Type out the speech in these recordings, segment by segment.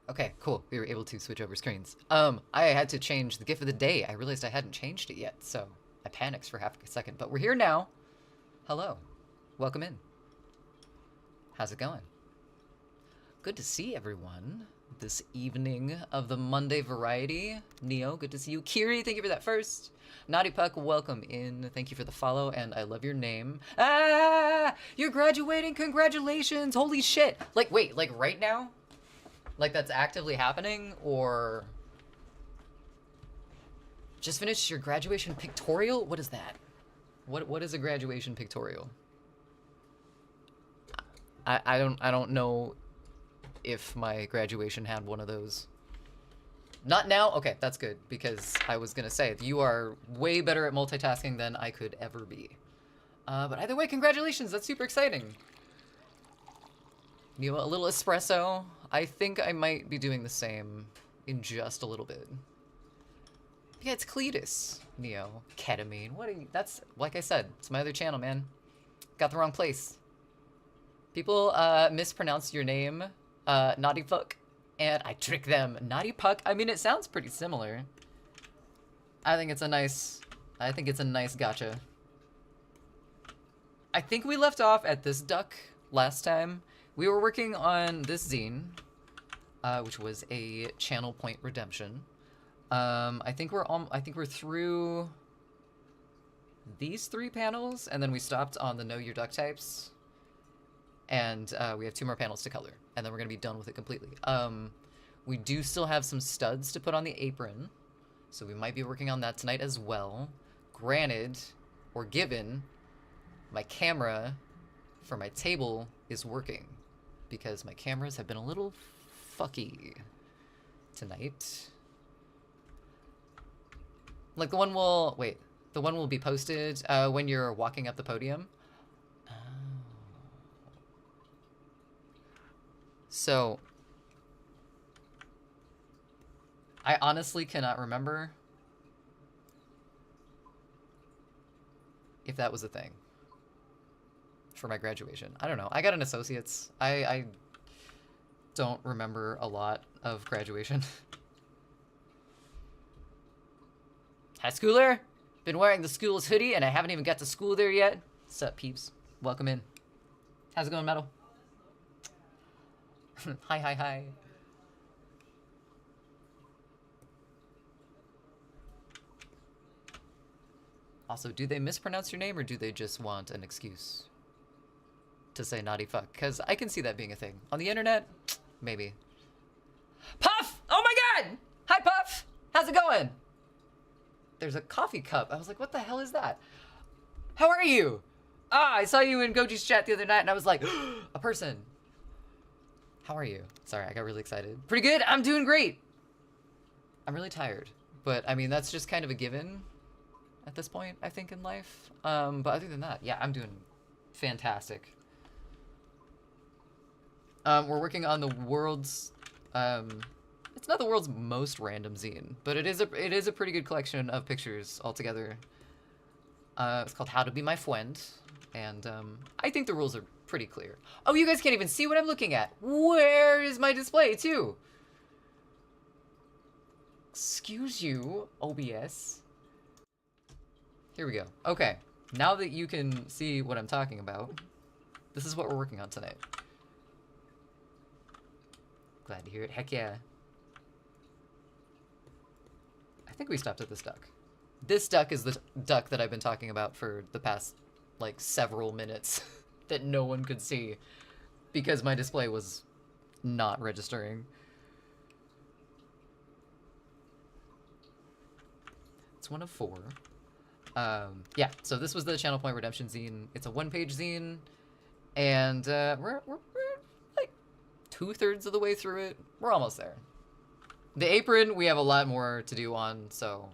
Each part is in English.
Okay, cool. We were able to switch over screens. I had to change the GIF of the day. I realized I hadn't changed it yet, so I panicked for half a second. But we're here now. Hello. Welcome in. How's it going? Good to see everyone this evening of the Monday variety. Neo, good to see you. Kiri, thank you for that first. Naughty Puck, welcome in. Thank you for the follow, and I love your name. Ah! You're graduating! Congratulations! Holy shit! Like, wait, like right now? Like that's actively happening, or just finished your graduation pictorial? What is that? What is a graduation pictorial? I don't know if my graduation had one of those. Not now? Okay, that's good, because I was gonna say, you are way better at multitasking than I could ever be. But either way, congratulations, that's super exciting. You know, a little espresso. I think I might be doing the same in just a little bit. Yeah, it's Cletus, Neo. Ketamine. What are you? That's, like I said, it's my other channel, man. Got the wrong place. People mispronounce your name, Naughty Puck, and I trick them. Naughty Puck? I mean, it sounds pretty similar. I think it's a nice gotcha. I think we left off at this duck last time. We were working on this zine, which was a channel point redemption. I think we're through these 3 panels, and then we stopped on the Know Your Duck Types, and we have 2 more panels to color, and then we're gonna be done with it completely. We do still have some studs to put on the apron, so we might be working on that tonight as well. Granted, or given, my camera for my table is working, because my cameras have been a little fucky tonight. Like the one will be posted when you're walking up the podium. Oh. So, I honestly cannot remember if that was a thing for my graduation. I don't know. I got an associate's. I don't remember a lot of graduation. High schooler? Been wearing the school's hoodie and I haven't even got to school there yet. Sup, peeps? Welcome in. How's it going, Metal? Hi, hi, hi. Also, do they mispronounce your name or do they just want an excuse to say naughty fuck? Because I can see that being a thing. On the internet, maybe. Puff! Oh my god! Hi, Puff! How's it going? There's a coffee cup. I was like, what the hell is that? How are you? Ah, I saw you in Goji's chat the other night and I was like, a person. How are you? Sorry, I got really excited. Pretty good? I'm doing great. I'm really tired. But, I mean, that's just kind of a given at this point, I think, in life. But other than that, yeah, I'm doing fantastic. We're working on the world's... it's not the world's most random zine, but it is a pretty good collection of pictures altogether. It's called How to Be My Friend, and I think the rules are pretty clear. Oh, you guys can't even see what I'm looking at. Where is my display, too? Excuse you, OBS. Here we go. Okay, now that you can see what I'm talking about, this is what we're working on tonight. Glad to hear it. Heck yeah. I think we stopped at this duck. This duck is the duck that I've been talking about for the past, like, several minutes that no one could see because my display was not registering. It's one of 4. Yeah, so this was the Channel Point Redemption zine. It's a 1-page zine, and we're like 2/3 of the way through it. We're almost there. The apron, we have a lot more to do on, so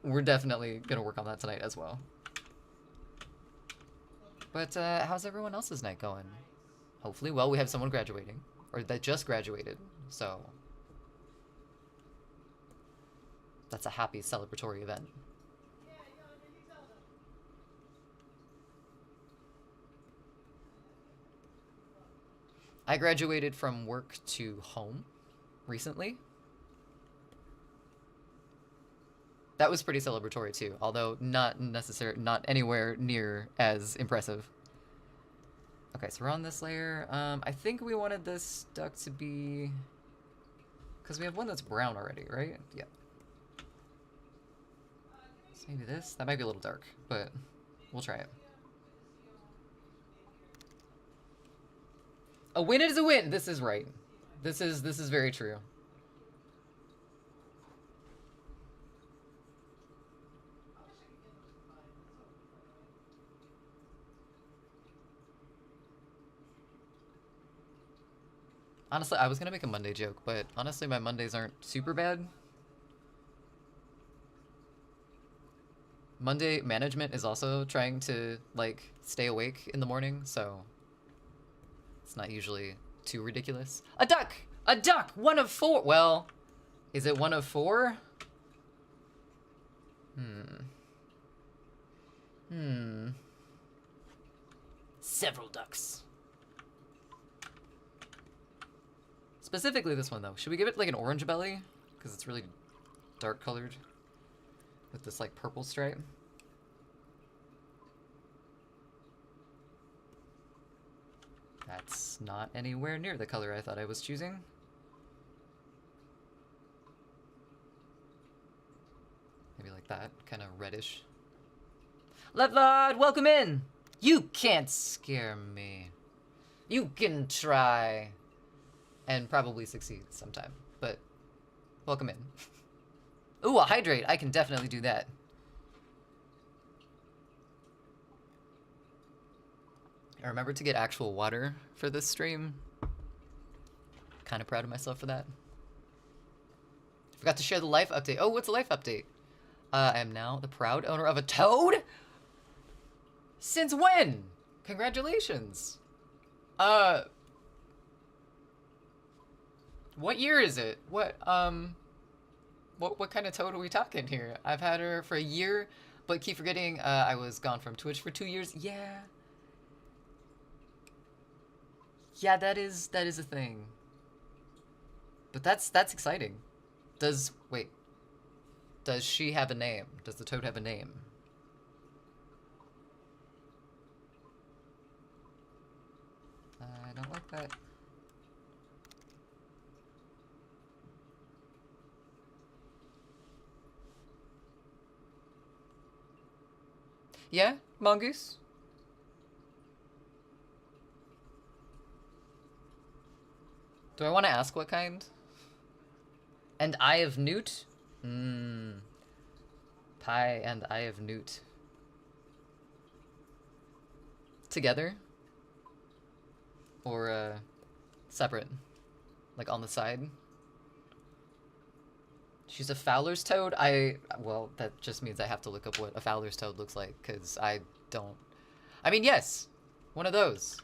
we're definitely gonna work on that tonight as well. But how's everyone else's night going? Hopefully well. We have someone graduating, or that just graduated, so that's a happy celebratory event. I graduated from work to home, recently. That was pretty celebratory too, although not anywhere near as impressive. Okay, so we're on this layer. I think we wanted this duck to be... Because we have one that's brown already, right? Yeah. So maybe this? That might be a little dark, but we'll try it. A win is a win! This is right. This is very true. Honestly, I was gonna make a Monday joke, but honestly, my Mondays aren't super bad. Monday management is also trying to, like, stay awake in the morning, so it's not usually too ridiculous. A duck! A duck! 1 of 4! Well, is it 1 of 4? Several ducks. Specifically this one, though. Should we give it, like, an orange belly? Because it's really dark colored with this, like, purple stripe. That's not anywhere near the color I thought I was choosing. Maybe like that, kind of reddish. Letvod, welcome in! You can't scare me. You can try. And probably succeed sometime, but welcome in. Ooh, a hydrate. I can definitely do that. I remembered to get actual water for this stream. Kind of proud of myself for that. Forgot to share the life update. Oh, what's a life update? I am now the proud owner of a toad? Since when? Congratulations. What year is it? What kind of toad are we talking here? I've had her for a year, but keep forgetting I was gone from Twitch for 2 years. Yeah. Yeah, that is a thing. But that's exciting. Does she have a name? Does the toad have a name? I don't like that. Yeah, mongoose? Do I want to ask what kind? And Eye of Newt? Pie and Eye of Newt. Together? Or, separate? Like on the side? She's a Fowler's toad? Well, that just means I have to look up what a Fowler's toad looks like, because I don't... I mean, yes! One of those.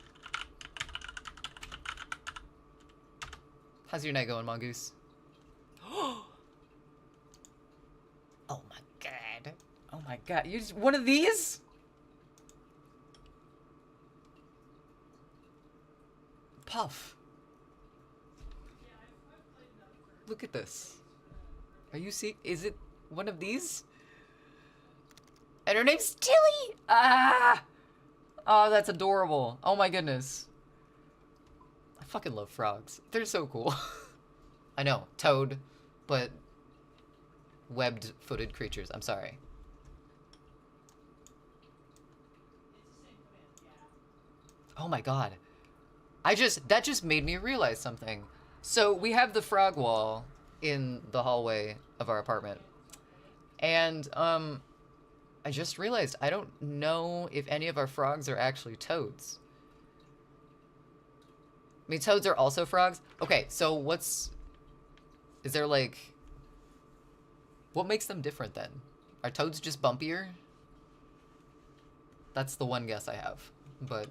How's your night going, Mongoose? Oh my god. Oh my god. You just... One of these? Puff. Look at this. Are you see? Is it one of these? And her name's Tilly! Ah! Oh, that's adorable. Oh my goodness. I fucking love frogs. They're so cool. I know, toad, but webbed-footed creatures. I'm sorry. Oh my god. That just made me realize something. So we have the frog wall in the hallway of our apartment. And, I just realized I don't know if any of our frogs are actually toads. I mean, toads are also frogs? Okay, so is there like... What makes them different then? Are toads just bumpier? That's the one guess I have, but...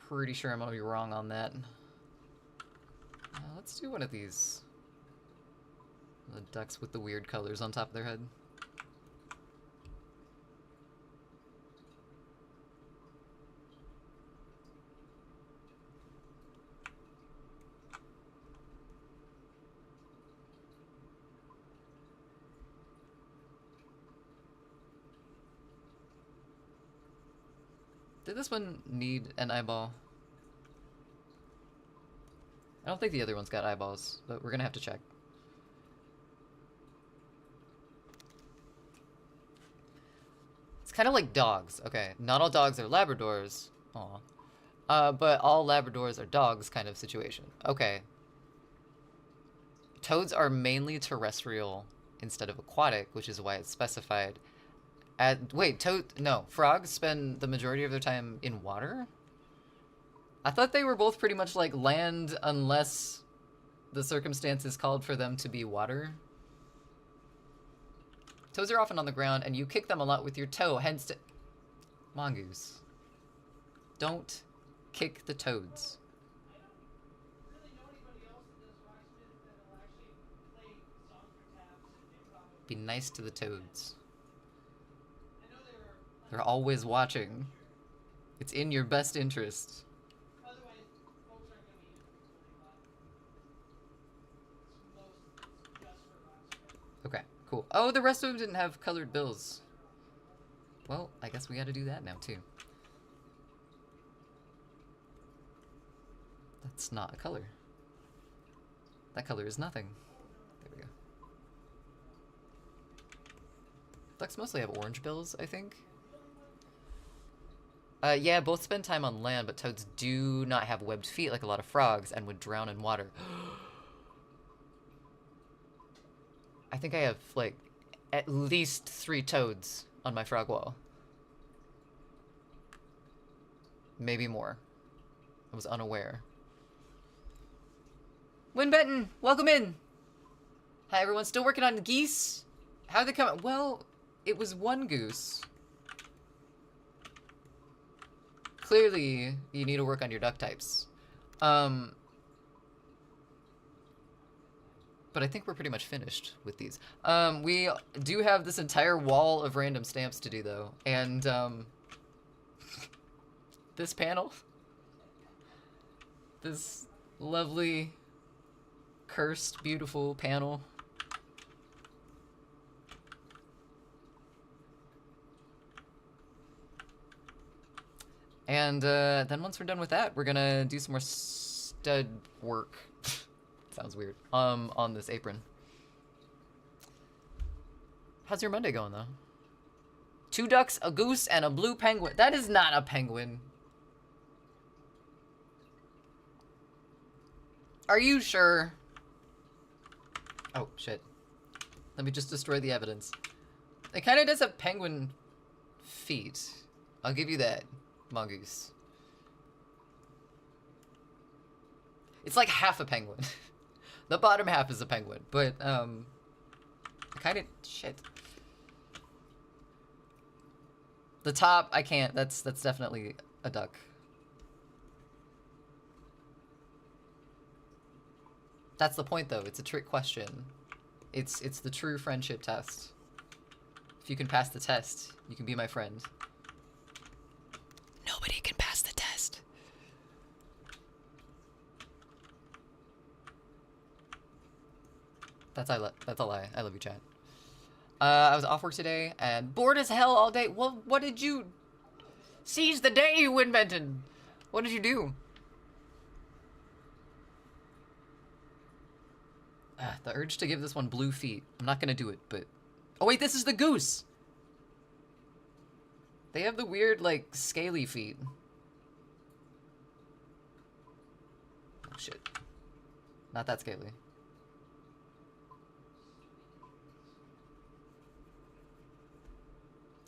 Pretty sure I'm gonna be wrong on that. Let's do one of these. The ducks with the weird colors on top of their head. Did this one need an eyeball? I don't think the other one's got eyeballs, but we're gonna have to check. It's kind of like dogs. Okay, not all dogs are Labradors. Aw. But all Labradors are dogs kind of situation. Okay. Toads are mainly terrestrial instead of aquatic, which is why it's specified. Wait, no, frogs spend the majority of their time in water? I thought they were both pretty much like land unless the circumstances called for them to be water. Toads are often on the ground and you kick them a lot with your toe, hence Mongoose. Don't kick the toads. Be nice to the toads. They're always watching. It's in your best interest. Okay, cool. Oh, the rest of them didn't have colored bills. Well, I guess we gotta do that now, too. That's not a color. That color is nothing. There we go. Ducks mostly have orange bills, I think. Yeah, both spend time on land, but toads do not have webbed feet like a lot of frogs and would drown in water. I think I have, like, at least 3 toads on my frog wall. Maybe more. I was unaware. Win Benton, welcome in! Hi everyone, still working on geese? How'd they come? Well, it was one goose. Clearly, you need to work on your duck types. But I think we're pretty much finished with these. We do have this entire wall of random stamps to do, though. And, this panel. This lovely, cursed, beautiful panel. And then once we're done with that, we're gonna do some more stud work. Sounds weird. On this apron. How's your Monday going, though? 2 ducks, a goose, and a blue penguin. That is not a penguin. Are you sure? Oh, shit. Let me just destroy the evidence. It kind of does have penguin feet. I'll give you that. Mongoose. It's like half a penguin. The bottom half is a penguin, but kind of shit. The top, I can't. That's definitely a duck. That's the point, though. It's a trick question. It's the true friendship test. If you can pass the test, you can be my friend. Nobody can pass the test. That's a lie. I love you, chat. I was off work today and bored as hell all day. Well, what did you... Seize the day, you invented. What did you do? The urge to give this one blue feet. I'm not gonna do it, but... Oh wait, this is the goose! They have the weird, like, scaly feet. Oh, shit. Not that scaly.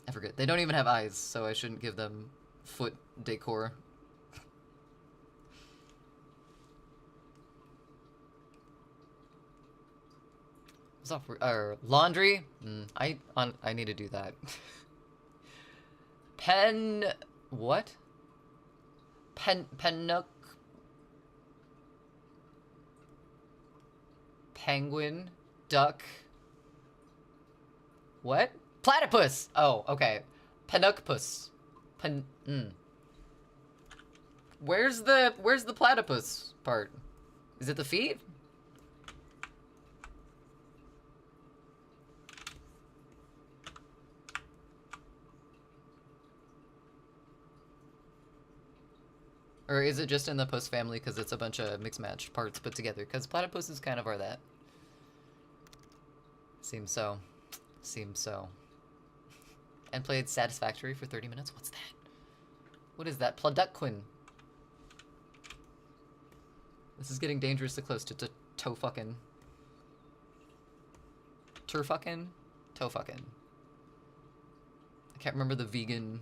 I forget. They don't even have eyes, so I shouldn't give them foot decor. Laundry? I need to do that. What? Pennook? Penguin? Duck? What? Platypus! Oh, okay. Pennookpus. Where's the platypus part? Is it the feet? Or is it just in the post family because it's a bunch of mixed match parts put together? Because platypuses kind of are that. Seems so. Seems so. And played Satisfactory for 30 minutes? What's that? What is that? Pladucquin. This is getting dangerously close to toe-fucking. Turfucking? Toe-fucking. I can't remember the vegan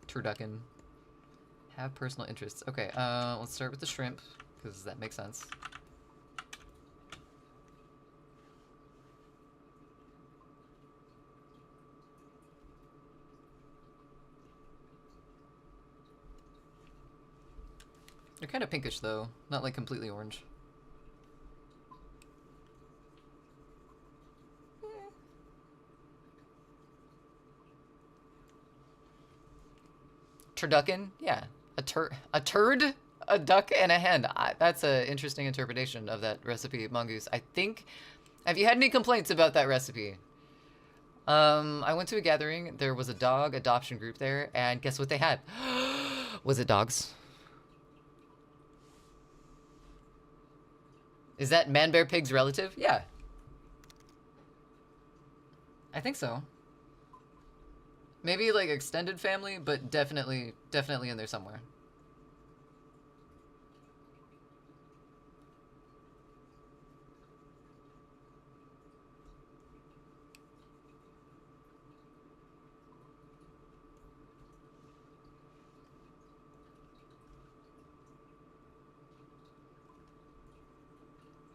turducken. Have personal interests. Okay, let's start with the shrimp, because that makes sense. They're kind of pinkish, though. Not, like, completely orange. Turducken? Yeah. A turd? A duck and a hen. That's an interesting interpretation of that recipe, Mongoose. I think... Have you had any complaints about that recipe? I went to a gathering. There was a dog adoption group there, and guess what they had? Was it dogs? Is that Man Bear Pig's relative? Yeah. I think so. Maybe like extended family, but definitely in there somewhere.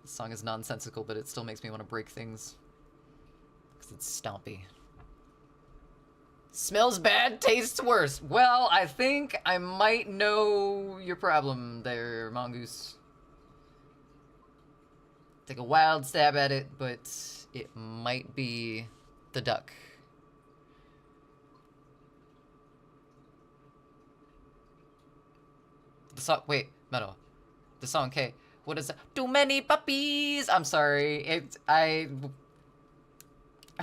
This song is nonsensical, but it still makes me want to break things. Because it's stompy. Smells bad, tastes worse. Well, I think I might know your problem there, Mongoose. Take a wild stab at it, but it might be the duck. The song, wait, Meadow. The song, okay. What is that? Too many puppies! I'm sorry. I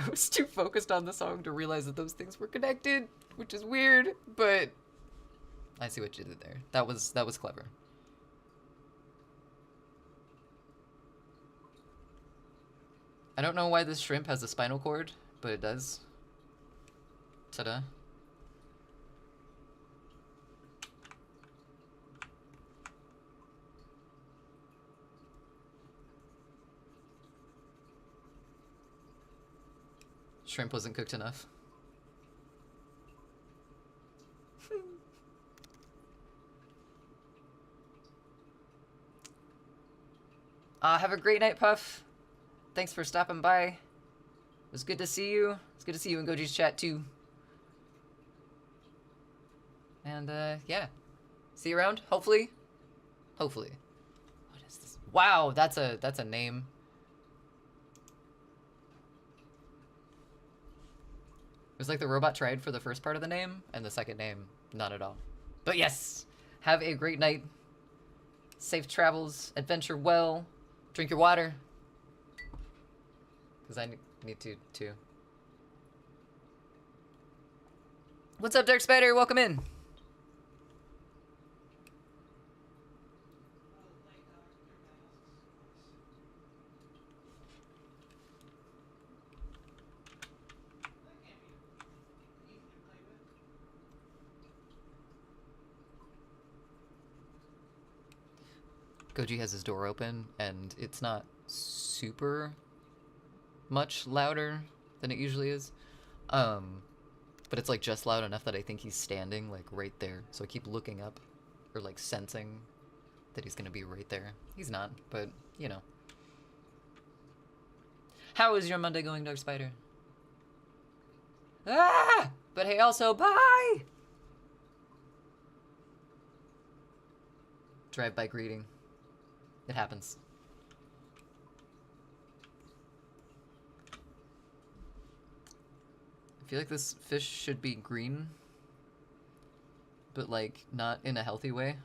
was too focused on the song to realize that those things were connected, which is weird, but I see what you did there. That was clever. I don't know why this shrimp has a spinal cord, but it does. Ta-da. Shrimp wasn't cooked enough. Have a great night, Puff. Thanks for stopping by. It was good to see you. It's good to see you in Goji's chat, too. And, yeah. See you around, hopefully. Hopefully. What is this? Wow, that's a name. It was like the robot tried for the first part of the name, and the second name, not at all. But yes, have a great night. Safe travels, adventure well, drink your water. Because I need to, too. What's up, Dark Spider? Welcome in. Goji has his door open, and it's not super much louder than it usually is. But it's like just loud enough that I think he's standing like right there. So I keep looking up or like sensing that he's gonna be right there. He's not, but you know. How is your Monday going, Dark Spider? Ah! But hey, also, bye! Drive-by greeting. It happens. I feel like this fish should be green, but like not in a healthy way.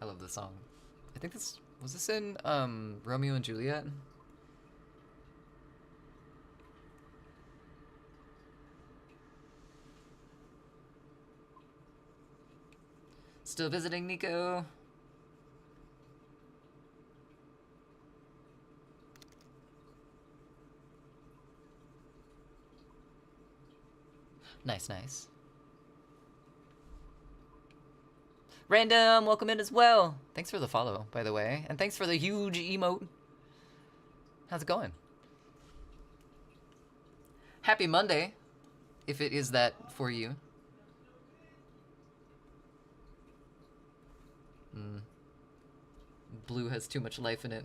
I love this song. I think this Was this in Romeo and Juliet? Still visiting Nico. Nice, nice. Random, welcome in as well. Thanks for the follow, by the way. And thanks for the huge emote. How's it going? Happy Monday, if it is that for you. Blue has too much life in it.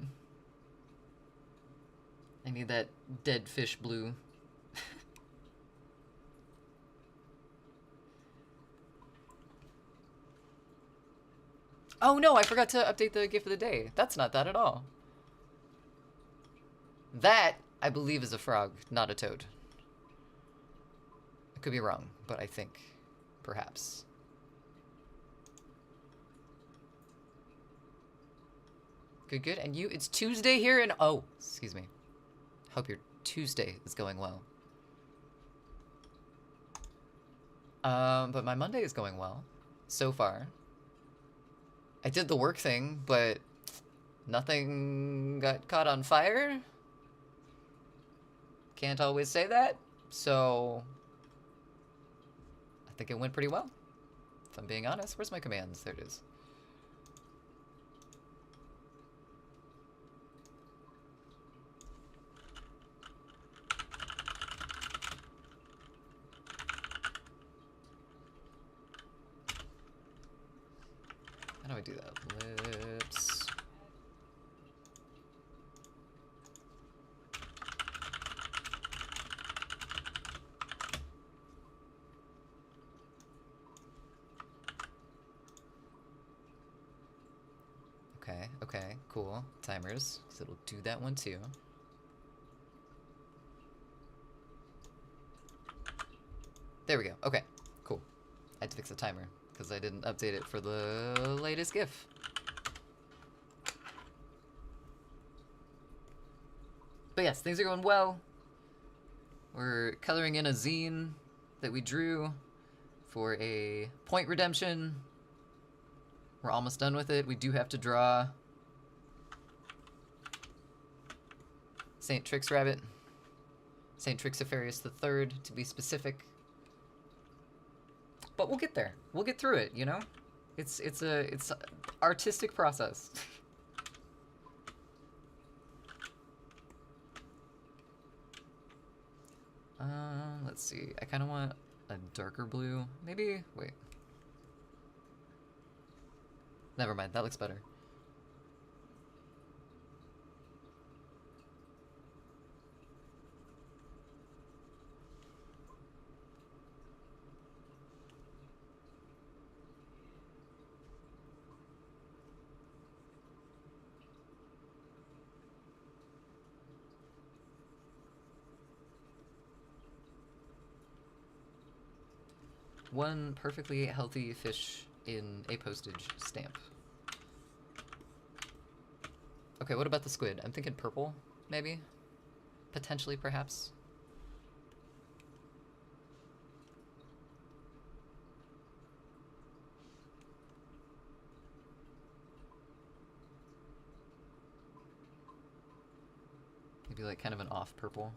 I need that dead fish blue. Oh no, I forgot to update the GIF of the day. That's not that at all. That, I believe, is a frog, not a toad. I could be wrong, but I think, perhaps. Good, good. And you, it's Tuesday here and oh, excuse me. Hope your Tuesday is going well. But my Monday is going well, so far. I did the work thing, but nothing got caught on fire. Can't always say that, so I think it went pretty well, if I'm being honest. Where's my commands? There it is. How do I do that? Lips. Okay, okay, cool. Timers, because it'll do that one too. There we go. Okay, cool. I had to fix the timer because I didn't update it for the latest GIF. But yes, things are going well. We're coloring in a zine that we drew for a point redemption. We're almost done with it. We do have to draw Saint Trix Rabbit, Saint Trixifarius III to be specific. But we'll get there. We'll get through it, you know? It's an artistic process. Let's see. I kind of want a darker blue. Maybe, wait. Never mind, that looks better. One perfectly healthy fish in a postage stamp. Okay, what about the squid? I'm thinking purple, maybe? Potentially, perhaps? Maybe like kind of an off purple.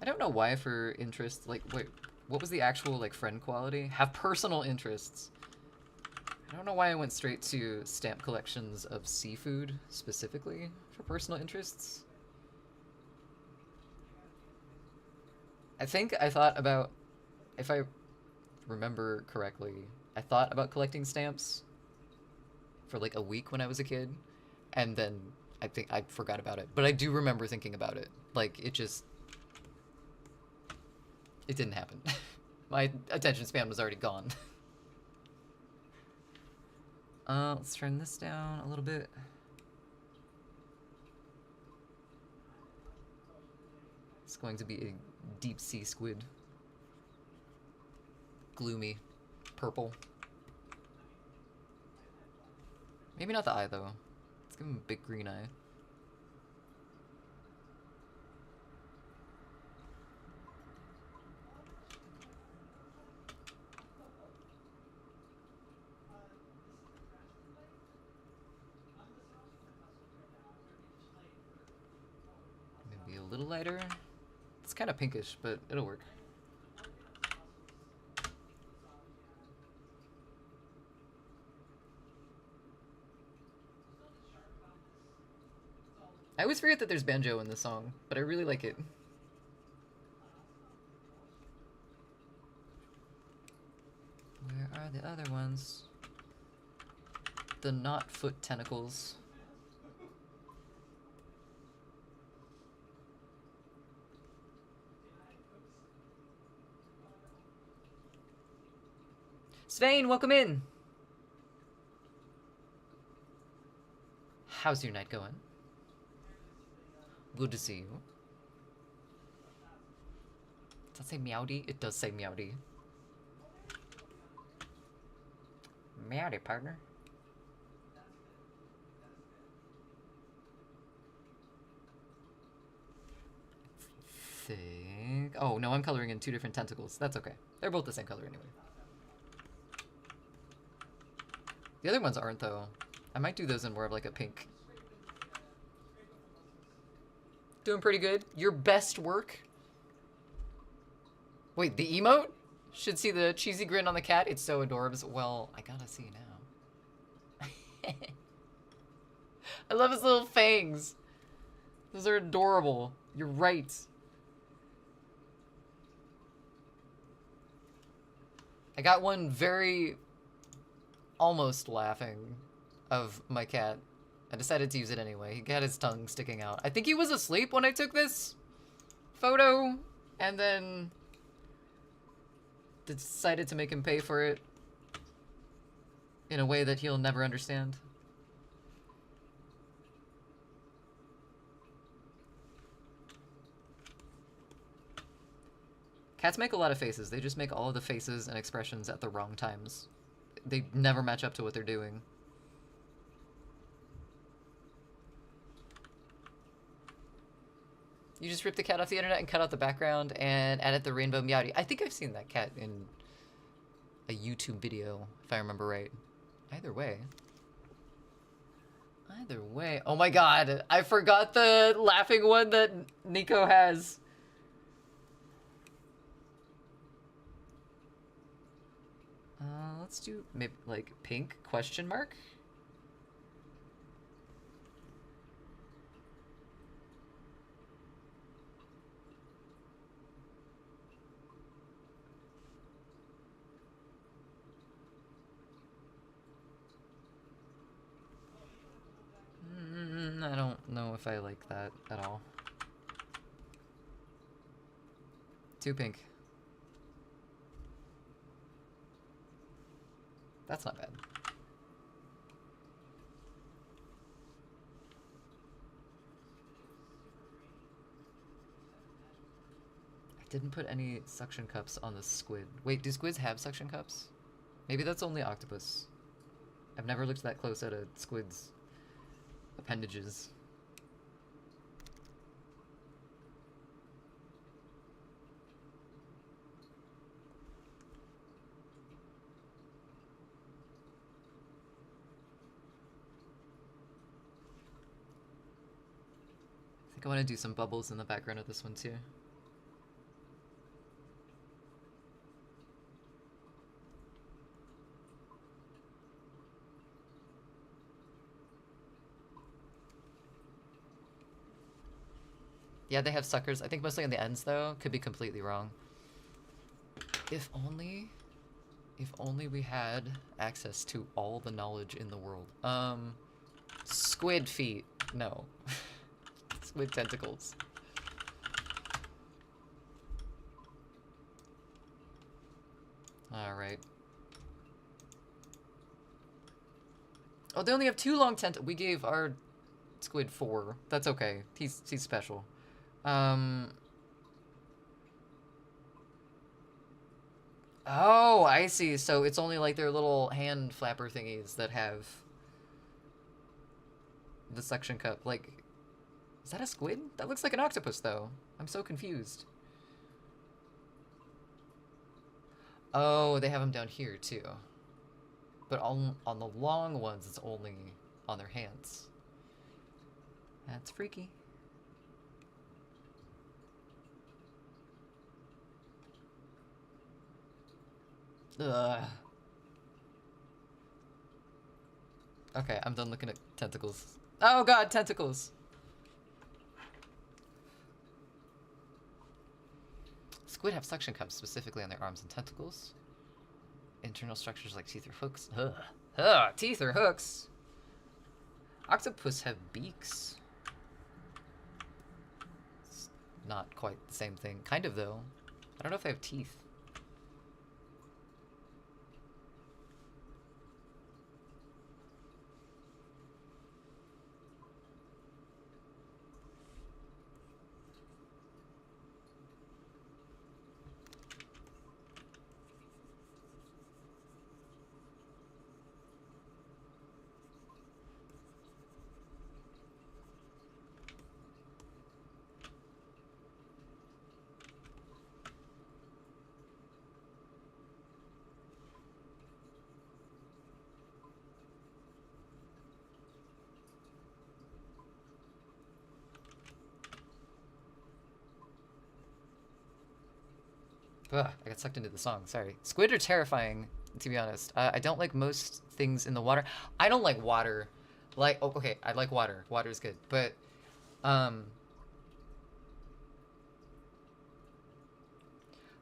I don't know why for interest, like, wait, what was the actual, like, friend quality? Have personal interests. I don't know why I went straight to stamp collections of seafood, specifically, for personal interests. I think I thought about, if I remember correctly, I thought about collecting stamps for, like, a week when I was a kid, and then I think I forgot about it. But I do remember thinking about it. Like, it just... It didn't happen. My attention span was already gone. Let's turn this down a little bit. It's going to be a deep sea squid. Gloomy. Purple. Maybe not the eye, though. Let's give him a big green eye. Maybe a little lighter. It's kind of pinkish, but it'll work. I always forget that there's banjo in this song, but I really like it. Where are the other ones? The not foot tentacles. Svein, welcome in! How's your night going? Good to see you. Does that say Meowdy? It does say Meowdy. Meowdy, partner. Think... Oh, no, I'm coloring in two different tentacles. That's okay. They're both the same color anyway. The other ones aren't, though. I might do those in more of like a pink. Doing pretty good. Your best work? Wait, the emote? Should see the cheesy grin on the cat. It's so adorbs. Well, I gotta see now. I love his little fangs. Those are adorable. You're right. I got one very almost laughing of my cat. I decided to use it anyway. He had his tongue sticking out. I think he was asleep when I took this photo, and then decided to make him pay for it in a way that he'll never understand. Cats make a lot of faces. They just make all of the faces and expressions at the wrong times. They never match up to what they're doing. You just rip the cat off the internet and cut out the background and added the rainbow Meowdy. I think I've seen that cat in a YouTube video, if I remember right. Either way. Either way. Oh my god, I forgot the laughing one that Nico has. Let's do maybe like pink question mark. I don't know if I like that at all. Too pink. That's not bad. I didn't put any suction cups on the squid. Wait, do squids have suction cups? Maybe that's only octopus. I've never looked that close at a squid's appendages. I think I want to do some bubbles in the background of this one too. Yeah, they have suckers. I think mostly on the ends, though. Could be completely wrong. If only we had access to all the knowledge in the world. Squid feet. No. Squid tentacles. Alright. Oh, they only have 2 long tentacles. We gave our squid 4. That's okay. He's special. Oh, I see. So it's only like their little hand flapper thingies that have the suction cup. Like, is that a squid? That looks like an octopus, though. I'm so confused. Oh, they have them down here, too. But on the long ones, it's only on their hands. That's freaky. Ugh. Okay, I'm done looking at tentacles. Oh god, tentacles! Squid have suction cups specifically on their arms and tentacles. Internal structures like teeth or hooks. Ugh. Ugh, teeth or hooks. Octopus have beaks. It's not quite the same thing. Kind of, though. I don't know if they have teeth. Ugh, I got sucked into the song, sorry. Squid are terrifying, to be honest. I don't like most things in the water. I don't like water. Like, oh, okay, I like water. Water is good. But,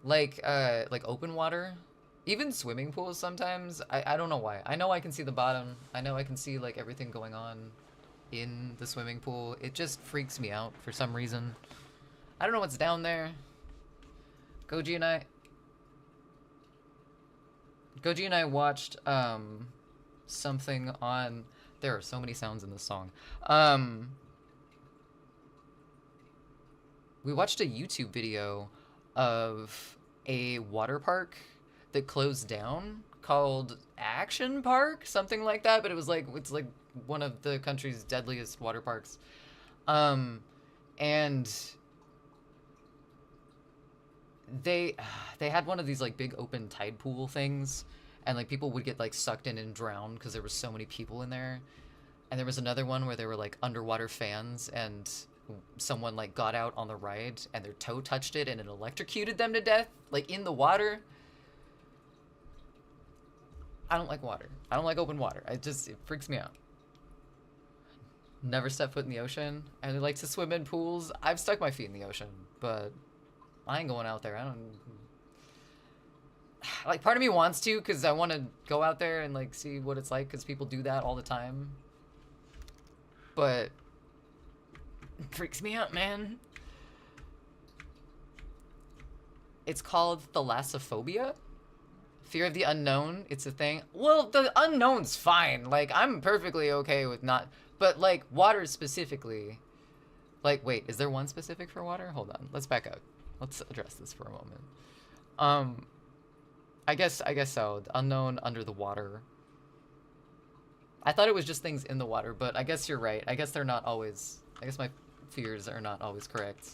like open water, even swimming pools sometimes, I don't know why. I know I can see the bottom. I know I can see, like, everything going on in the swimming pool. It just freaks me out for some reason. I don't know what's down there. Goji and I watched something on. There are so many sounds in this song. We watched a YouTube video of a water park that closed down called Action Park, something like that. But it's like one of the country's deadliest water parks, and they had one of these like big open tide pool things, and like people would get like sucked in and drown because there were so many people in there. And there was another one where there were like underwater fans, and someone like got out on the ride and their toe touched it and it electrocuted them to death, like in the water. I don't like water. I don't like open water. It freaks me out. Never step foot in the ocean. I like to swim in pools. I've stuck my feet in the ocean, but I ain't going out there. I don't... Like, part of me wants to, because I want to go out there and, like, see what it's like, because people do that all the time. But... it freaks me out, man. It's called thalassophobia. Fear of the unknown. It's a thing. Well, the unknown's fine. Like, I'm perfectly okay with not... But, like, water specifically... Like, wait, is there one specific for water? Hold on. Let's back up. Let's address this for a moment. I guess so. The unknown, under the water. I thought it was just things in the water, but I guess you're right. I guess they're not always... I guess my fears are not always correct.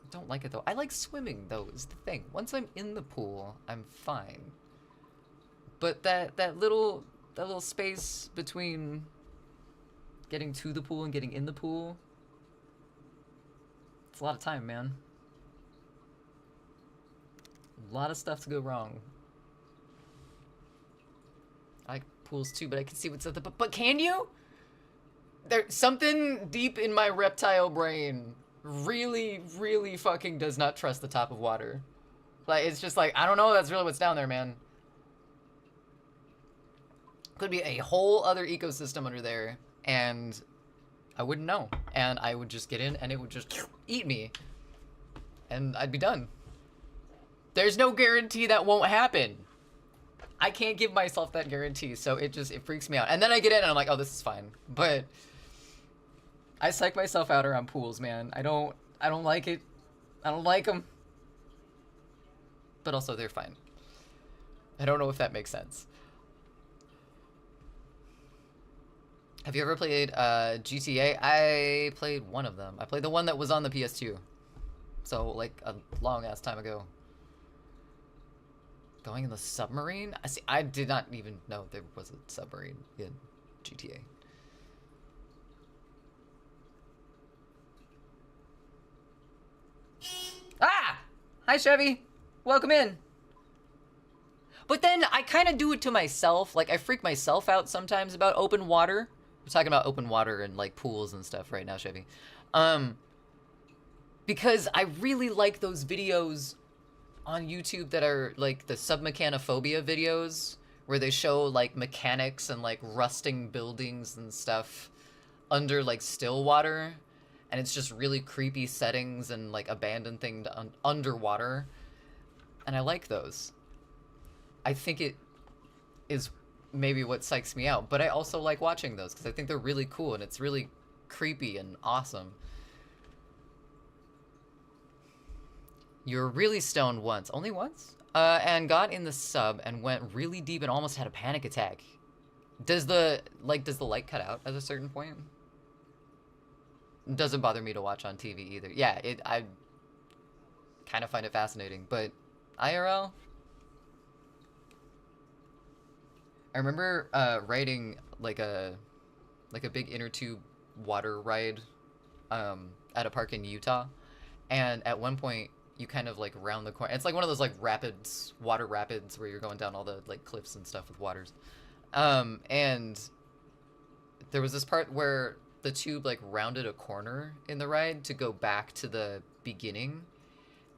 I don't like it, though. I like swimming, though, is the thing. Once I'm in the pool, I'm fine. But that little space between getting to the pool and getting in the pool, it's a lot of time, man. A lot of stuff to go wrong. I like pools too, but I can see what's at the... But can you? There's something deep in my reptile brain really, really fucking does not trust the top of water. Like, it's just like, I don't know, that's really what's down there, man. could be a whole other ecosystem under there, and I wouldn't know. And I would just get in, and it would just eat me. And I'd be done. There's no guarantee that won't happen. I can't give myself that guarantee, so it freaks me out. And then I get in, and I'm like, oh, this is fine. But I psych myself out around pools, man. I don't like it. I don't like them. But also, they're fine. I don't know if that makes sense. Have you ever played GTA? I played one of them. I played the one that was on the PS2. So, like, a long-ass time ago. Going in the submarine? I did not even know there was a submarine in GTA. Ah! Hi, Chevy. Welcome in. But then I kind of do it to myself. Like, I freak myself out sometimes about open water. We're talking about open water and, like, pools and stuff right now, Chevy. Because I really like those videos on YouTube that are, like, the submechanophobia videos, where they show, like, mechanics and, like, rusting buildings and stuff under, like, still water. And it's just really creepy settings and, like, abandoned things underwater. And I like those. I think it is maybe what psychs me out, but I also like watching those because I think they're really cool and it's really creepy and awesome. You were really stoned once. Only once? And got in the sub and went really deep and almost had a panic attack. Does the light cut out at a certain point? It doesn't bother me to watch on TV either. Yeah, I kind of find it fascinating, but IRL? I remember riding like a big inner tube water ride at a park in Utah, and at one point you kind of like round the corner. It's like one of those like rapids, water rapids, where you're going down all the like cliffs and stuff with waters. And there was this part where the tube like rounded a corner in the ride to go back to the beginning.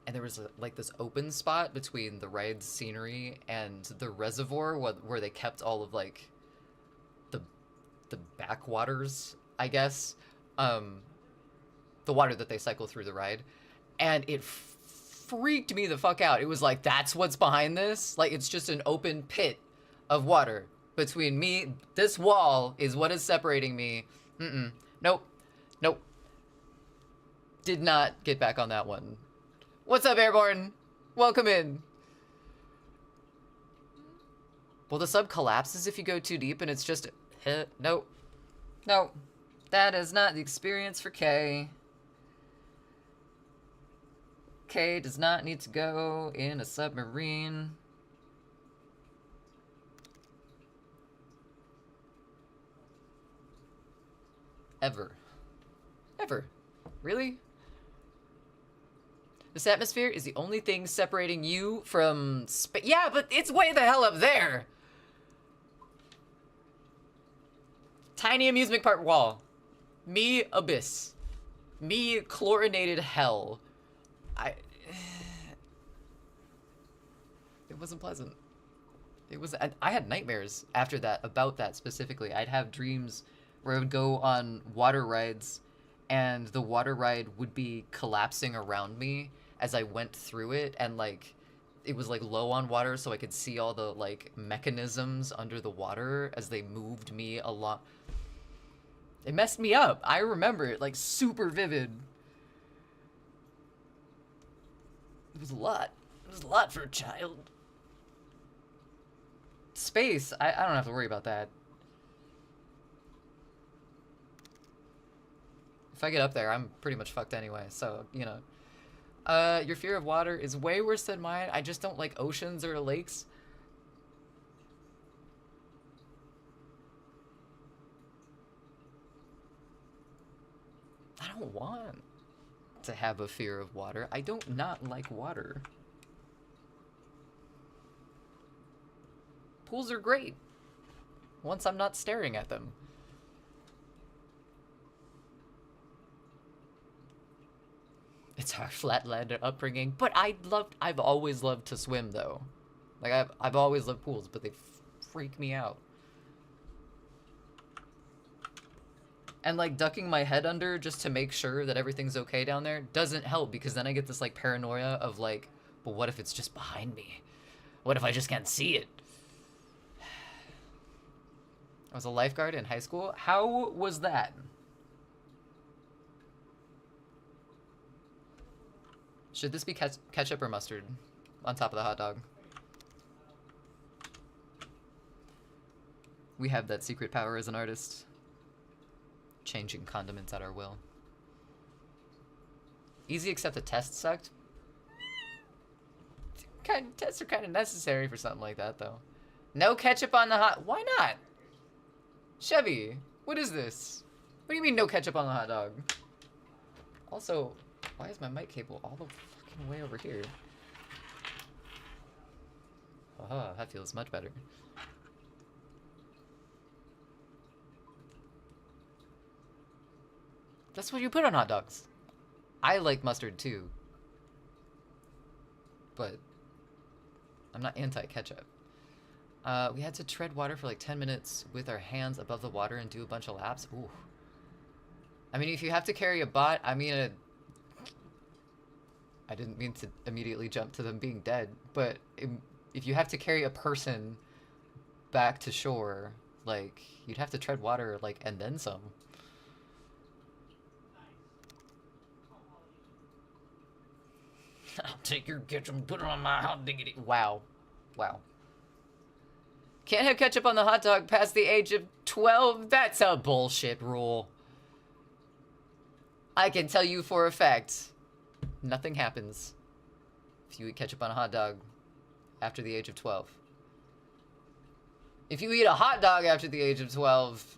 And there was like this open spot between the ride's scenery and the reservoir where they kept all of like the backwaters, I guess, the water that they cycle through the ride, and it freaked me the fuck out. It was like, that's what's behind this? Like, it's just an open pit of water between me. This wall is what is separating me. Nope. Did not get back on that one. What's up, Airborne? Welcome in. Well, the sub collapses if you go too deep, and it's just... Nope. No. That is not the experience for Kay. Kay does not need to go in a submarine. Ever. Really? This atmosphere is the only thing separating you from space. Yeah, but it's way the hell up there. Tiny amusement park wall. Me abyss. Me chlorinated hell. It wasn't pleasant. It was. I had nightmares after that about that specifically. I'd have dreams where I would go on water rides, and the water ride would be collapsing around me as I went through it, and like it was like low on water, so I could see all the like mechanisms under the water as they moved me along. It messed me up. I remember it like super vivid. It was a lot. It was a lot for a child. Space, I don't have to worry about that. If I get up there, I'm pretty much fucked anyway, so, you know. Your fear of water is way worse than mine. I just don't like oceans or lakes. I don't want to have a fear of water. I don't not like water. Pools are great once I'm not staring at them. It's our flatlander upbringing, but I've always loved to swim though. Like I've always loved pools, but they freak me out. And like ducking my head under just to make sure that everything's okay down there doesn't help, because then I get this like paranoia of like, but what if it's just behind me? What if I just can't see it? I was a lifeguard in high school. How was that? Should this be ketchup or mustard on top of the hot dog? We have that secret power as an artist. Changing condiments at our will. Easy, except the test sucked. Tests are kind of necessary for something like that, though. No ketchup on the hot... Why not? Chevy, what is this? What do you mean no ketchup on the hot dog? Also, why is my mic cable all the fucking way over here? Oh, that feels much better. That's what you put on hot dogs. I like mustard too. But I'm not anti-ketchup. We had to tread water for like 10 minutes with our hands above the water and do a bunch of laps. Ooh. I mean, if you have to carry a bot, I mean, I didn't mean to immediately jump to them being dead, but if you have to carry a person back to shore, like, you'd have to tread water, like, and then some. I'll take your ketchup and put it on my hot diggity. Wow. Wow. Can't have ketchup on the hot dog past the age of 12? That's a bullshit rule. I can tell you for a fact, nothing happens if you eat ketchup on a hot dog after the age of 12. If you eat a hot dog after the age of 12,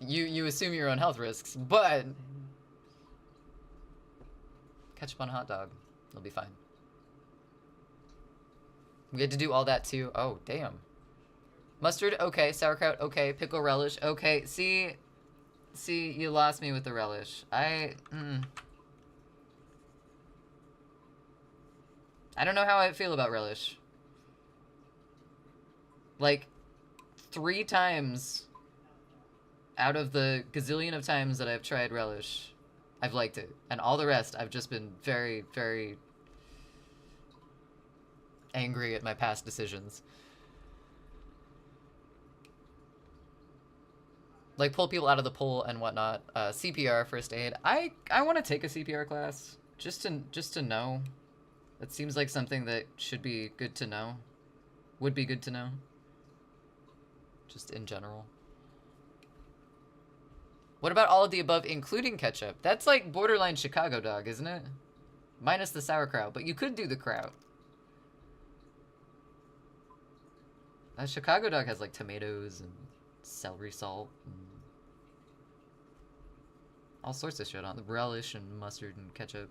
you assume your own health risks, but ketchup on a hot dog, it'll be fine. We had to do all that too. Oh, damn. Mustard, okay. Sauerkraut, okay. Pickle relish, okay. See, you lost me with the relish. I don't know how I feel about relish. Like, 3 times out of the gazillion of times that I've tried relish, I've liked it. And all the rest, I've just been very, very angry at my past decisions. Like, pull people out of the pool and whatnot. CPR, first aid. I want to take a CPR class just to know. That seems like something that should be good to know. Would be good to know. Just in general. What about all of the above, including ketchup? That's like borderline Chicago dog, isn't it? Minus the sauerkraut, but you could do the kraut. Chicago dog has like tomatoes and celery salt and all sorts of shit on the relish and mustard and ketchup.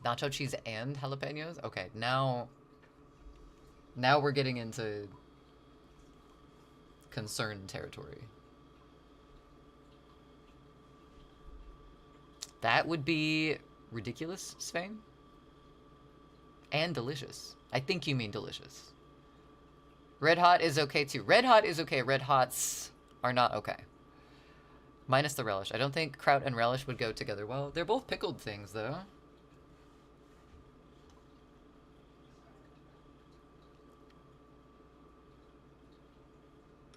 Nacho cheese and jalapenos? Okay, now we're getting into concern territory. That would be ridiculous, Svein. And delicious. I think you mean delicious. Red Hot is okay too. Red Hot is okay. Red Hots are not okay. Minus the relish. I don't think kraut and relish would go together well. They're both pickled things, though.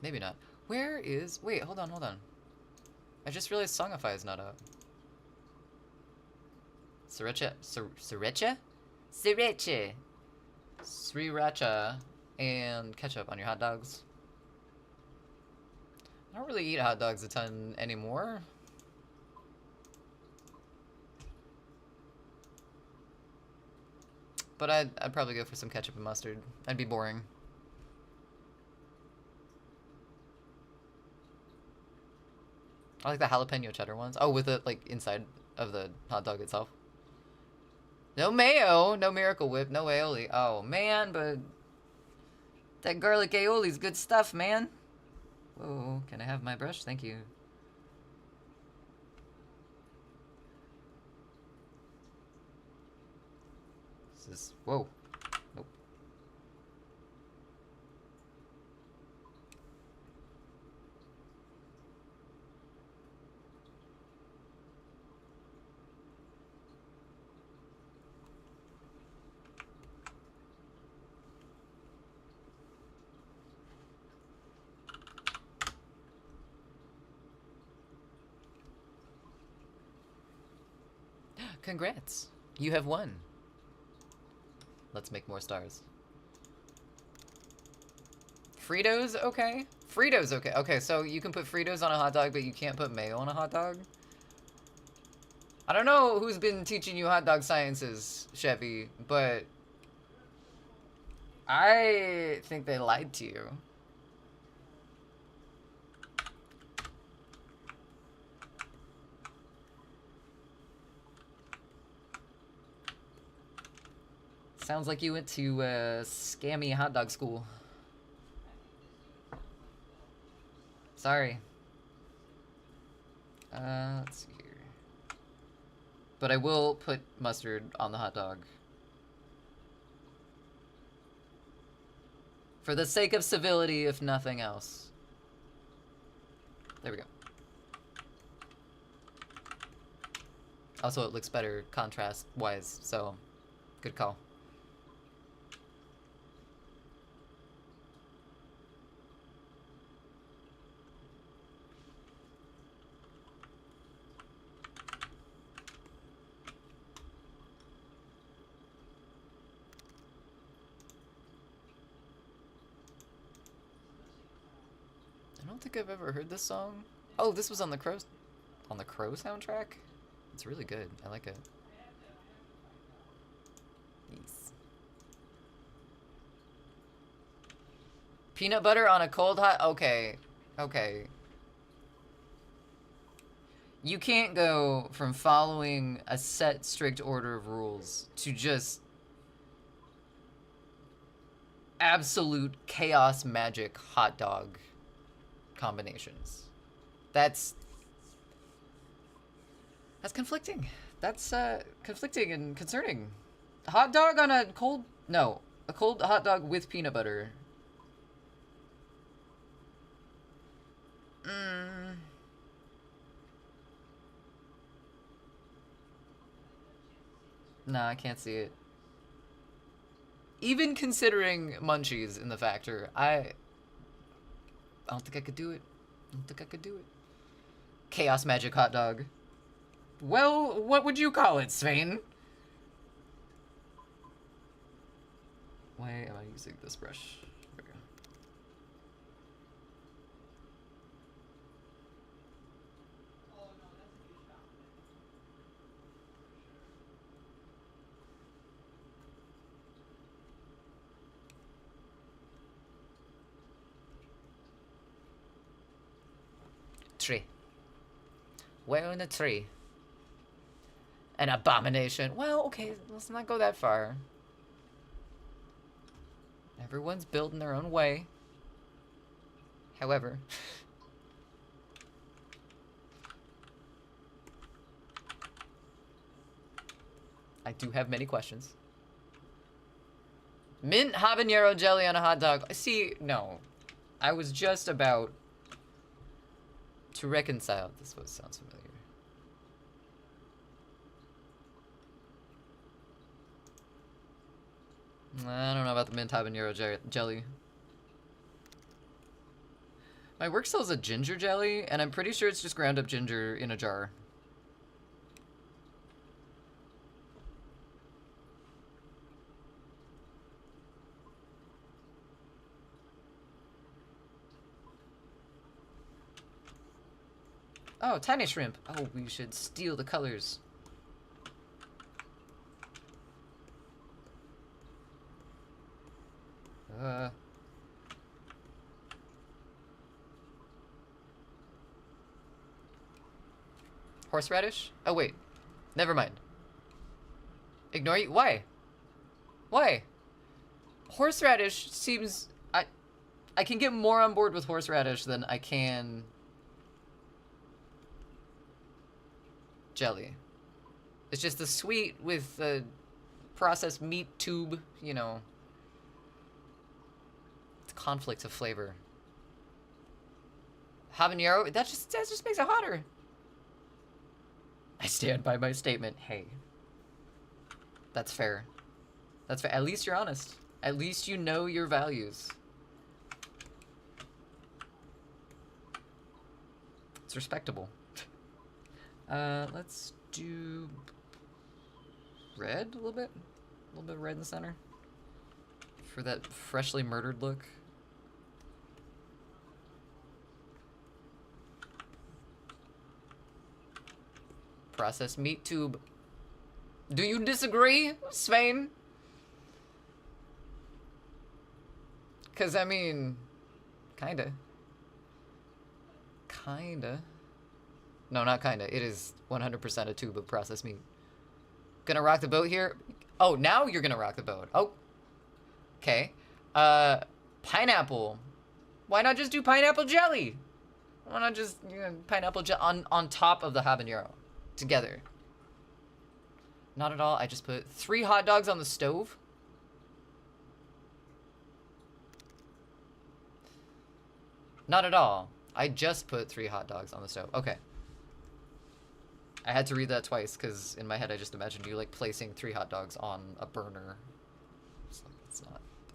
Maybe not. Where is... Wait, hold on. I just realized Songify is not up. Sriracha? Sriracha? Sriracha. Sriracha and ketchup on your hot dogs. I don't really eat hot dogs a ton anymore. But I'd probably go for some ketchup and mustard. I'd be boring. I like the jalapeno cheddar ones. Oh, with it like inside of the hot dog itself. No mayo, no Miracle Whip, no aioli. Oh man, but that garlic aioli's good stuff, man. Whoa, can I have my brush? Thank you. This is... Whoa. Nope. Congrats. You have won. Let's make more stars. Fritos, okay. Fritos, okay. Okay, so you can put Fritos on a hot dog, but you can't put mayo on a hot dog? I don't know who's been teaching you hot dog sciences, Chevy, but I think they lied to you. Sounds like you went to scammy hot dog school. Sorry. Let's see here. But I will put mustard on the hot dog. For the sake of civility, if nothing else. There we go. Also, it looks better contrast-wise, so good call. I don't think I've ever heard this song. Oh, this was on the Crow soundtrack? It's really good. I like it. Yes. Peanut butter on a cold hot... Okay. Okay. You can't go from following a set, strict order of rules to just absolute chaos magic hot dog combinations. That's conflicting. That's conflicting and concerning. Hot dog on a cold... No. A cold hot dog with peanut butter. Nah, I can't see it. Even considering munchies in the factor, I don't think I could do it. I don't think I could do it. Chaos magic hot dog. Well, what would you call it, Svein? Why am I using this brush? There we go. Tree. Where in the tree? An abomination. Well, okay, let's not go that far. Everyone's built in their own way. However... I do have many questions. Mint habanero jelly on a hot dog. See, no. I was just about to reconcile. This sounds familiar. I don't know about the mint habanero jelly. My work sells a ginger jelly, and I'm pretty sure it's just ground up ginger in a jar. Oh, tiny shrimp. Oh, we should steal the colors. Horseradish? Oh, wait. Never mind. Ignore you? Why? Why? Horseradish seems... I can get more on board with horseradish than I can... jelly. It's just the sweet with the processed meat tube, you know. It's conflict of flavor. Habanero, that just makes it hotter. I stand by my statement. Hey. That's fair. That's fair. At least you're honest. At least you know your values. It's respectable. Let's do red a little bit of red in the center for that freshly murdered look. Processed meat tube. Do you disagree, Svein? Because, I mean, kinda. Kinda. No, not kinda. It is 100% a tube of processed meat. Gonna rock the boat here? Oh, now you're gonna rock the boat. Oh. Okay. Pineapple. Why not just do pineapple jelly? Why not just, you know, pineapple jelly on top of the habanero? Together. Not at all. I just put 3 hot dogs on the stove. Not at all. I just put 3 hot dogs on the stove. Okay. I had to read that twice because in my head I just imagined you like placing 3 hot dogs on a burner. It's like,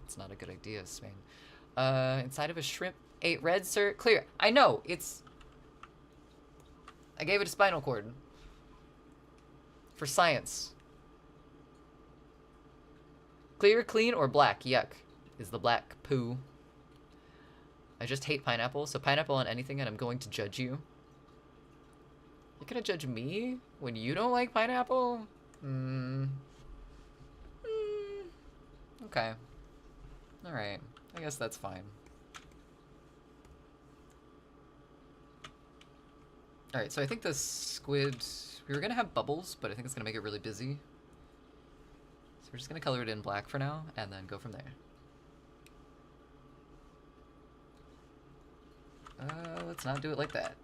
it's not a good idea, Spain. Inside of a shrimp 8 red, sir. Clear. I know. I gave it a spinal cord. For science. Clear, clean, or black? Yuck. Is the black poo. I just hate pineapple, so pineapple on anything and I'm going to judge you. You're gonna judge me when you don't like pineapple? Okay. Alright. I guess that's fine. Alright, so I think the squid... We were gonna have bubbles, but I think it's gonna make it really busy. So we're just gonna color it in black for now, and then go from there. Let's not do it like that.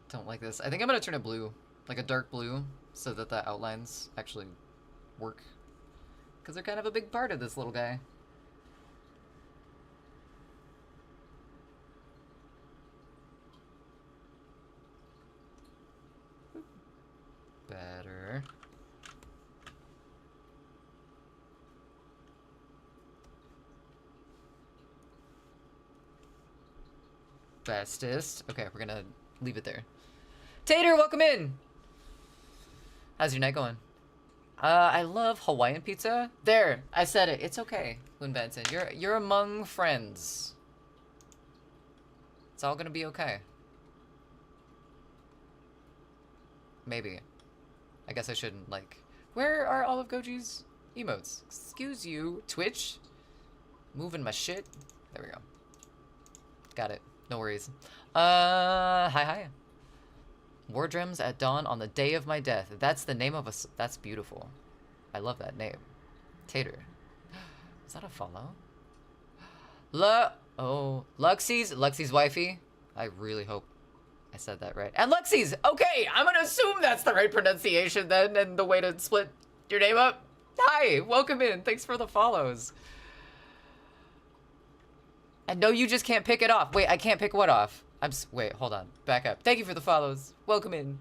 Don't like this. I think I'm gonna turn it blue, like a dark blue, so that the outlines actually work. Because they're kind of a big part of this little guy. Better. Bestest. Okay, we're gonna leave it there. Tater, welcome in! How's your night going? I love Hawaiian pizza. There, I said it. It's okay, Loon Benson. You're among friends. It's all gonna be okay. Maybe. I guess I shouldn't, like... Where are all of Goji's emotes? Excuse you, Twitch? Moving my shit. There we go. Got it. No worries. Hi. War drums at dawn on the day of my death. That's the name of a... That's beautiful. I love that name. Tater. Is that a follow? Luxie's wifey. I really hope I said that right. And Luxie's! Okay, I'm gonna assume that's the right pronunciation then, and the way to split your name up. Hi, welcome in. Thanks for the follows. And no, you just can't pick it off. Wait, I can't pick what off? Wait, hold on. Back up. Thank you for the follows. Welcome in.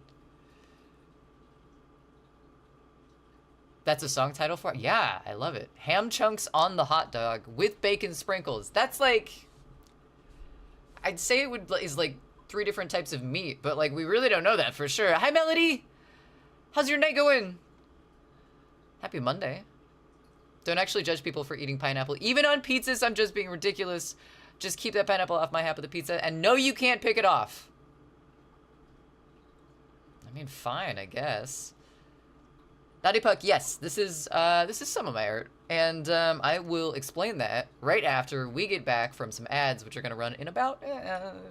That's a song title for it? Yeah, I love it. Ham chunks on the hot dog with bacon sprinkles. That's like... I'd say it is like 3 different types of meat, but like we really don't know that for sure. Hi, Melody! How's your night going? Happy Monday. Don't actually judge people for eating pineapple. Even on pizzas, I'm just being ridiculous. Just keep that pineapple off my half of the pizza. And no, you can't pick it off. I mean, fine, I guess. Naughty Puck, yes, this is some of my art. And I will explain that right after we get back from some ads, which are going to run in about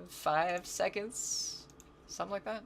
5 seconds. Something like that.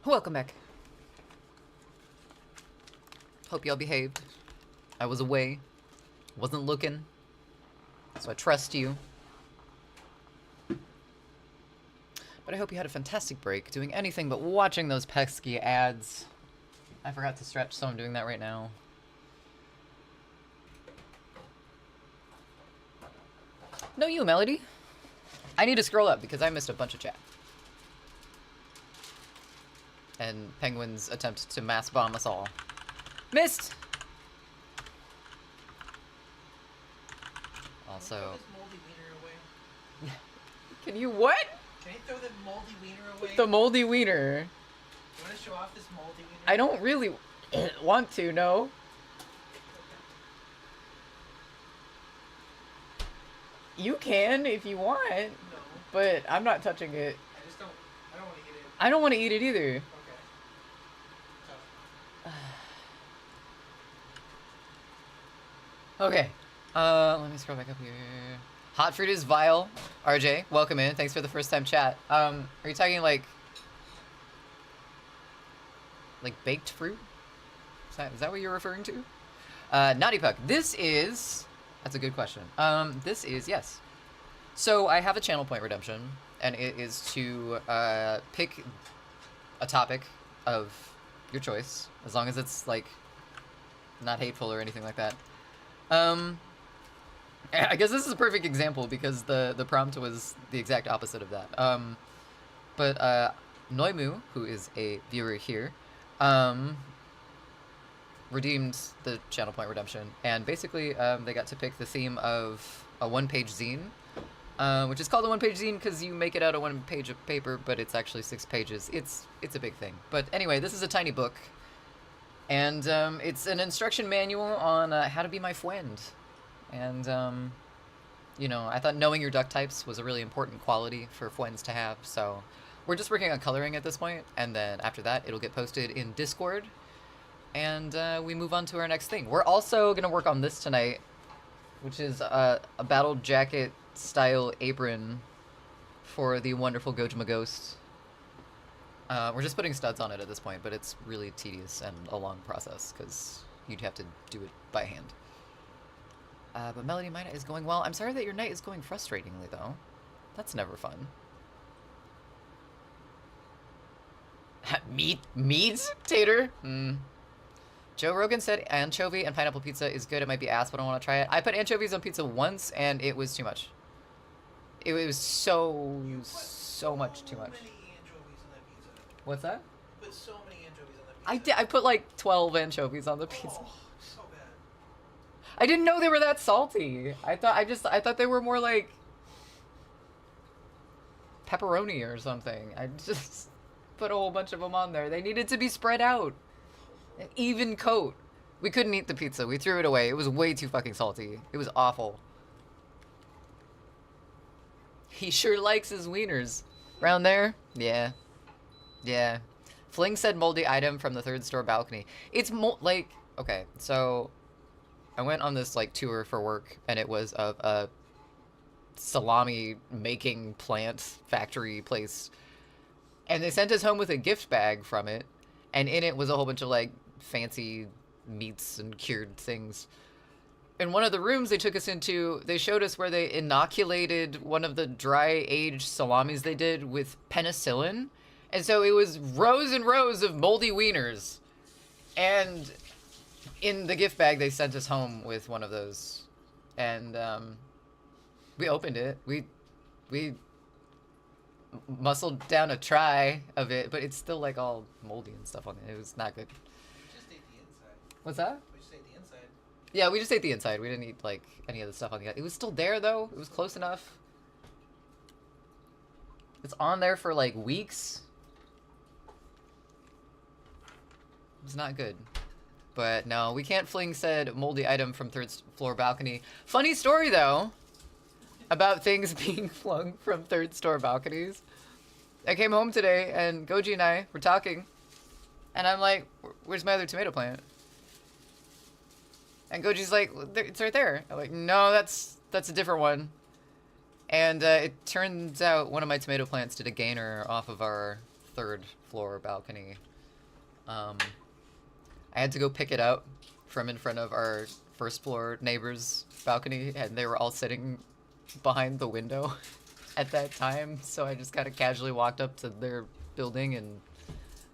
Welcome back. Hope y'all behaved. I was away. Wasn't looking. So I trust you. But I hope you had a fantastic break doing anything but watching those pesky ads. I forgot to stretch, so I'm doing that right now. No, you, Melody. I need to scroll up because I missed a bunch of chat. And Penguin's attempt to mass bomb us all. Missed! Also... Can you throw this moldy wiener away? Can you what? Can you throw the moldy wiener away? The moldy wiener. You want to show off this moldy wiener? I don't really want to, no. You can if you want, No. but I'm not touching it. I just don't. I don't want to eat it. I don't want to eat it either. Okay. Tough. Okay. Let me scroll back up here. Hot fruit is vile. RJ, welcome in. Thanks for the first time chat. Are you talking like baked fruit? Is that what you're referring to? Naughty Puck. This is... That's a good question. This is... Yes. So I have a channel point redemption, and it is to pick a topic of your choice, as long as it's, like, not hateful or anything like that. I guess this is a perfect example because the prompt was the exact opposite of that. But Noimu, who is a viewer here, redeemed the channel point redemption, and basically they got to pick the theme of a one-page zine, which is called a one-page zine because you make it out of one page of paper, but it's actually 6 pages. It's a big thing. But anyway, this is a tiny book, and it's an instruction manual on how to be my friend. And you know, I thought knowing your duck types was a really important quality for friends to have, so we're just working on coloring at this point, and then after that it'll get posted in Discord, and we move on to our next thing. We're also gonna work on this tonight, which is a battle jacket style apron for the wonderful Gojima Ghost. We're just putting studs on it at this point, but it's really tedious and a long process because you'd have to do it by hand. But Melody, my night is going well. I'm sorry that your night is going frustratingly, though. That's never fun. Meats? Tater? Joe Rogan said anchovy and pineapple pizza is good. It might be ass, but I want to try it. I put anchovies on pizza once, and it was too much. It was so much too much. Many anchovies on that pizza. What's that? You put so many anchovies on that pizza. I put like 12 anchovies on the pizza. Oh, so bad. I didn't know they were that salty. I thought they were more like pepperoni or something. I just put a whole bunch of them on there. They needed to be spread out. An even coat. We couldn't eat the pizza. We threw it away. It was way too fucking salty. It was awful. He sure likes his wieners. Round there? Yeah. Yeah. Fling said moldy item from the third store balcony. It's like, okay, so I went on this like tour for work, and it was a salami making plant factory place, and they sent us home with a gift bag from it, and in it was a whole bunch of like fancy meats and cured things. In one of the rooms they took us into, they showed us where they inoculated one of the dry aged salamis they did with penicillin, and so it was rows and rows of moldy wieners, and in the gift bag they sent us home with one of those, and we opened it. We muscled down a try of it, but it's still like all moldy and stuff on it. It was not good. We just ate the inside. What's that? We just ate the inside. Yeah, we just ate the inside. We didn't eat like any of the stuff on the outside. It was still there though. It was close enough. It's on there for like weeks. It's not good. But no, we can't fling said moldy item from third floor balcony. Funny story though, about things being flung from third store balconies. I came home today and Goji and I were talking, and I'm like, where's my other tomato plant? And Goji's like, it's right there. I'm like, no, that's a different one. And it turns out one of my tomato plants did a gainer off of our third floor balcony. I had to go pick it up from in front of our first floor neighbor's balcony, and they were all sitting behind the window at that time, so I just kind of casually walked up to their building and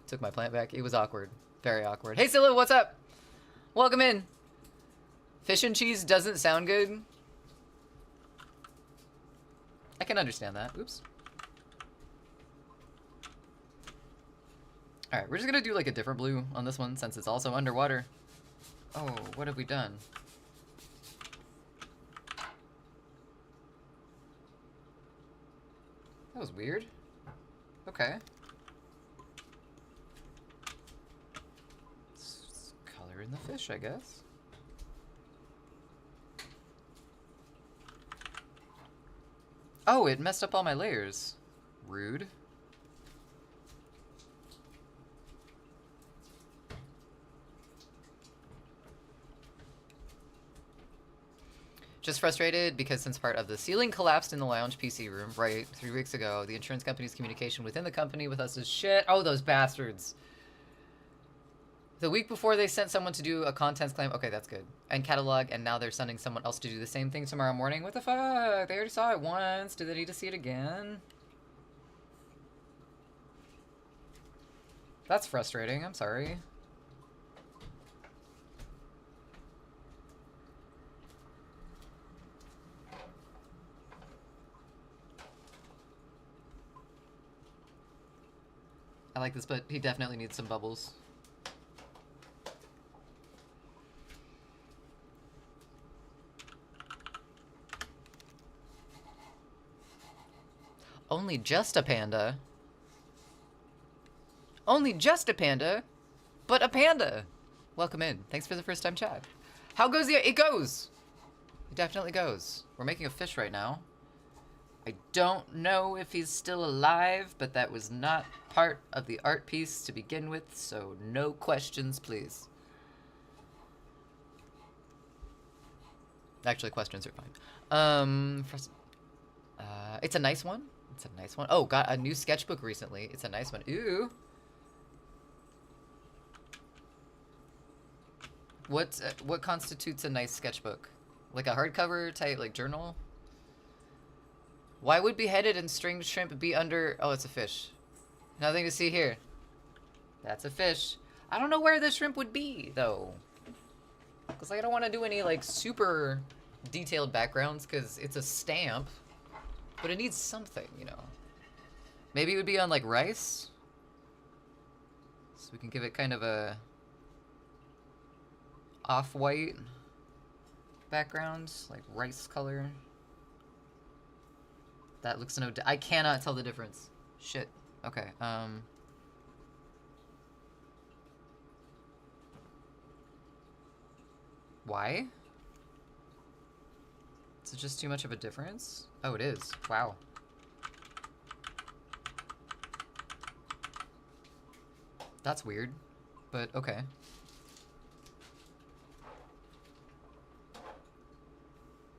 took my plant back. It was awkward. Very awkward. Hey, Scylla, what's up? Welcome in. Fish and cheese doesn't sound good. I can understand that. Oops. Alright, we're just gonna do like a different blue on this one since it's also underwater. Oh, what have we done? That was weird. Okay. Let's color in the fish, I guess. Oh, it messed up all my layers. Rude. Just frustrated because since part of the ceiling collapsed in the lounge PC room right 3 weeks ago, the insurance company's communication within the company with us is shit. Oh, those bastards. The week before they sent someone to do a contents claim. Okay, that's good. And catalog, and now they're sending someone else to do the same thing tomorrow morning. What the fuck? They already saw it once. Do they need to see it again? That's frustrating. I'm sorry. I like this, but he definitely needs some bubbles. Only just a panda. Only just a panda, but a panda. Welcome in. Thanks for the first time chat. How goes the... It goes. It definitely goes. We're making a fish right now. I don't know if he's still alive, but that was not part of the art piece to begin with, so no questions, please. Actually, questions are fine. It's a nice one. It's a nice one. Oh, got a new sketchbook recently. It's a nice one. Ooh. What constitutes a nice sketchbook? Like a hardcover type, like journal? Why would beheaded and stringed shrimp be under... Oh, it's a fish. Nothing to see here. That's a fish. I don't know where the shrimp would be, though. Because I don't want to do any, like, super detailed backgrounds, because it's a stamp. But it needs something, you know. Maybe it would be on, like, rice? So we can give it kind of a... off-white background, like rice color. That looks no... I cannot tell the difference. Shit. Okay, Why? Is it just too much of a difference? Oh, it is. Wow. That's weird, but okay.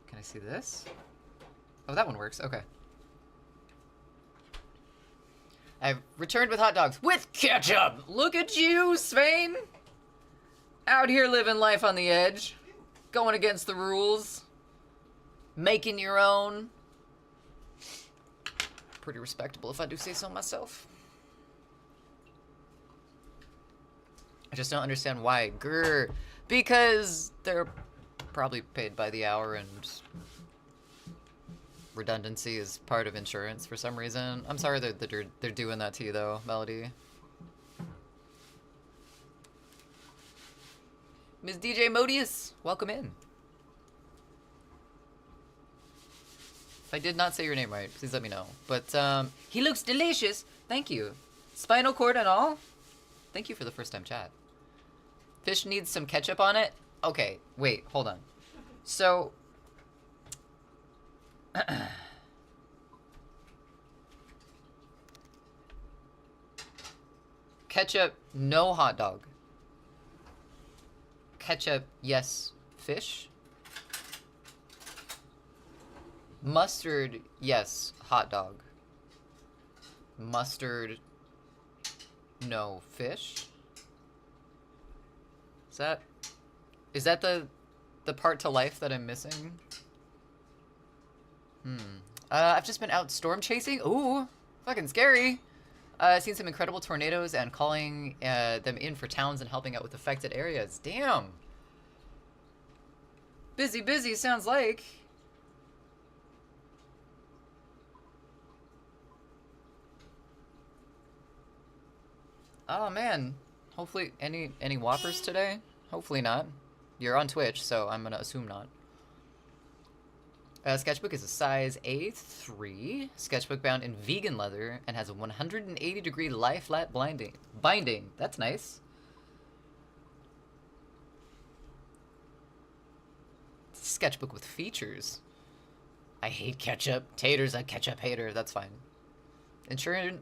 Can I see this? Oh, that one works. Okay. I've returned with hot dogs. With ketchup! Look at you, Svein! Out here living life on the edge. Going against the rules. Making your own. Pretty respectable if I do say so myself. I just don't understand why. Grr. Because they're probably paid by the hour and redundancy is part of insurance for some reason. I'm sorry that they're doing that to you though, Melody. Ms. DJ Modius, welcome in. If I did not say your name right, please let me know. But he looks delicious. Thank you. Spinal cord and all. Thank you for the first time chat. Fish needs some ketchup on it. Okay, wait, hold on. So ketchup, no hot dog. Ketchup, yes, fish. Mustard, yes, hot dog. Mustard, No fish? Is that the part to life that I'm missing? I've just been out storm chasing. Ooh, fucking scary. Seen some incredible tornadoes and calling them in for towns and helping out with affected areas. Damn. Busy, busy sounds like. Oh man. Hopefully any whoppers today? Hopefully not. You're on Twitch, so I'm gonna assume not. Sketchbook is a size A3. Sketchbook bound in vegan leather and has a 180-degree lie flat binding. That's nice. Sketchbook with features. I hate ketchup. Tater's a ketchup hater. That's fine. Insurance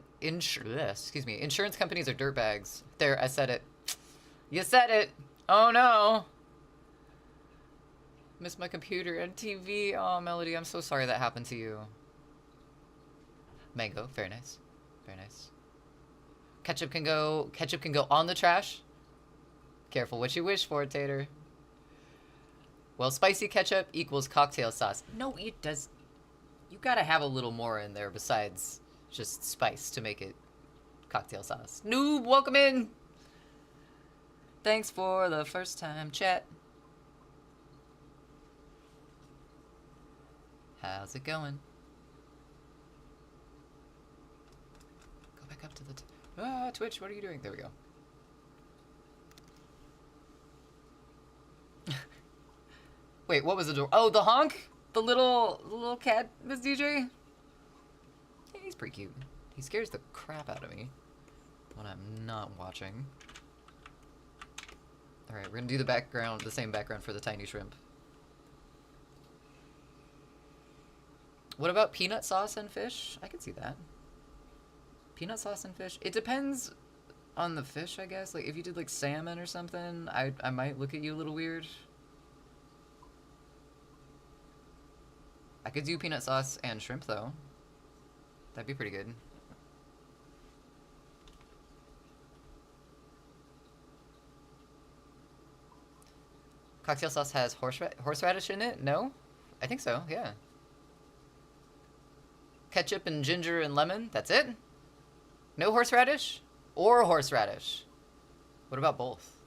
companies are dirtbags. There, I said it. You said it. Oh no. Missed my computer and TV. Oh, Melody, I'm so sorry that happened to you. Mango, very nice. Very nice. Ketchup can go on the trash. Careful what you wish for, Tater. Well, spicy ketchup equals cocktail sauce. No, it does. You gotta have a little more in there besides just spice to make it cocktail sauce. Noob, welcome in. Thanks for the first time chat. How's it going? Go back up to the Twitch, what are you doing? There we go. Wait, what was the door? Oh, the honk? The little cat, Miss DJ? Yeah, he's pretty cute. He scares the crap out of me when I'm not watching. Alright, we're gonna do the same background for the tiny shrimp. What about peanut sauce and fish? I could see that. Peanut sauce and fish? It depends on the fish, I guess. Like, if you did, like, salmon or something, I might look at you a little weird. I could do peanut sauce and shrimp, though. That'd be pretty good. Cocktail sauce has horseradish in it? No? I think so, yeah. Ketchup and ginger and lemon? That's it? No horseradish? Or horseradish? What about both?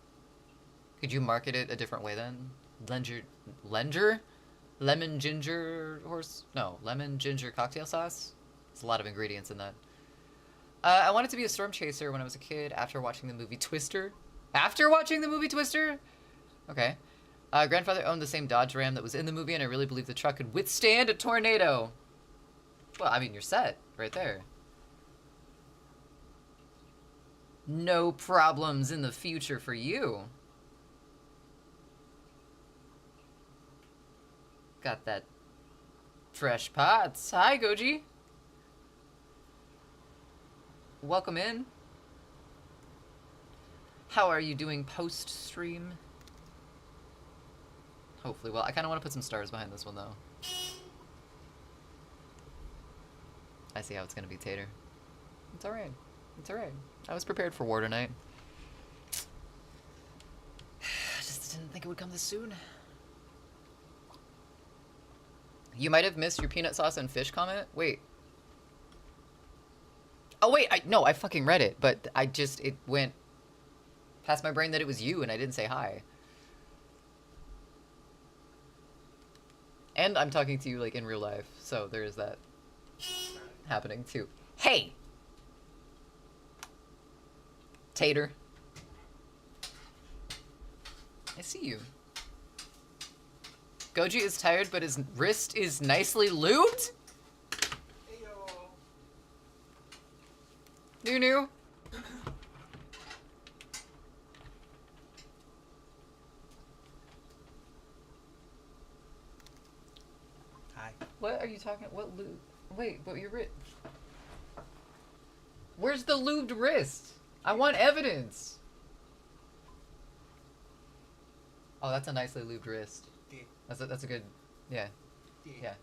Could you market it a different way then? Lemon ginger cocktail sauce? There's a lot of ingredients in that. I wanted to be a storm chaser when I was a kid after watching the movie Twister. After watching the movie Twister? Okay. Grandfather owned the same Dodge Ram that was in the movie, and I really believe the truck could withstand a tornado. Well, I mean, you're set right there. No problems in the future for you. Got that fresh pots. Hi, Goji. Welcome in. How are you doing post-stream? Hopefully well. I kind of want to put some stars behind this one, though. I see how it's going to be, Tater. It's alright. It's alright. I was prepared for war tonight. I just didn't think it would come this soon. You might have missed your peanut sauce and fish comment. Wait. Oh, wait. No, I fucking read it, but it went past my brain that it was you, and I didn't say hi. And I'm talking to you, like, in real life, so there is that happening, too. Hey! Tater. I see you. Goji is tired, but his wrist is nicely lubed? Heyo. New. Hi. What are you talking? What lube? Wait, but your wrist. Where's the lubed wrist? I want evidence. Oh, that's a nicely lubed wrist. Yeah. That's a good, yeah. Yeah. Yeah.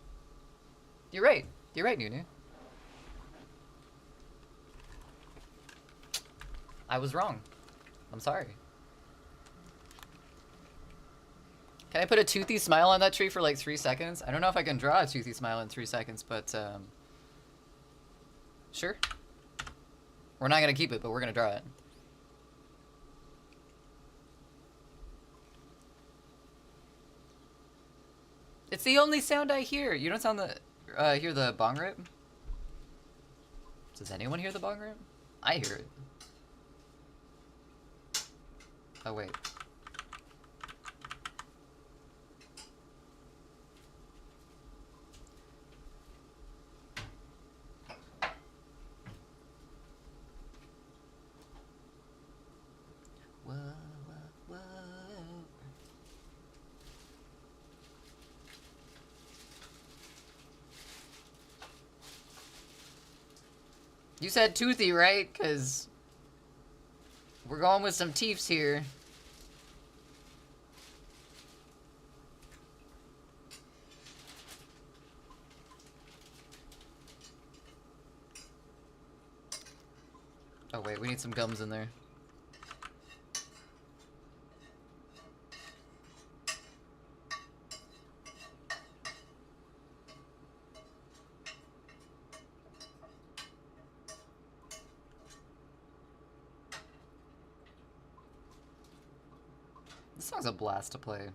You're right. You're right, Nunu. I was wrong. I'm sorry. Can I put a toothy smile on that tree for like 3 seconds? I don't know if I can draw a toothy smile in 3 seconds, but sure. We're not gonna keep it, but we're gonna draw it. It's the only sound I hear. You don't sound the hear the bong rip? Does anyone hear the bong rip? I hear it. Oh wait. Whoa, whoa, whoa. You said toothy, right? Because we're going with some teeths here. Oh wait, we need some gums in there. This song's a blast to play.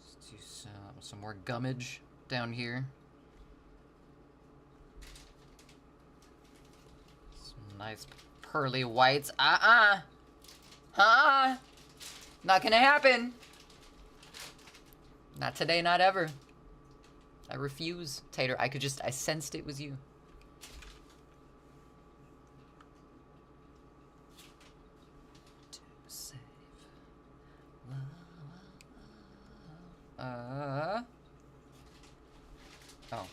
Let's do some more gummage down here. Some nice pearly whites. Not gonna happen. Not today, not ever. I refuse. Tater, I sensed it was you. To save love. Oh.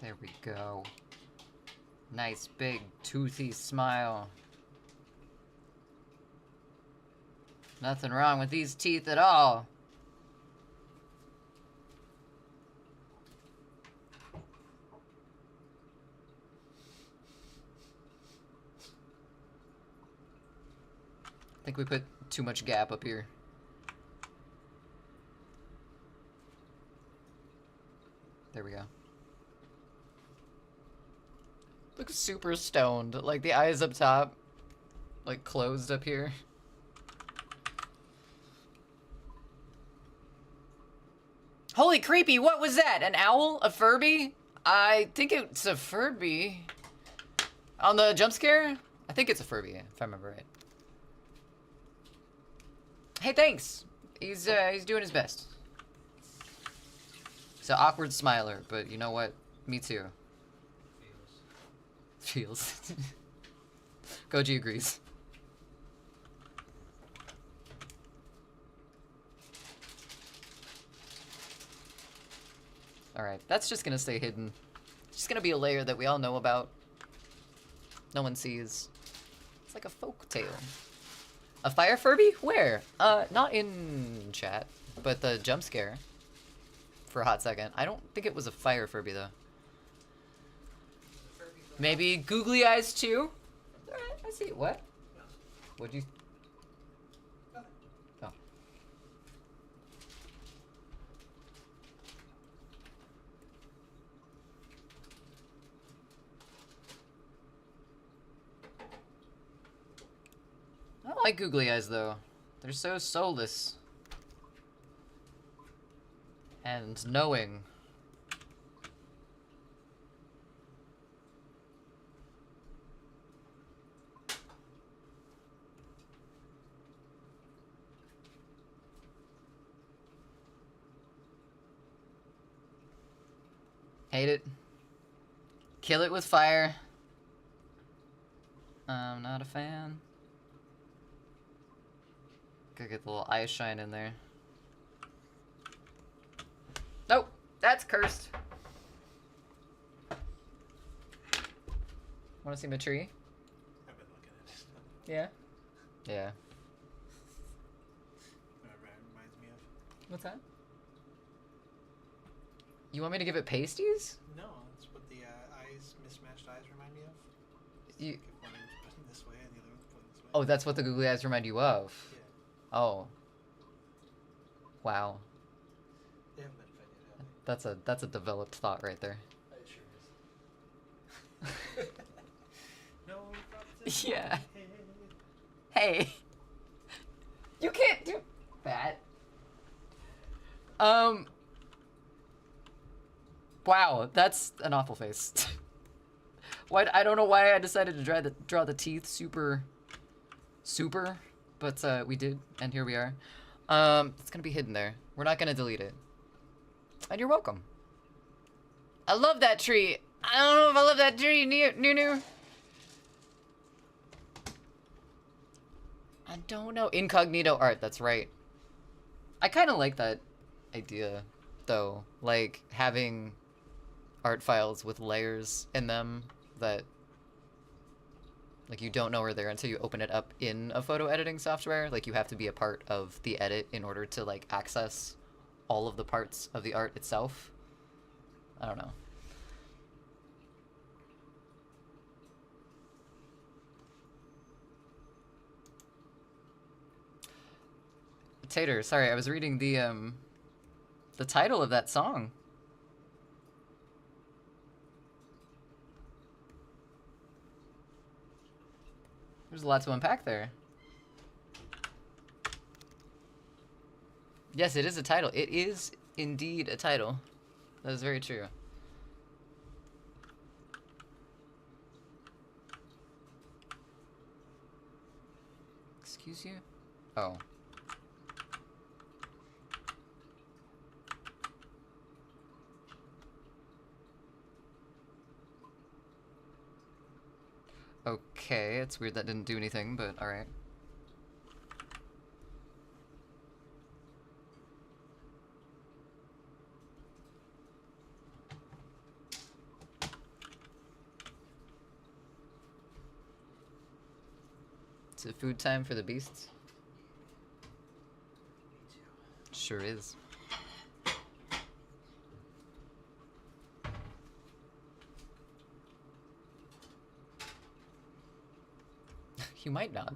There we go. Nice big toothy smile. Nothing wrong with these teeth at all. I think we put too much gap up here. There we go. Looks super stoned. Like the eyes up top, like closed up here. Holy creepy, what was that? An owl? A Furby? I think it's a Furby. On the jump scare? I think it's a Furby, if I remember right. Hey, thanks. He's doing his best. He's an awkward smiler, but you know what? Me too. Feels. Koji agrees. Alright, that's just gonna stay hidden. It's just gonna be a layer that we all know about. No one sees. It's like a folk tale. A fire Furby? Where? Not in chat, but the jump scare. For a hot second. I don't think it was a fire Furby, though. Maybe googly eyes, too? Alright, I see it. What? What'd you... Oh. I don't like googly eyes, though. They're so soulless. And knowing. Hate it. Kill it with fire. I'm not a fan. Gotta get the little eye shine in there. Nope, that's cursed. Wanna see my tree? I've been looking at it. Yeah? Yeah. Reminds me of. What's that? You want me to give it pasties? No, that's what the mismatched eyes remind me of. You... Like if one is pointing this way and the other one's pointing this way. Oh, that's what the googly eyes remind you of? Yeah. Oh. Wow. They haven't been fed yet, have they? That's a developed thought right there. It sure is. No props in Yeah. my head. Hey. You can't do that. Wow, that's an awful face. Why? I don't know why I decided to draw the teeth super, but we did, and here we are. It's gonna be hidden there. We're not gonna delete it. And you're welcome. I love that tree. I don't know if I love that tree, Nunu. I don't know. Incognito art, that's right. I kind of like that idea, though. Like, having art files with layers in them that, like, you don't know are there until you open it up in a photo editing software. Like, you have to be a part of the edit in order to, like, access all of the parts of the art itself. I don't know. Tater, sorry, I was reading the title of that song. There's a lot to unpack there. Yes, it is a title. It is indeed a title. That is very true. Excuse you? Oh. Okay, it's weird that didn't do anything, but alright. Is it food time for the beasts? Sure is. You might not.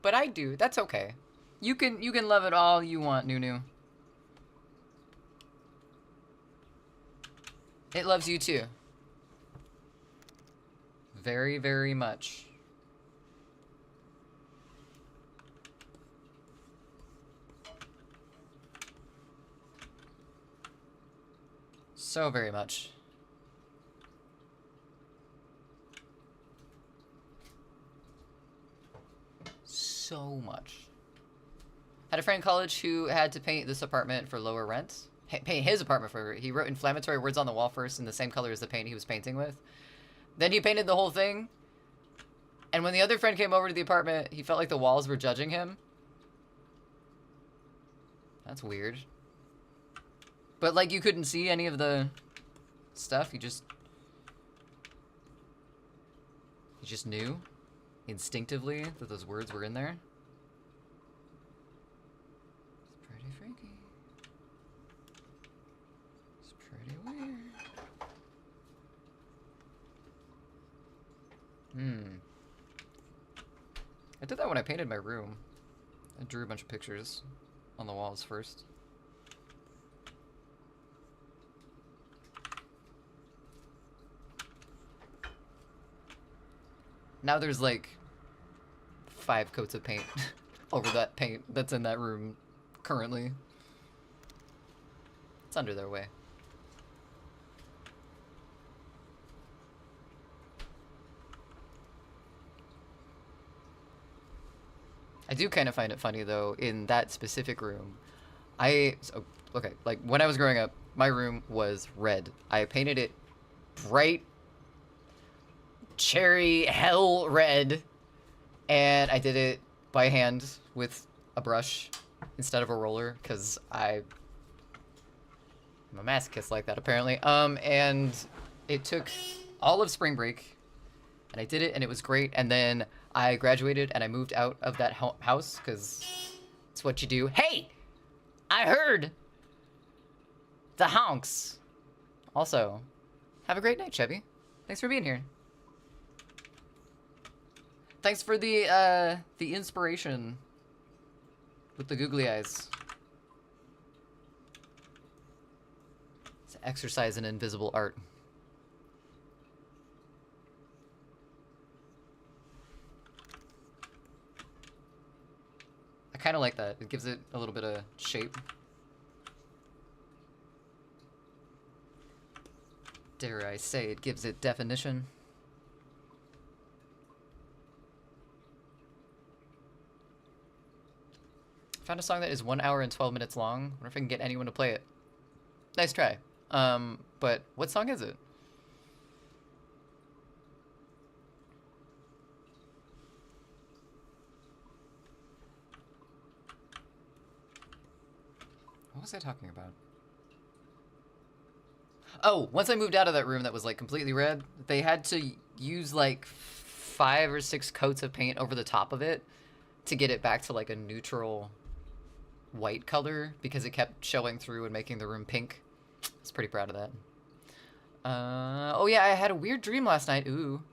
But I do. That's okay. You can love it all you want, Nunu. It loves you too. Very, very much. So very much. So much. Had a friend in college who had to paint this apartment for lower rent. Paint his apartment for... He wrote inflammatory words on the wall first in the same color as the paint he was painting with. Then he painted the whole thing. And when the other friend came over to the apartment, he felt like the walls were judging him. That's weird. But, like, you couldn't see any of the stuff. You just knew instinctively that those words were in there. It's pretty freaky. It's pretty weird. I did that when I painted my room. I drew a bunch of pictures on the walls first. Now there's like 5 coats of paint over that paint that's in that room currently. It's under their way. I do kind of find it funny though, in that specific room. Okay, like when I was growing up, my room was red. I painted it bright cherry hell red, and I did it by hand with a brush instead of a roller, because I'm a masochist like that, apparently. And it took all of spring break, and I did it, and it was great, and then I graduated, and I moved out of that house, because it's what you do. Hey! I heard the honks. Also, have a great night, Chevy. Thanks for being here. Thanks for the inspiration with the googly eyes. It's exercise in invisible art. I kind of like that. It gives it a little bit of shape. Dare I say, it gives it definition. Found a song that is 1 hour and 12 minutes long. Wonder if I can get anyone to play it. Nice try. But what song is it? What was I talking about? Oh, once I moved out of that room that was like completely red, they had to use like 5 or 6 coats of paint over the top of it to get it back to like a neutral white color because it kept showing through and making the room pink. I was pretty proud of that. Oh yeah, I had a weird dream last night. Ooh,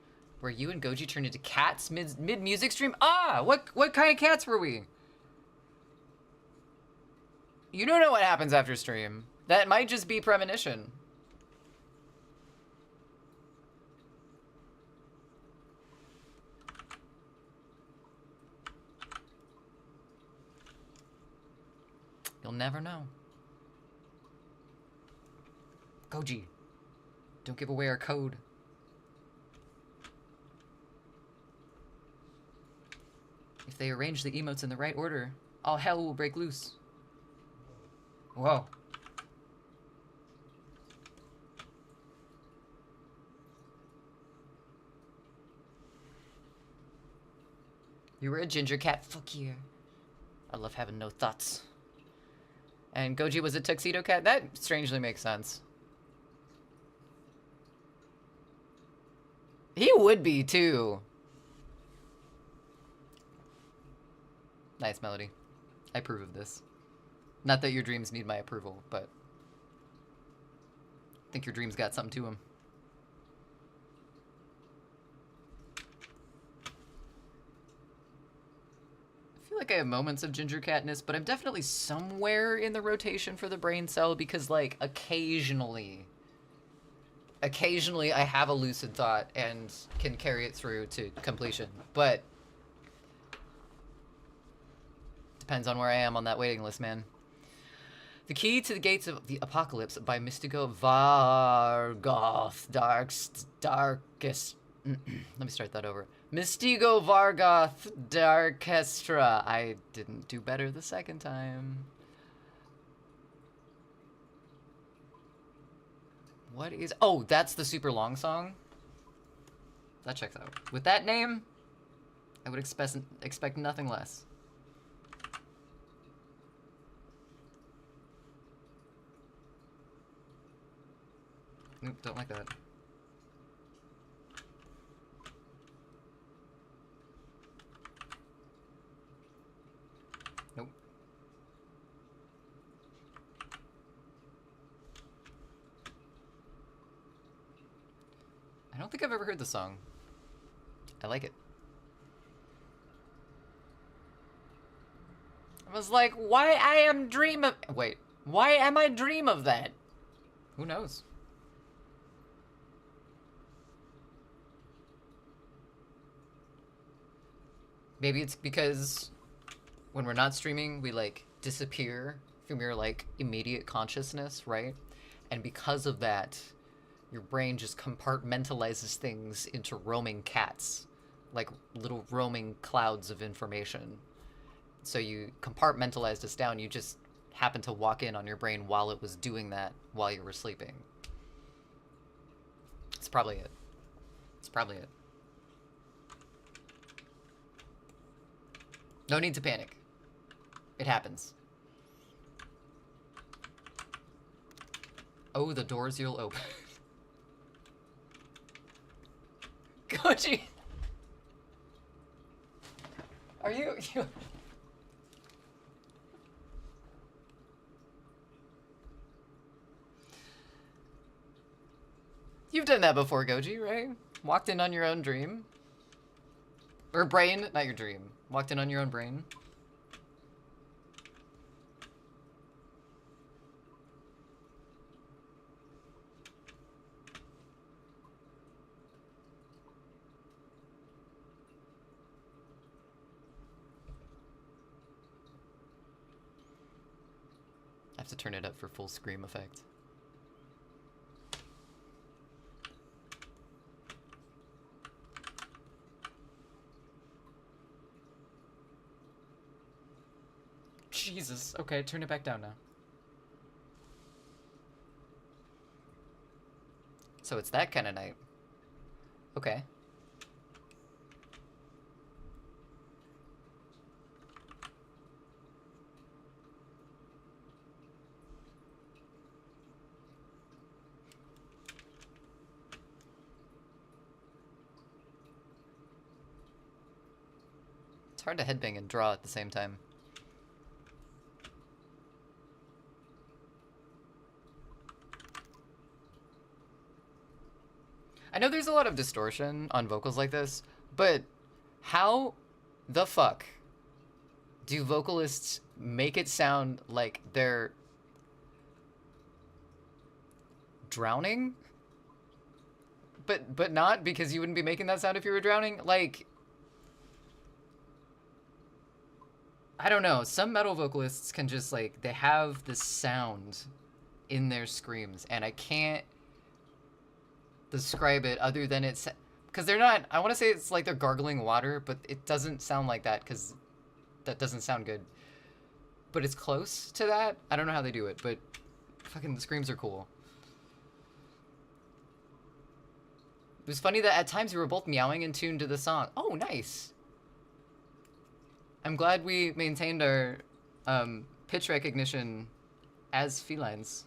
where you and Goji turned into cats mid music stream. Ah, what kind of cats were we? You don't know what happens after stream. That might just be premonition. You'll never know. Goji, don't give away our code. If they arrange the emotes in the right order, all hell will break loose. Whoa. You were a ginger cat. Fuck you. I love having no thoughts. And Goji was a tuxedo cat? That strangely makes sense. He would be, too. Nice melody. I approve of this. Not that your dreams need my approval, but I think your dreams got something to them. I feel like I have moments of ginger catness, but I'm definitely somewhere in the rotation for the brain cell because, like, occasionally I have a lucid thought and can carry it through to completion, but depends on where I am on that waiting list, man. The Key to the Gates of the Apocalypse by Mystigo Vargoth. Darkest. Let me start that over. Mystigo Vargoth Darkestra. I didn't do better the second time. What is... Oh, that's the super long song? That checks out. With that name, I would expect nothing less. Nope, don't like that. Nope. I don't think I've ever heard the song. I like it. I was like, why I am dream of... Wait. Why am I dream of that? Who knows? Maybe it's because when we're not streaming, we, like, disappear from your, like, immediate consciousness, right? And because of that, your brain just compartmentalizes things into roaming cats, like little roaming clouds of information. So you compartmentalized us down. You just happened to walk in on your brain while it was doing that while you were sleeping. It's probably it. It's probably it. No need to panic. It happens. Oh, the doors you'll open. Koji! Are you... You've done that before, Goji, right? Walked in on your own dream. Or brain, not your dream. Walked in on your own brain. I have to turn it up for full scream effect. Jesus. Okay, turn it back down now. So it's that kind of night. Okay. It's hard to headbang and draw at the same time. I know there's a lot of distortion on vocals like this, but how the fuck do vocalists make it sound like they're drowning? But not, because you wouldn't be making that sound if you were drowning? Like, I don't know. Some metal vocalists can just, like, they have this sound in their screams, and I can't describe it other than it's, because they're not, I want to say it's like they're gargling water, but it doesn't sound like that, because that doesn't sound good. But it's close to that. I don't know how they do it, but fucking the screams are cool. It was funny that at times we were both meowing in tune to the song. Oh, nice. I'm glad we maintained our pitch recognition as felines.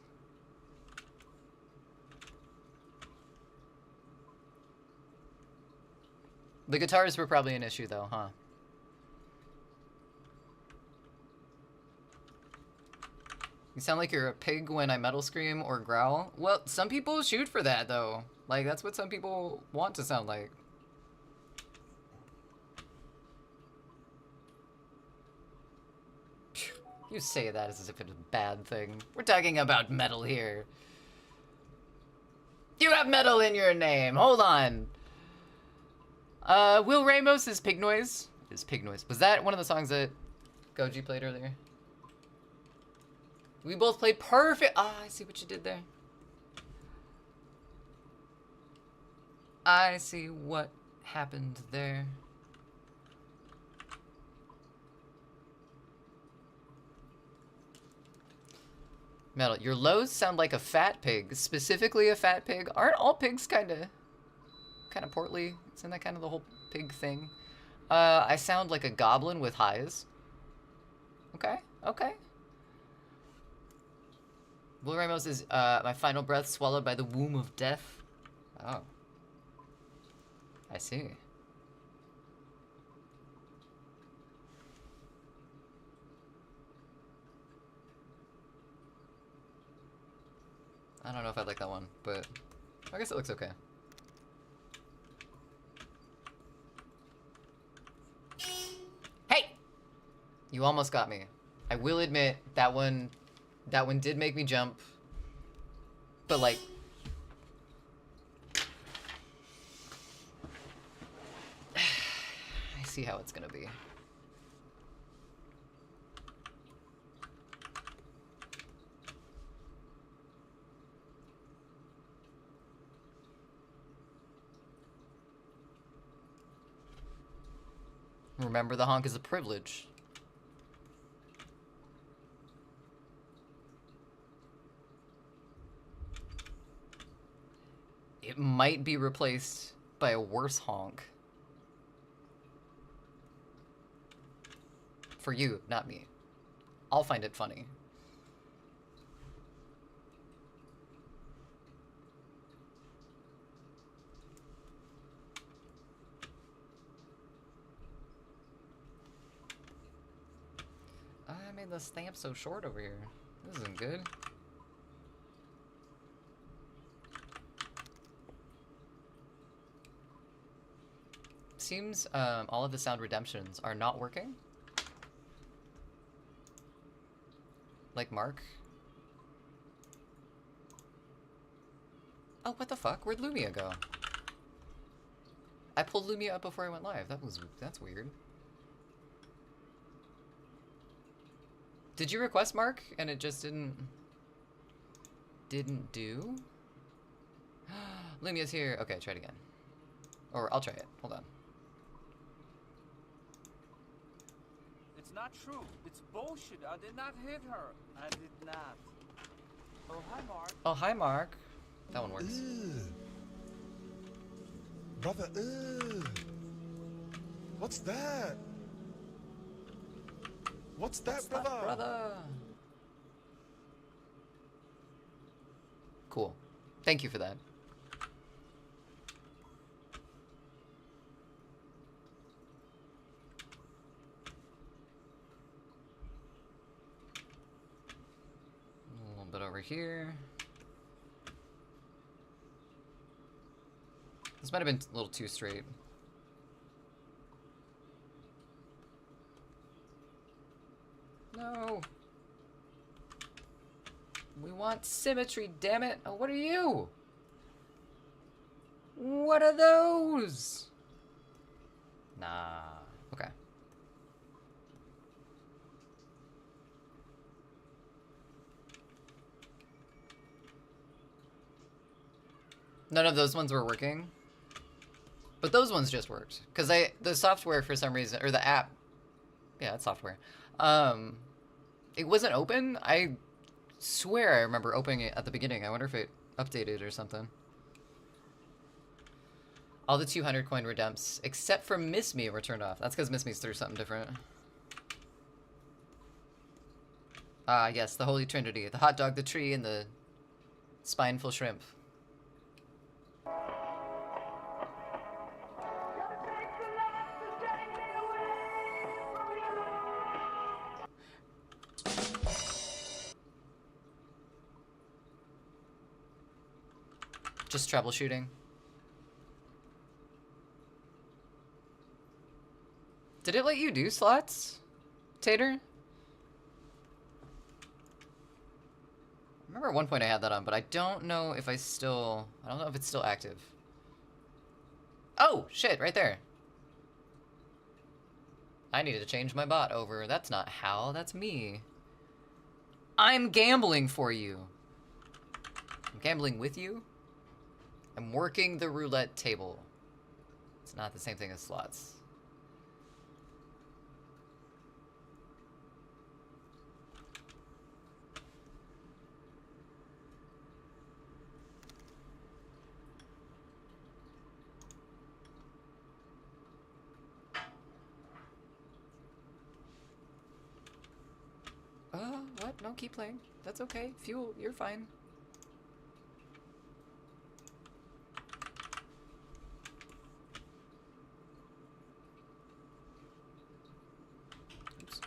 The guitars were probably an issue though, huh? You sound like you're a pig when I metal scream or growl. Well, some people shoot for that though. Like, that's what some people want to sound like. You say that as if it's a bad thing. We're talking about metal here. You have metal in your name. Hold on. Will Ramos is Pig Noise. Is Pig Noise. Was that one of the songs that Goji played earlier? We both played perfect. Ah, I see what you did there. I see what happened there. Metal, your lows sound like a fat pig, specifically a fat pig. Aren't all pigs kind of portly? Isn't that kind of the whole pig thing? I sound like a goblin with highs. Okay, okay. Will Ramos is my final breath swallowed by the womb of death. Oh. I see. I don't know if I like that one, but I guess it looks okay. Hey! You almost got me. I will admit that one did make me jump. But like, I see how it's gonna be. Remember, the honk is a privilege. It might be replaced by a worse honk. for you, not me. I'll find it funny. I made the stamp so short over here. This isn't good. Seems all of the sound redemptions are not working. Like Mark. Oh, what the fuck? Where'd Lumia go? I pulled Lumia up before I went live. That's weird. Did you request Mark and it just didn't do? Lumia's here. Okay, try it again. Or I'll try it. Hold on. It's not true. It's bullshit. I did not hit her. I did not. Oh, hi, Mark. Oh, hi, Mark. That one works. Brother, what's that? What's that, brother? Brother. Cool. Thank you for that. A little bit over here. This might have been a little too straight. No. We want symmetry, damn it. Oh, what are you? What are those? Nah. Okay. None of those ones were working. But those ones just worked. Because the software for some reason, or the app. Yeah, it's software. It wasn't open. I swear I remember opening it at the beginning. I wonder if it updated or something. All the 200 coin redempts, except for Miss Me, were turned off. That's because Miss Me's through something different. Ah, yes, the Holy Trinity. The hot dog, the tree, and the spineful shrimp. Just troubleshooting. Did it let you do slots, Tater? I remember at one point I had that on, but I don't know if I don't know if it's still active. Oh, shit, right there. I needed to change my bot over. That's not Hal, that's me. I'm gambling for you. I'm gambling with you. I'm working the roulette table. It's not the same thing as slots. What? No, keep playing. That's okay. Fuel, you're fine. Oops.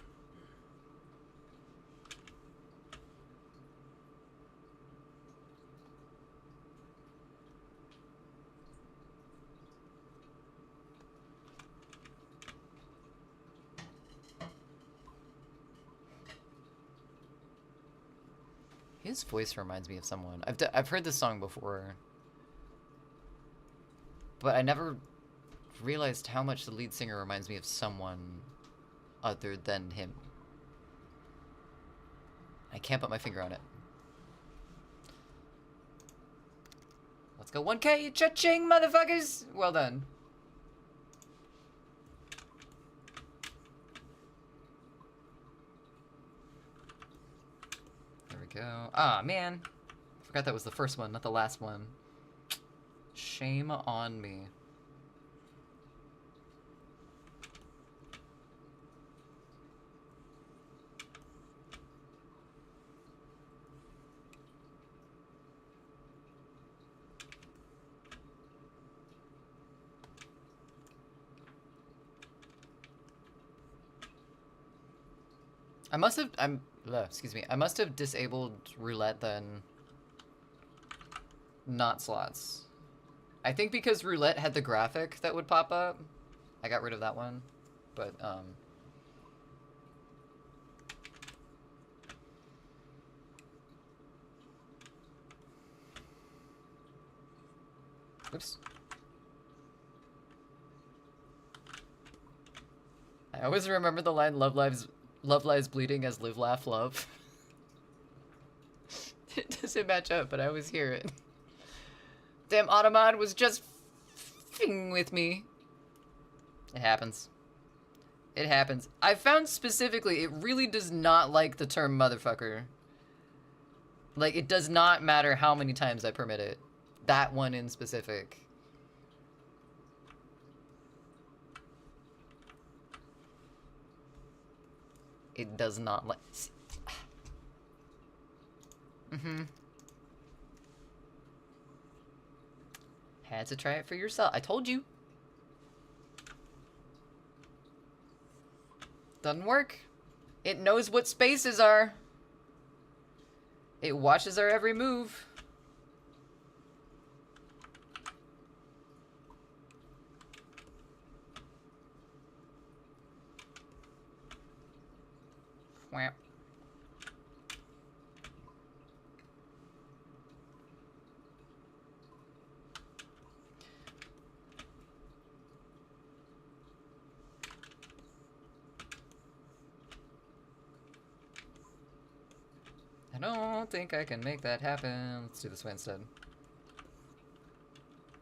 His voice reminds me of someone. I've heard this song before, but I never realized how much the lead singer reminds me of someone other than him. I can't put my finger on it. Let's go 1K, cha-ching, motherfuckers! Well done. Go. Ah, man. Forgot that was the first one, not the last one. Shame on me. I must have, excuse me, I must have disabled roulette then. Not slots. I think because roulette had the graphic that would pop up, I got rid of that one. But, oops. I always remember the line, love lies bleeding as live, laugh, love. It doesn't match up, but I always hear it. Damn, Automod was just f***ing with me. It happens. It happens. I found specifically, it really does not like the term motherfucker. Like, it does not matter how many times I permit it. That one in specific. It does not like... Mm-hmm. Had to try it for yourself. I told you. Doesn't work. It knows what spaces are. It watches our every move. Wham. I don't think I can make that happen. Let's do this way instead.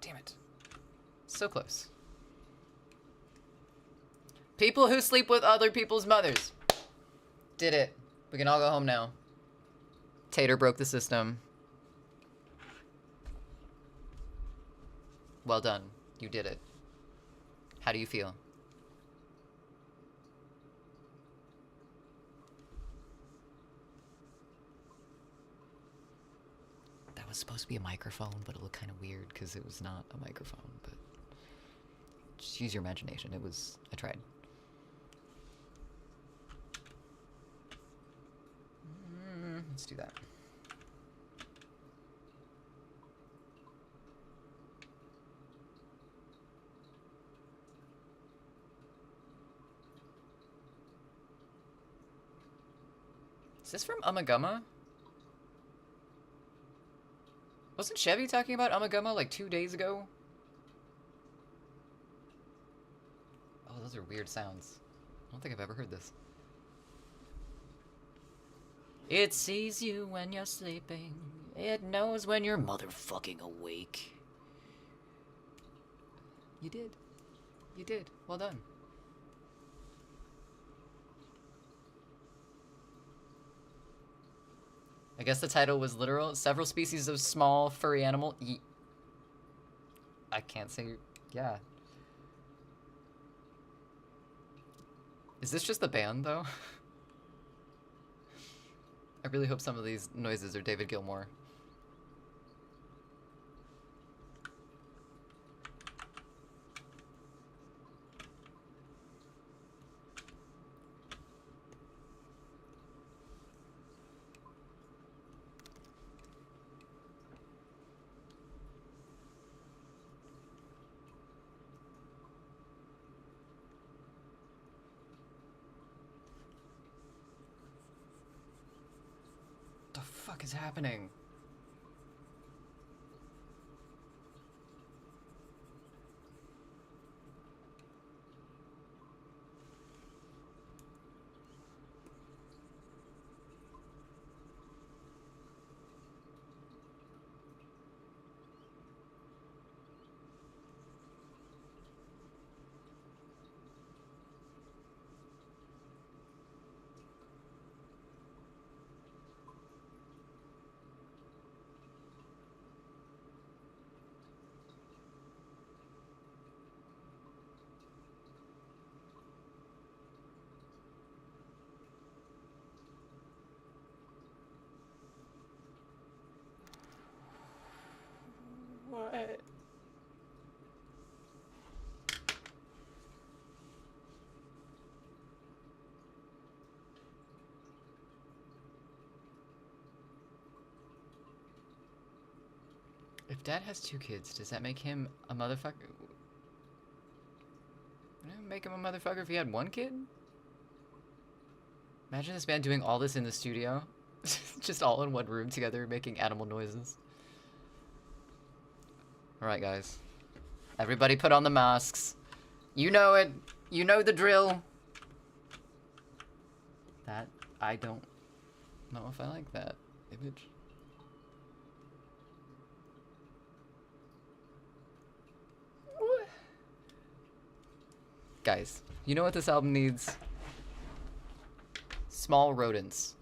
Damn it. So close. People who sleep with other people's mothers. Did it. We can all go home now. Tater broke the system. Well done. You did it. How do you feel? That was supposed to be a microphone, but it looked kind of weird because it was not a microphone, but just use your imagination. I tried. Let's do that. Is this from Amagama? Wasn't Chevy talking about Amagama like 2 days ago? Oh, those are weird sounds. I don't think I've ever heard this. It sees you when you're sleeping. It knows when you're motherfucking awake. You did. You did. Well done. I guess the title was literal. Several species of small furry animal. I can't say. Yeah. Is this just the band though? I really hope some of these noises are David Gilmour. What the fuck is happening? If dad has 2 kids, does that make him a motherfucker? Wouldn't it make him a motherfucker if he had 1 kid? Imagine this man doing all this in the studio. Just all in one room together, making animal noises. Alright, guys. Everybody put on the masks. You know it. You know the drill. That, I don't know if I like that image. Guys, you know what this album needs? Small rodents.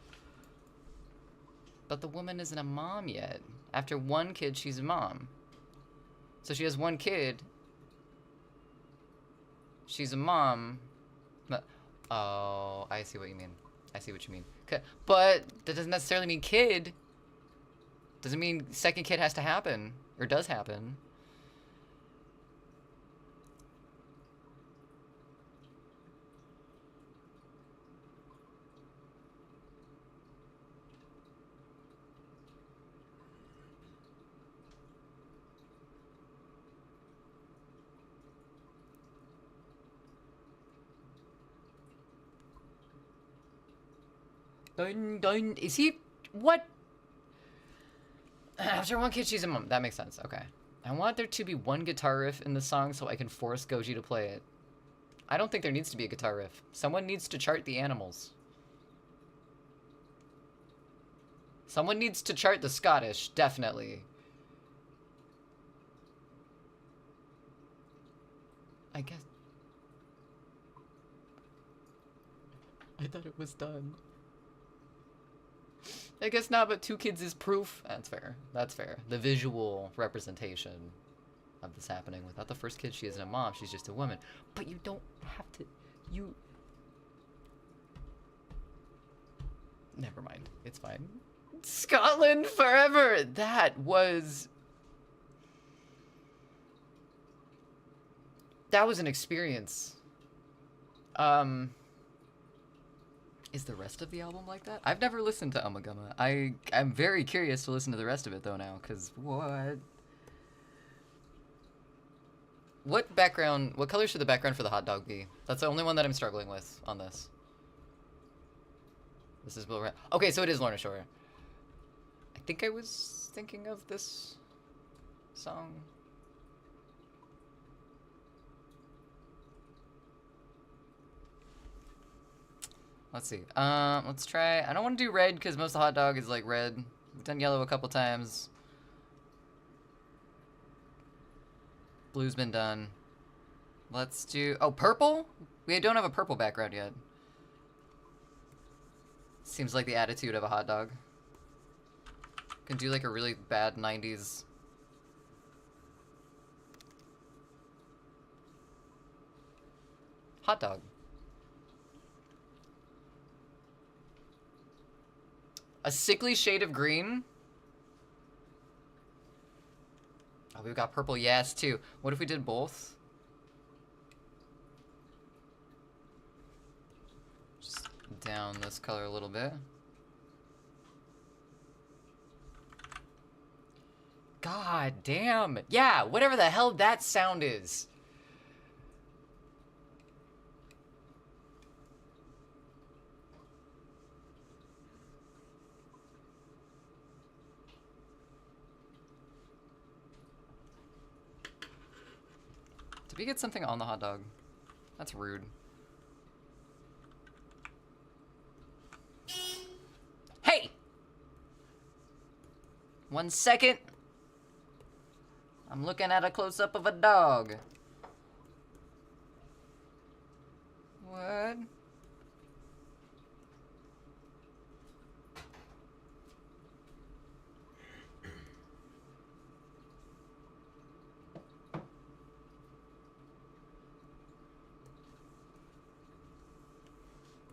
But the woman isn't a mom yet. After 1 kid, she's a mom. So she has 1 kid. She's a mom. But, oh, I see what you mean. I see what you mean. But that doesn't necessarily mean kid. Doesn't mean 2nd kid has to happen. Or does happen. Is he... What? After 1 kid, she's a mom. That makes sense. Okay. I want there to be 1 guitar riff in the song so I can force Goji to play it. I don't think there needs to be a guitar riff. Someone needs to chart the animals. Someone needs to chart the Scottish, definitely. I guess... I thought it was done. I guess not, but 2 kids is proof. That's fair. That's fair. The visual representation of this happening. Without the 1st kid, she isn't a mom. She's just a woman. But you don't have to... You... Never mind. It's fine. Scotland forever! That was... That was an experience. Is the rest of the album like that? I've never listened to Ummagumma. I'm very curious to listen to the rest of it though now, because what? What color should the background for the hot dog be? That's the only one that I'm struggling with on this. This is Will Wright. Okay, so it is Lorna Shore. I think I was thinking of this song. Let's see. Let's try. I don't want to do red because most of the hot dog is like red. We've done yellow a couple times. Blue's been done. Let's do... Oh, purple? We don't have a purple background yet. Seems like the attitude of a hot dog. Can do like a really bad 90s... hot dog. A sickly shade of green? Oh, we've got purple yes, too. What if we did both? Just down this color a little bit. God damn. Yeah, whatever the hell that sound is. Did we get something on the hot dog? That's rude. Hey! 1 second. I'm looking at a close-up of a dog. What?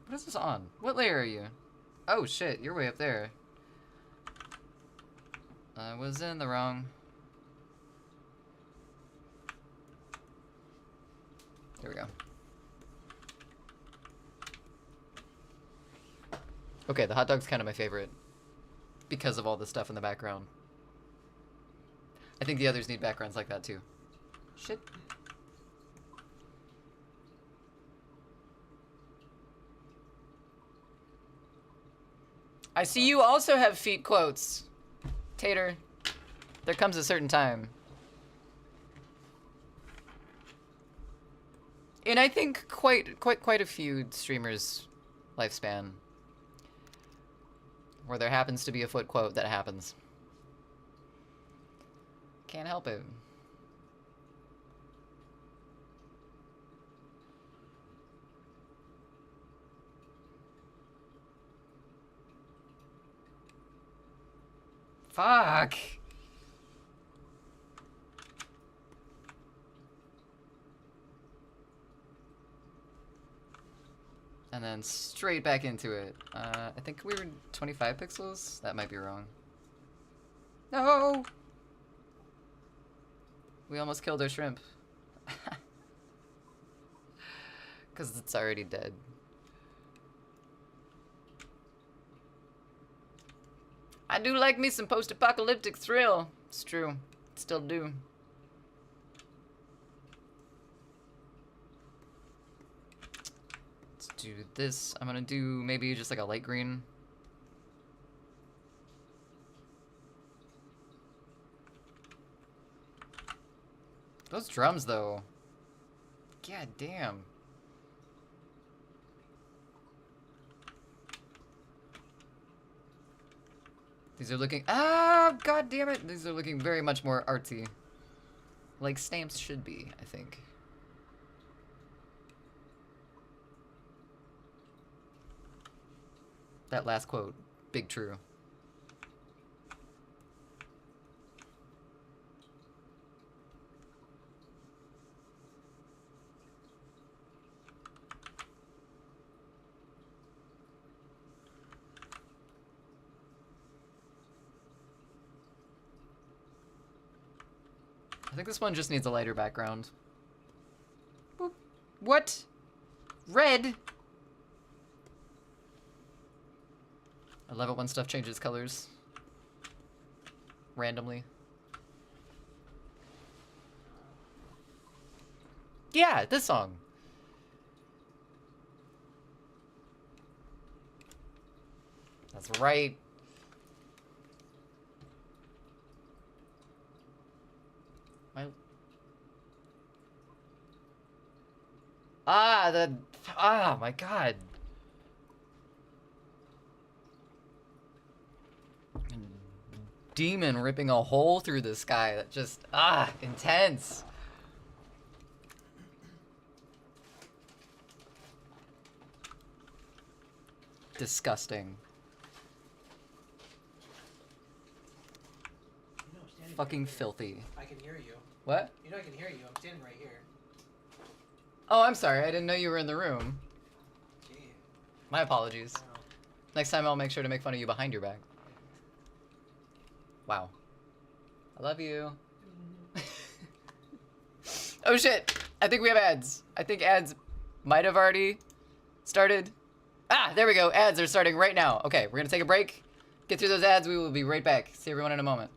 What is this on? What layer are you? Oh shit, you're way up there. I was in the wrong. There we go. Okay, the hot dog's kind of my favorite because of all the stuff in the background. I think the others need backgrounds like that too. Shit. I see you also have feet quotes. Tater, there comes a certain time. And I think quite a few streamers' lifespan where there happens to be a foot quote that happens. Can't help it. Fuck. And then straight back into it. I think we were 25 pixels? That might be wrong. No! We almost killed our shrimp. Because it's already dead. I do like me some post-apocalyptic thrill. It's true. Still do. Let's do this. I'm gonna do maybe just like a light green. Those drums, though. God damn. These are looking... Ah, god damn it. These are looking very much more artsy. Like stamps should be, I think. That last quote, big true. I think this one just needs a lighter background. Boop. What? Red? I love it when stuff changes colors. Randomly. Yeah, this song. That's right. Ah, my god. Demon ripping a hole through the sky. That just, intense. Disgusting. You know, I'm standing Fucking right here. filthy. I can hear you. What? You know I can hear you. I'm standing right here. Oh, I'm sorry. I didn't know you were in the room. Gee. My apologies. Wow. Next time I'll make sure to make fun of you behind your back. Wow. I love you. Oh shit! I think we have ads. I think ads might have already started. Ah, there we go. Ads are starting right now. Okay, we're gonna take a break. Get through those ads. We will be right back. See everyone in a moment.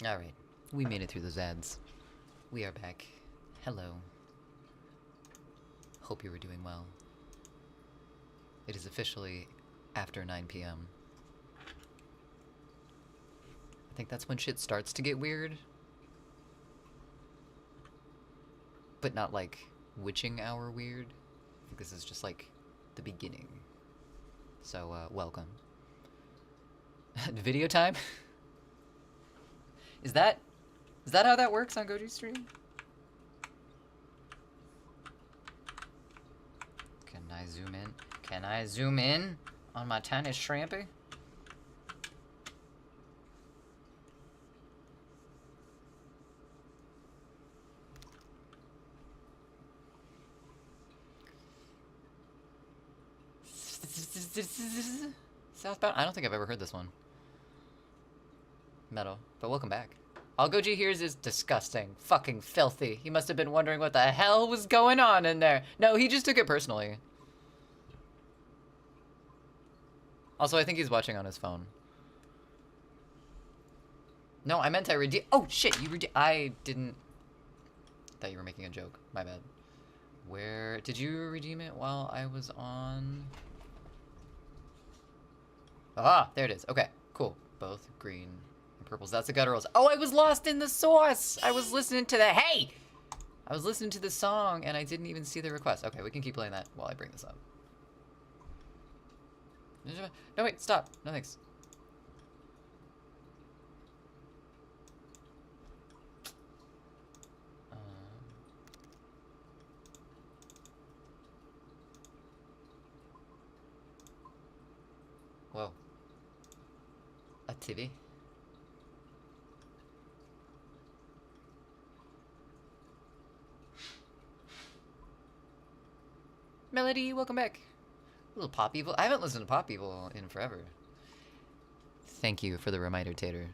Alright, we made it through those ads. We are back. Hello. Hope you were doing well. It is officially after 9 p.m. I think that's when shit starts to get weird. But not like witching hour weird. I think this is just like the beginning. So, welcome. Video time? Is that how that works on Goji's stream? Can I zoom in? Can I zoom in on my tiny shrimpy? Southbound? I don't think I've ever heard this one. Metal. But welcome back. All Goji hears is disgusting. Fucking filthy. He must have been wondering what the hell was going on in there. No, he just took it personally. Also, I think he's watching on his phone. No, I meant I redeem. Oh, shit, you redeem. I didn't. Thought you were making a joke. My bad. Where did you redeem it while I was on? Ah, there it is. Okay, cool. Both green and purples. That's the gutturals. Oh, I was lost in the sauce. I was listening to the. Hey! I was listening to the song and I didn't even see the request. Okay, we can keep playing that while I bring this up. No, wait, stop. No, thanks. Whoa. A TV? Melody, welcome back. A little Pop Evil. I haven't listened to Pop Evil in forever. Thank you for the reminder, Tater.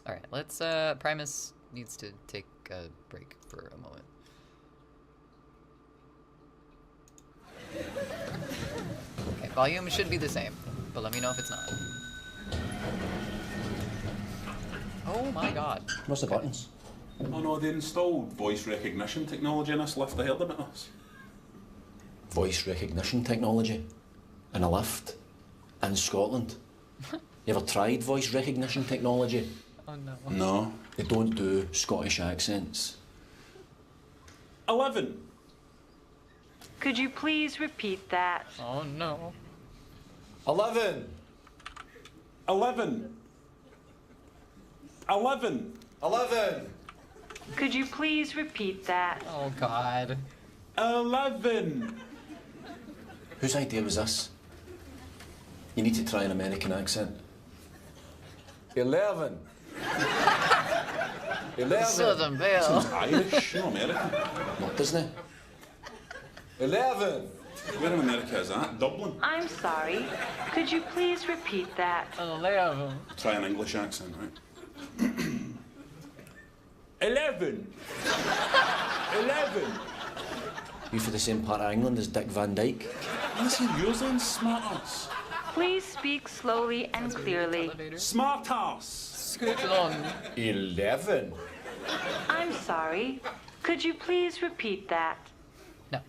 Alright, let's, Primus needs to take a break for a moment. Okay, volume should be the same, but let me know if it's not. Oh my god. What's the buttons? Oh no, they installed voice recognition technology in this lift. I heard about this. Voice recognition technology? In a lift? In Scotland? You ever tried voice recognition technology? Oh no. No. They don't do Scottish accents. 11. Could you please repeat that? Oh no. 11. 11. 11. 11. Could you please repeat that? Oh god. 11. Whose idea was this? You need to try an American accent. 11. 11. Southern Belle. Irish, no American. Not Disney. 11. Where in America is that? Dublin. I'm sorry. Could you please repeat that? 11. Try an English accent, right? 11. 11. You for the same part of England as Dick Van Dyke? Listen, yours then, smart ass. Please speak slowly and clearly. Smart ass. Scoot along. 11. I'm sorry. Could you please repeat that? No.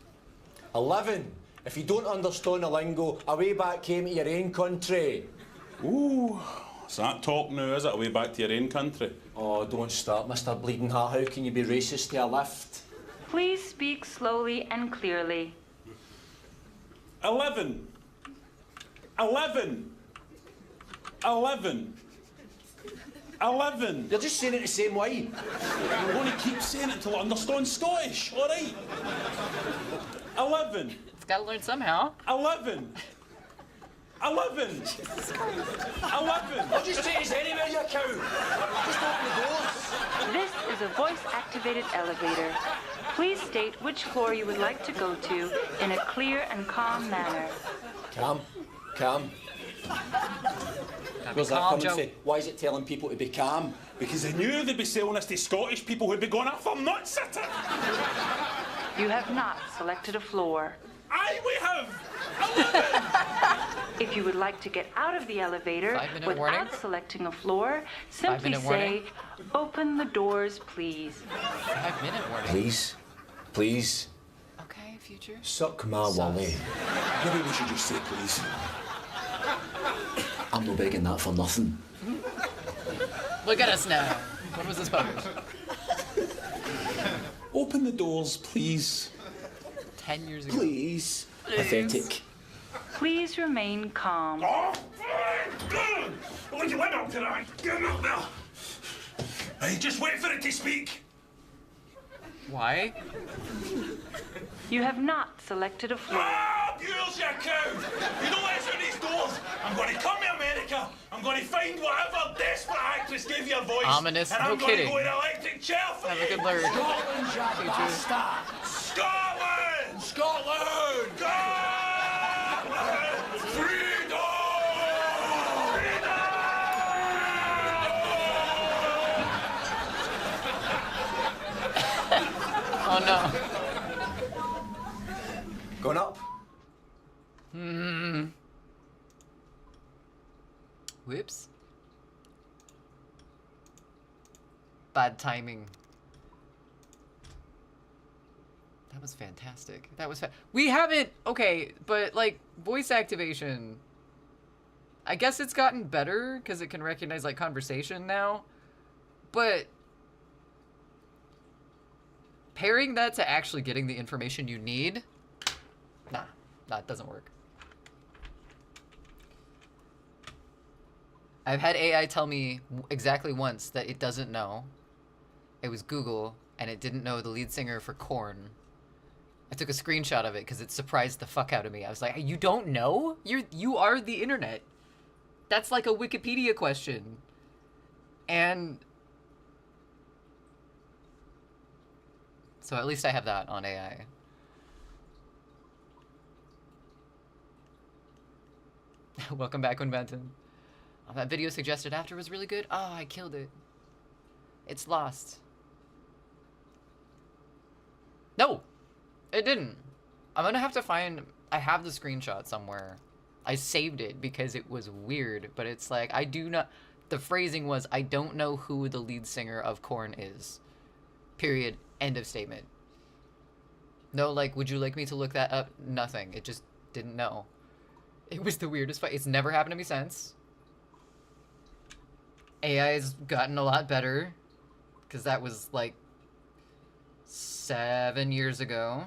11. If you don't understand the lingo, away back came to your own country. Ooh, is that talk now, is it? Away back to your own country? Oh, don't start, Mr. Bleeding Heart. How can you be racist to a lift? Please speak slowly and clearly. 11. 11. 11. 11. You're just saying it the same way. I'm going to keep saying it until I understand Scottish, all right? 11. It's gotta learn somehow. 11. 11. 11. I'll just take us anywhere, you cow. Just open the doors. This is a voice-activated elevator. Please state which floor you would like to go to in a clear and calm manner. Calm. Calm. Where's that calm, coming Joe. from? Why is it telling people to be calm? Because they knew they'd be selling this to Scottish people who'd be going off for nuts at it. You have not selected a floor. Aye, we have. 11. If If you would like to get out of the elevator 5-minute without warning. selecting a floor, simply 5-minute say, warning. "Open the doors, please." 5-minute warning. Please? Please? Okay, future. Suck my wally. Maybe we should just say please. I'm no begging that for nothing. Look at us now. When was this published? Open the doors, please. 10 years ago. Please? Pathetic. Please remain calm. Will you win up tonight? Get him up there. Hey, just wait for it to speak. Why? You have not selected a floor. Ah, Buells, you cow! You don't let us out these doors. I'm going to come to America. I'm going to find whatever desperate actress gave you a voice. Ominous, and no I'm going kidding. to go in an electric chair for Have you. a good lurk. Scotland, you bastard! Scotland! Scotland! Scotland! Freedom! Oh no. Going up? Whoops. Bad timing. That was fantastic. That was we haven't okay, but like voice activation. I guess it's gotten better because it can recognize like conversation now. But pairing that to actually getting the information you need, nah, it doesn't work. I've had AI tell me exactly once that it doesn't know. It was Google, and it didn't know the lead singer for Korn. I took a screenshot of it because it surprised the fuck out of me. I was like, "You don't know? You are the internet. That's like a Wikipedia question." And so at least I have that on AI. Welcome back, Winbenton. Oh, that video suggested after was really good. Oh, I killed it. It's lost. No, it didn't. I'm gonna have to find... I have the screenshot somewhere. I saved it because it was weird, but it's like, I do not... The phrasing was, I don't know who the lead singer of Korn is. Period. End of statement. No, like, would you like me to look that up? Nothing. It just didn't know. It was the weirdest fight. It's never happened to me since. AI's gotten a lot better. Because that was, like, 7 years ago.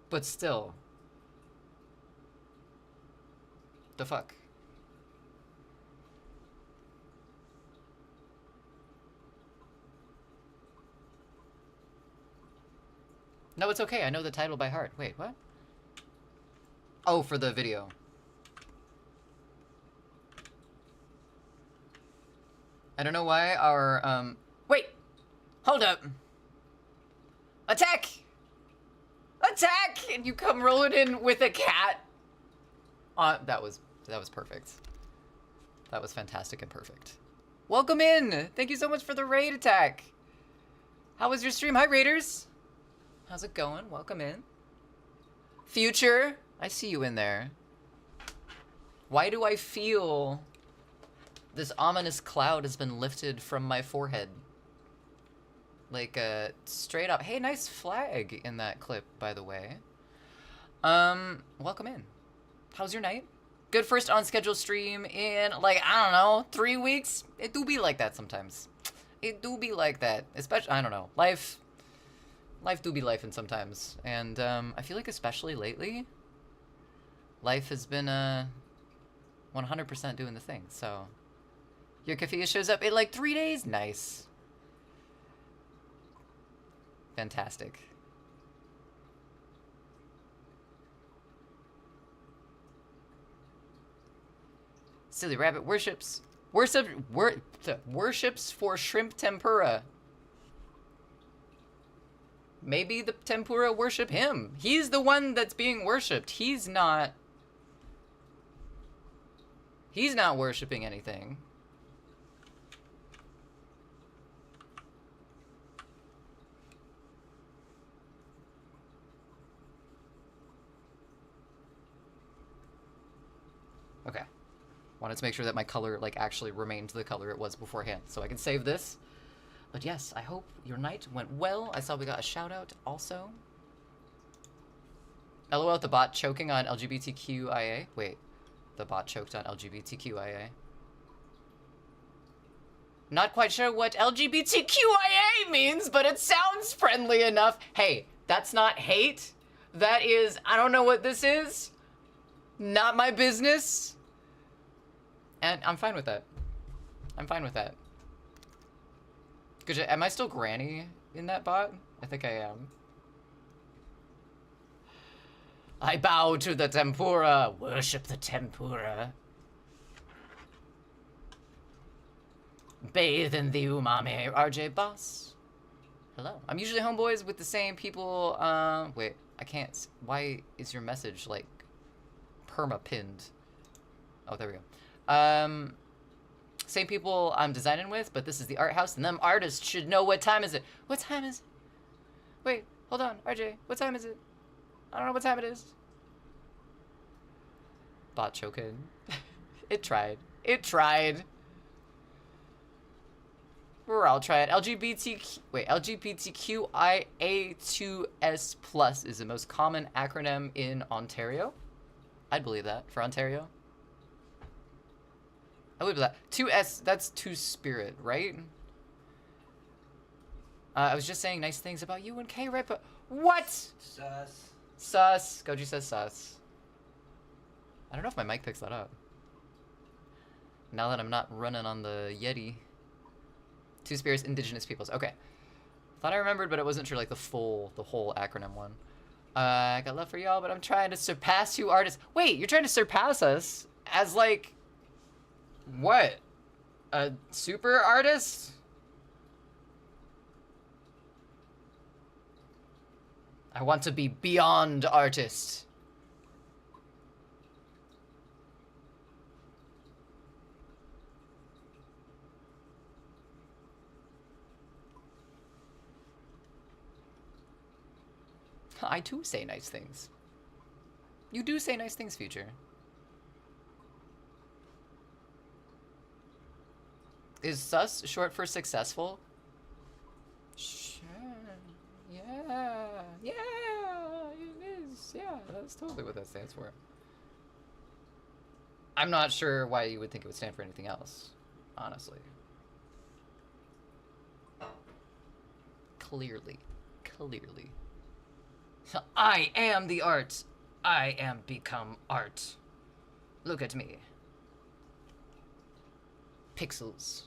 But still. The fuck? No, it's okay. I know the title by heart. Wait, what? Oh, for the video. I don't know why our, Wait! Hold up! Attack! Attack! And you come rolling in with a cat! That was perfect. That was fantastic and perfect. Welcome in! Thank you so much for the raid attack! How was your stream? Hi, raiders! How's it going? Welcome in. Future, I see you in there. Why do I feel this ominous cloud has been lifted from my forehead? Like, straight up. Hey, nice flag in that clip, by the way. Welcome in. How's your night? Good first on-schedule stream in, like, I don't know, 3 weeks? It do be like that sometimes. It do be like that. Especially, I don't know, life do be lifing sometimes. And, I feel like especially lately, life has been, 100% doing the thing, so. Your Kafia shows up in, like, 3 days? Nice. Fantastic. Silly Rabbit worships for shrimp tempura. Maybe the tempura worship him. He's the one that's being worshipped. He's not worshiping anything. Wanted to make sure that my color like actually remained the color it was beforehand, so I can save this. But yes, I hope your night went well. I saw we got a shout out also. LOL at the bot choking on LGBTQIA. Wait, the bot choked on LGBTQIA. Not quite sure what LGBTQIA means, but it sounds friendly enough. Hey, that's not hate. That is, I don't know what this is. Not my business. And I'm fine with that. I'm fine with that. Good, am I still Granny in that bot? I think I am. I bow to the tempura. Worship the tempura. Bathe in the umami. RJ Boss. Hello. I'm usually homeboys with the same people. Wait, I can't. Why is your message like perma-pinned? Oh, there we go. Same people I'm designing with, but this is the art house, and them artists should know what time is it. What time is it? Wait, hold on, RJ. What time is it? I don't know what time it is. Bot choking. It tried. It tried. I'll try it. LGBTQIA2S+ is the most common acronym in Ontario. I'd believe that for Ontario. I believe that. 2S, that's Two-Spirit, right? I was just saying nice things about you and K, right? But what? Sus. Sus. Goji says sus. I don't know if my mic picks that up. Now that I'm not running on the Yeti. Two-Spirits, Indigenous Peoples. Okay. Thought I remembered, but it wasn't sure, like, the whole acronym one. I got love for y'all, but I'm trying to surpass you artists. Wait, you're trying to surpass us? As, like, what? A super artist? I want to be beyond artist. I too say nice things. You do say nice things, Future. Is sus short for successful? Sure. Yeah. Yeah, it is. Yeah, that's totally what that stands for. I'm not sure why you would think it would stand for anything else, honestly. Clearly. I am the art. I am become art. Look at me. Pixels.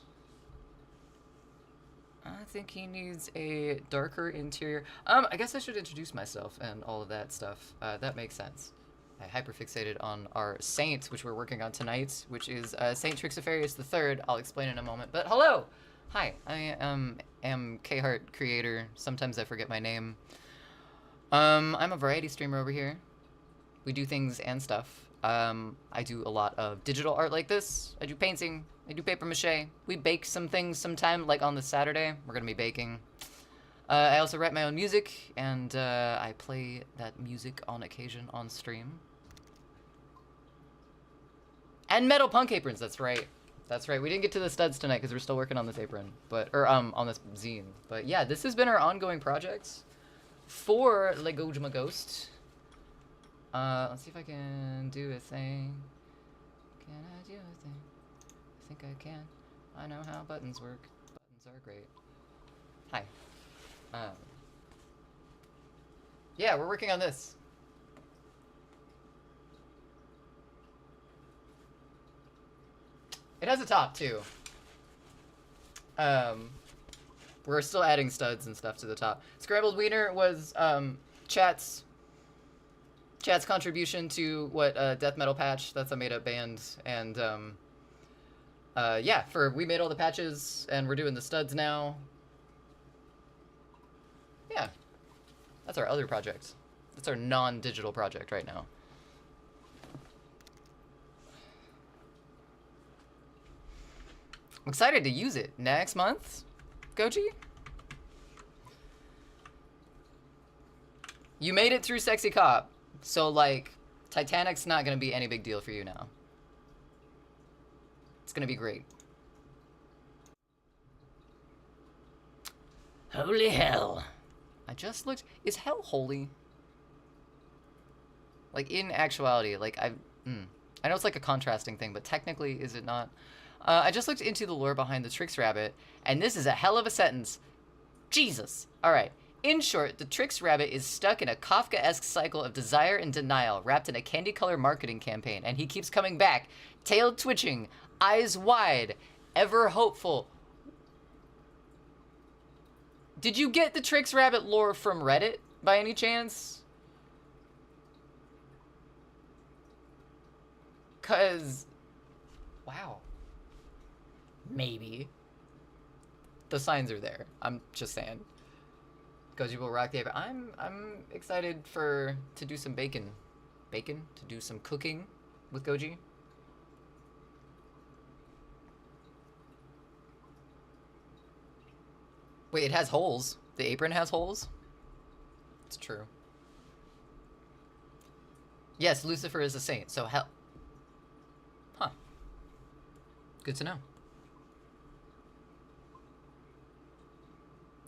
I think he needs a darker interior. I guess I should introduce myself and all of that stuff. That makes sense. I hyperfixated on our saint, which we're working on tonight, which is Saint Trixiferius III. I'll explain in a moment. But hello! Hi, I am K-Heart creator. Sometimes I forget my name. I'm a variety streamer over here. We do things and stuff. I do a lot of digital art like this. I do painting. I do paper mache. We bake some things sometime, like on this Saturday. We're gonna be baking. I also write my own music, and I play that music on occasion on stream. And metal punk aprons, that's right. That's right. We didn't get to the studs tonight because we're still working on this apron, on this zine. But yeah, this has been our ongoing projects for Legojima Ghost. Let's see if I can do a thing. Can I do a thing? I think I can. I know how buttons work. Buttons are great. Hi. Yeah, we're working on this. It has a top, too. We're still adding studs and stuff to the top. Scrambled Wiener was Chat's contribution to what Death Metal Patch. That's a made-up band, and yeah, we made all the patches, and we're doing the studs now. Yeah, that's our other project. That's our non-digital project right now. I'm excited to use it next month, Goji. You made it through Sexy Cop, so like Titanic's not gonna be any big deal for you now. It's gonna be great. Holy hell. I just looked. Is hell holy? Like, in actuality, like, I know it's like a contrasting thing, but technically, is it not? I just looked into the lore behind the Trix Rabbit, and this is a hell of a sentence. Jesus. All right. In short, the Trix Rabbit is stuck in a Kafka-esque cycle of desire and denial, wrapped in a candy color marketing campaign, and he keeps coming back, tail twitching, eyes wide, ever hopeful. Did you get the Trix Rabbit lore from Reddit, by any chance? 'Cause... wow. Maybe. The signs are there. I'm just saying. Goji will rock the paper. I'm excited to do some bacon. Bacon? To do some cooking with Goji. Wait, it has holes. The apron has holes? It's true. Yes, Lucifer is a saint, so hell... Huh. Good to know.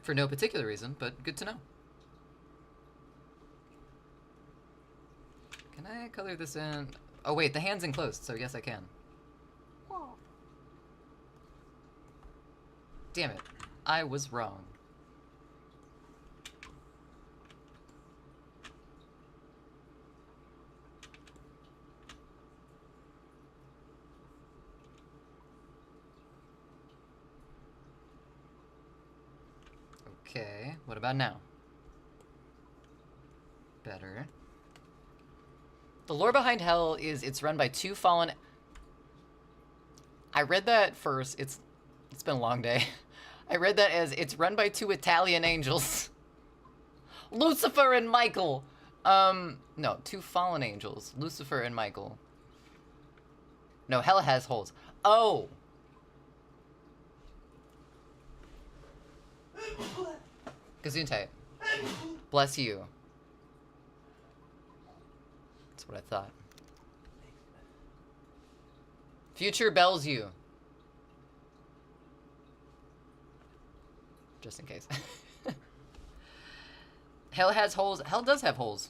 For no particular reason, but good to know. Can I color this in? Oh wait, the hand's enclosed, so yes I can. Damn it. I was wrong. Okay, what about now? Better. The lore behind Hell is it's run by two fallen... I read that first. It's been a long day. I read that as it's run by two Italian angels. Lucifer and Michael. No, two fallen angels. Lucifer and Michael. No, Hell has holes. Oh! Gesundheit. Bless you. That's what I thought. Future bells you. Just in case. Hell has holes. Hell does have holes.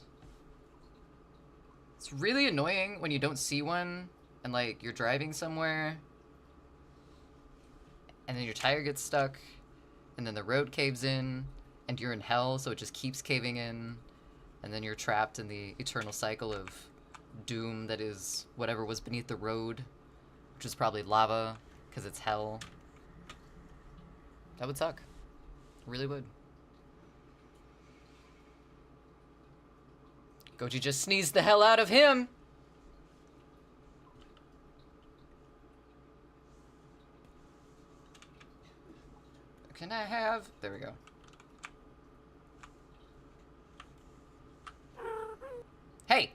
It's really annoying when you don't see one and like you're driving somewhere and then your tire gets stuck and then the road caves in and you're in hell, so it just keeps caving in and then you're trapped in the eternal cycle of doom that is whatever was beneath the road, which is probably lava because it's hell. That would suck. Really would. Goji just sneezed the hell out of him. Can I have... There we go. Hey!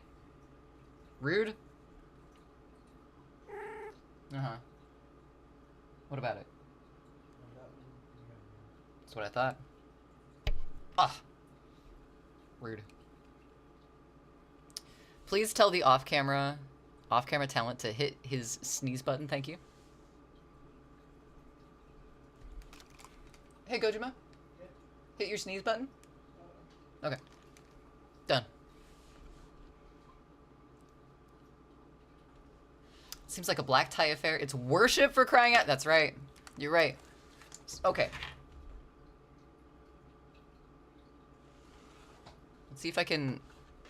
Rude. Uh-huh. What about it? That's what I thought. Ah! Rude. Please tell the off-camera talent to hit his sneeze button, thank you. Hey, Gojima. Yeah. Hit your sneeze button. Okay. Done. Seems like a black tie affair. It's worship for crying out. That's right. You're right. Okay. Let's see if I can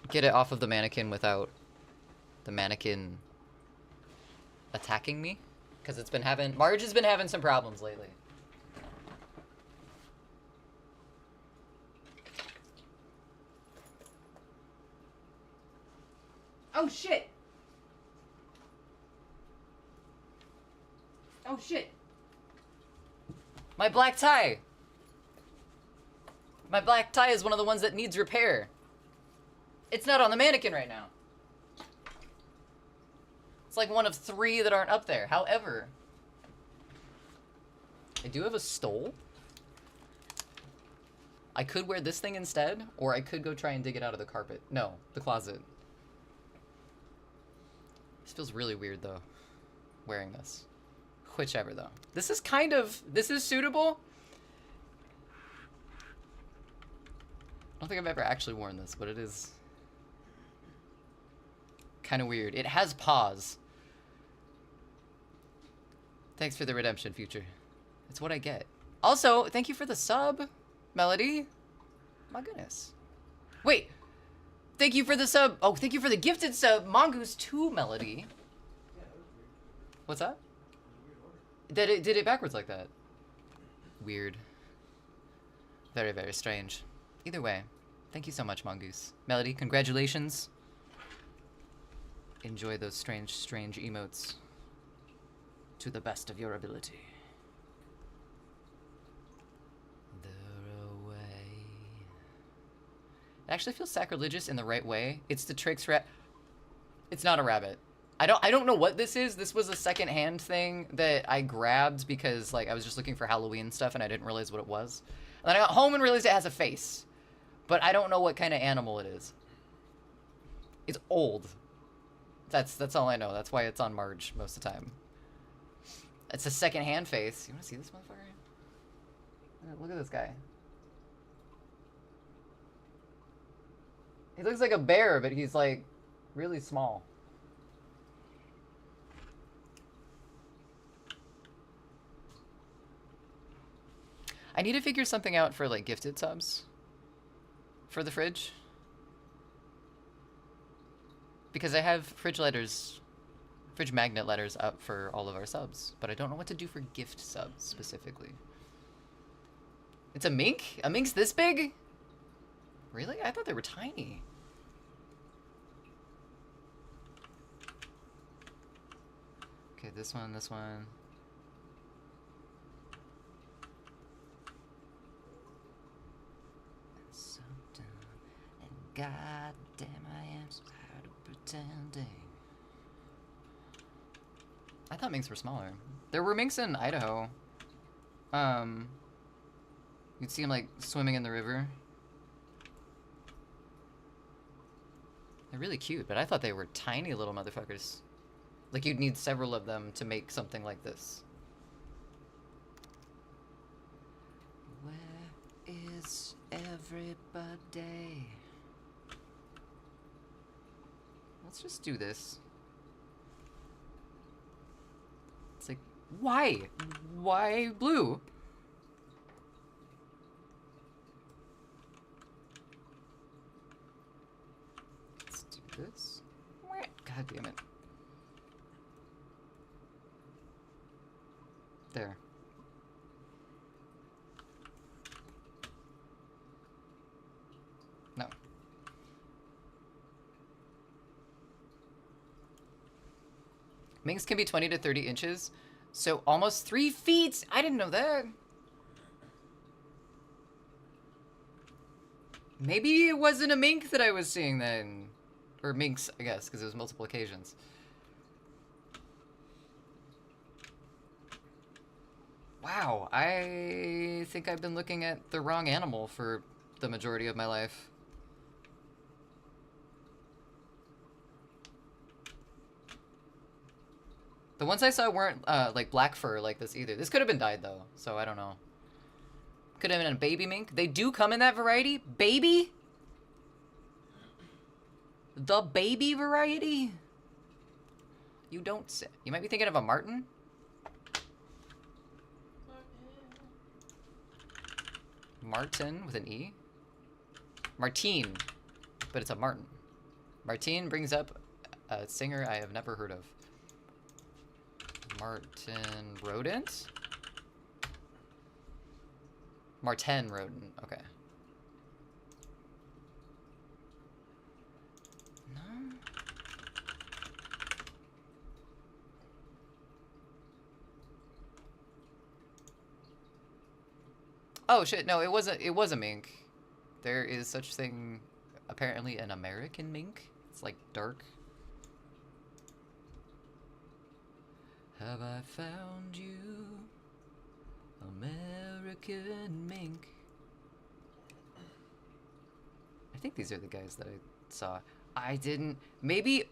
get it off of the mannequin without the mannequin attacking me. Because it's been having... Marge has been having some problems lately. Oh, shit! Oh, shit! My black tie! My black tie is one of the ones that needs repair. It's not on the mannequin right now. It's like one of 3 that aren't up there. However, I do have a stole. I could wear this thing instead, or I could go try and dig it out of the carpet. No, the closet. This feels really weird, though, wearing this. whichever though. This is kind of, this is suitable. I don't think I've ever actually worn this, but it is kind of weird. It has paws. Thanks for the redemption, Future. It's what I get. Also, thank you for the sub, Melody. My goodness. Wait. Thank you for the sub. Oh, thank you for the gifted sub, Mongoose 2, Melody. What's that? Did it backwards like that? Weird. Very, very strange. Either way, thank you so much, Mongoose. Melody, congratulations. Enjoy those strange, strange emotes to the best of your ability. They're away. It actually feels sacrilegious in the right way. It's the Trix rat. It's not a rabbit. I don't know what this is. This was a secondhand thing that I grabbed because like I was just looking for Halloween stuff and I didn't realize what it was. And then I got home and realized it has a face. But I don't know what kind of animal it is. It's old. That's all I know. That's why it's on Marge most of the time. It's a secondhand face. You want to see this motherfucker? Look at this guy. He looks like a bear, but he's like really small. I need to figure something out for like gifted subs for the fridge. Because I have fridge magnet letters up for all of our subs, but I don't know what to do for gift subs specifically. It's a mink? A mink's this big? Really? I thought they were tiny. Okay, this one, this one. And god damn, I am so tired of pretending. I thought minks were smaller. There were minks in Idaho. You'd see them like swimming in the river. They're really cute, but I thought they were tiny little motherfuckers. Like you'd need several of them to make something like this. Where is everybody? Let's just do this. It's like, why? Why blue? Let's do this. God damn it. There. No. Minks can be 20 to 30 inches, so almost 3 feet. I didn't know that. Maybe it wasn't a mink that I was seeing then. Or minks, I guess, because it was multiple occasions. Wow, I think I've been looking at the wrong animal for the majority of my life. The ones I saw weren't like black fur like this either. This could have been dyed though, so I don't know. Could have been a baby mink. They do come in that variety. Baby? The baby variety? You don't say. You might be thinking of a marten? Martin with an E? Martine, but it's a marten. Martine brings up a singer I have never heard of. Martin rodent? Marten rodent, okay. No? Oh shit, no, it was a mink. There is such thing, apparently an American mink. It's like dark. Have I found you, American mink? I think these are the guys that I saw. I didn't, maybe,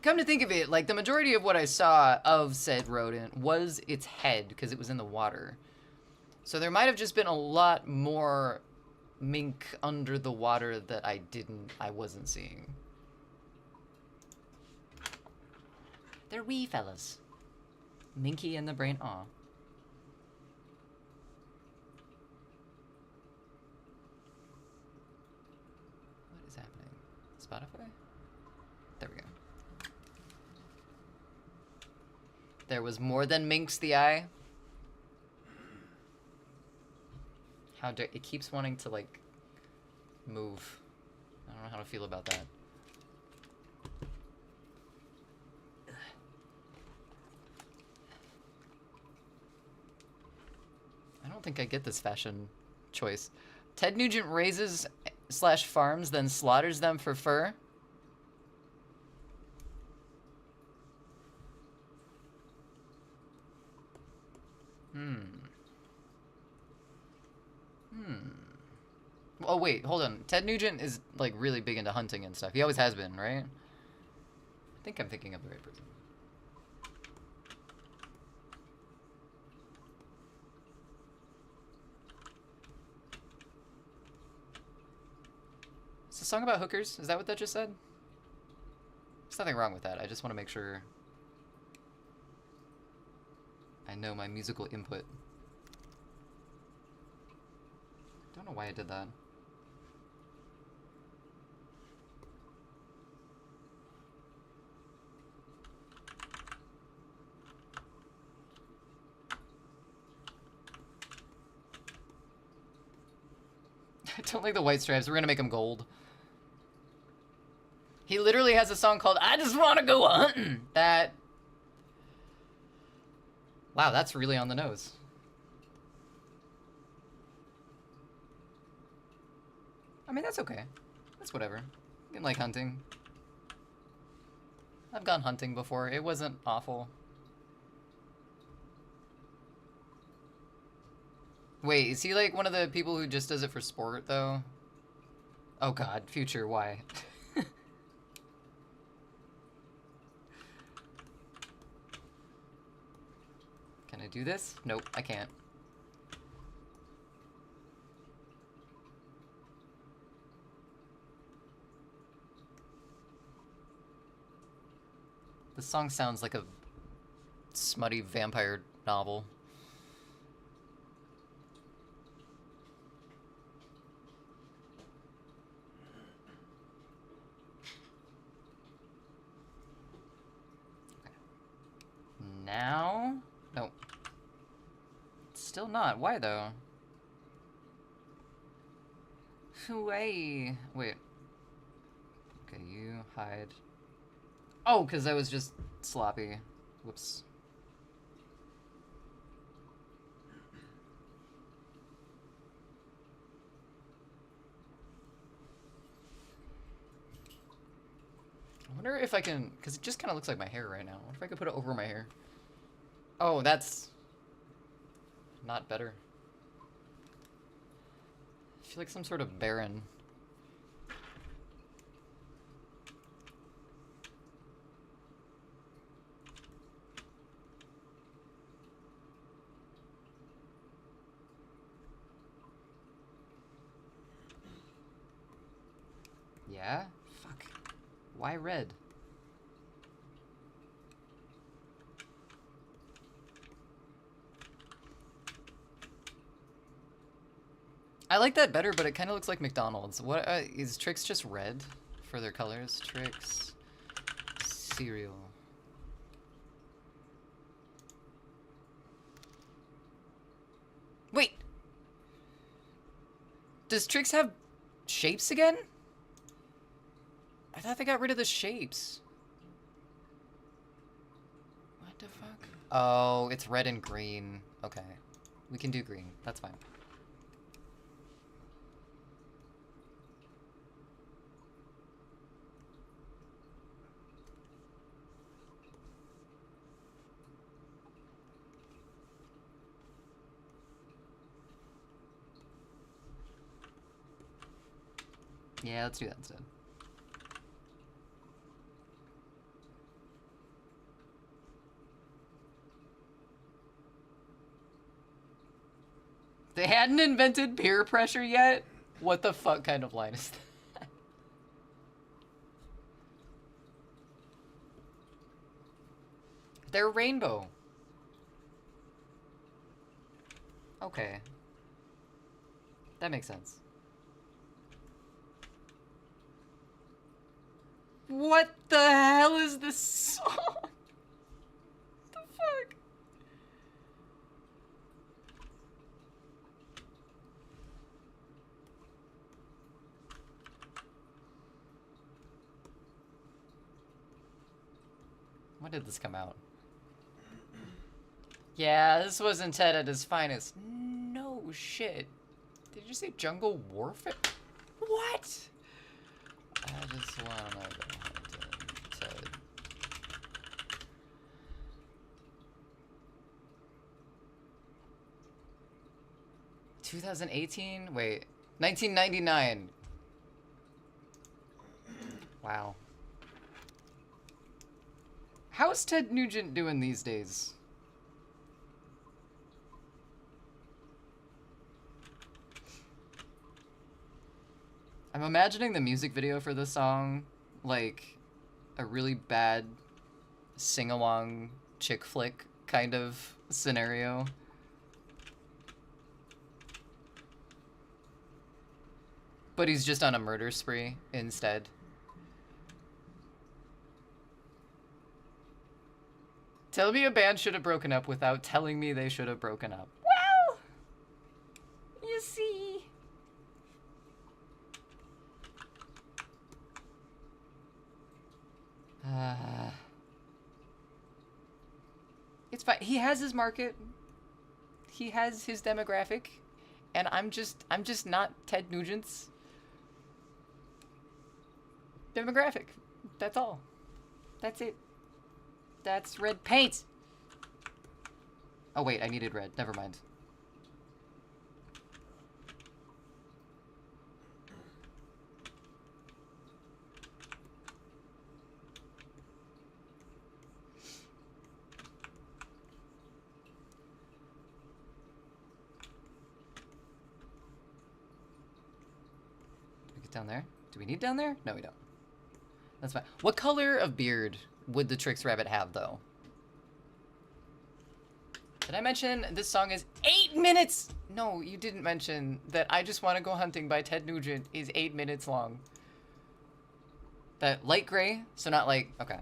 come to think of it, like the majority of what I saw of said rodent was its head because it was in the water. So there might have just been a lot more mink under the water that I wasn't seeing. They're wee fellas. Minky and the brain, aw. What is happening? Spotify? There we go. There was more than minks the eye. How dare it keeps wanting to like move. I don't know how to feel about that. I don't think I get this fashion choice. Ted Nugent raises / farms, then slaughters them for fur. Oh wait, hold on. Ted Nugent is like really big into hunting and stuff. He always has been, right? I think I'm thinking of the right person. It's a song about hookers. Is that what that just said? There's nothing wrong with that. I just want to make sure I know my musical input. Don't know why I did that. I don't like the white stripes. We're gonna make them gold. He literally has a song called I Just Wanna Go Hunting. That... Wow, that's really on the nose. I mean, that's okay. That's whatever. You can like hunting. I've gone hunting before. It wasn't awful. Wait, is he like one of the people who just does it for sport, though? Oh god, Future, why? Can I do this? Nope, I can't. This song sounds like a smutty vampire novel. Now? No. Still not. Why though? Wait. Okay, you hide. Oh, because I was just sloppy. Whoops. I wonder if I can, because it just kind of looks like my hair right now. What if I could put it over my hair? Oh, that's not better. I feel like some sort of Baron. Yeah? Fuck. Why red? I like that better, but it kind of looks like McDonald's. What is Trix just red for their colors? Trix cereal. Wait. Does Trix have shapes again? I thought they got rid of the shapes. What the fuck? Oh, it's red and green. Okay. We can do green. That's fine. Yeah, let's do that instead. They hadn't invented peer pressure yet? What the fuck kind of line is that? They're rainbow. Okay. That makes sense. What the hell is this song? What the fuck? When did this come out? Yeah, this wasn't Ted at his finest. No shit. Did you say Jungle Warfare? What? I just wanna go hunting Ted. $2018? Wait. 1999. Wow. How's Ted Nugent doing these days? I'm imagining the music video for this song like a really bad sing-along chick flick kind of scenario. But he's just on a murder spree instead. Tell me a band should have broken up without telling me they should have broken up. Well, you see. It's fine. He has his market. He has his demographic, and I'm just not Ted Nugent's demographic. That's all. That's it. That's red paint. Oh wait, I needed red. Never mind. Down there? Do we need down there? No, we don't. That's fine. What color of beard would the Trix Rabbit have, though? Did I mention this song is 8 minutes? No, you didn't mention that I Just Want to Go Hunting by Ted Nugent is 8 minutes long. That light gray, so not like... Okay.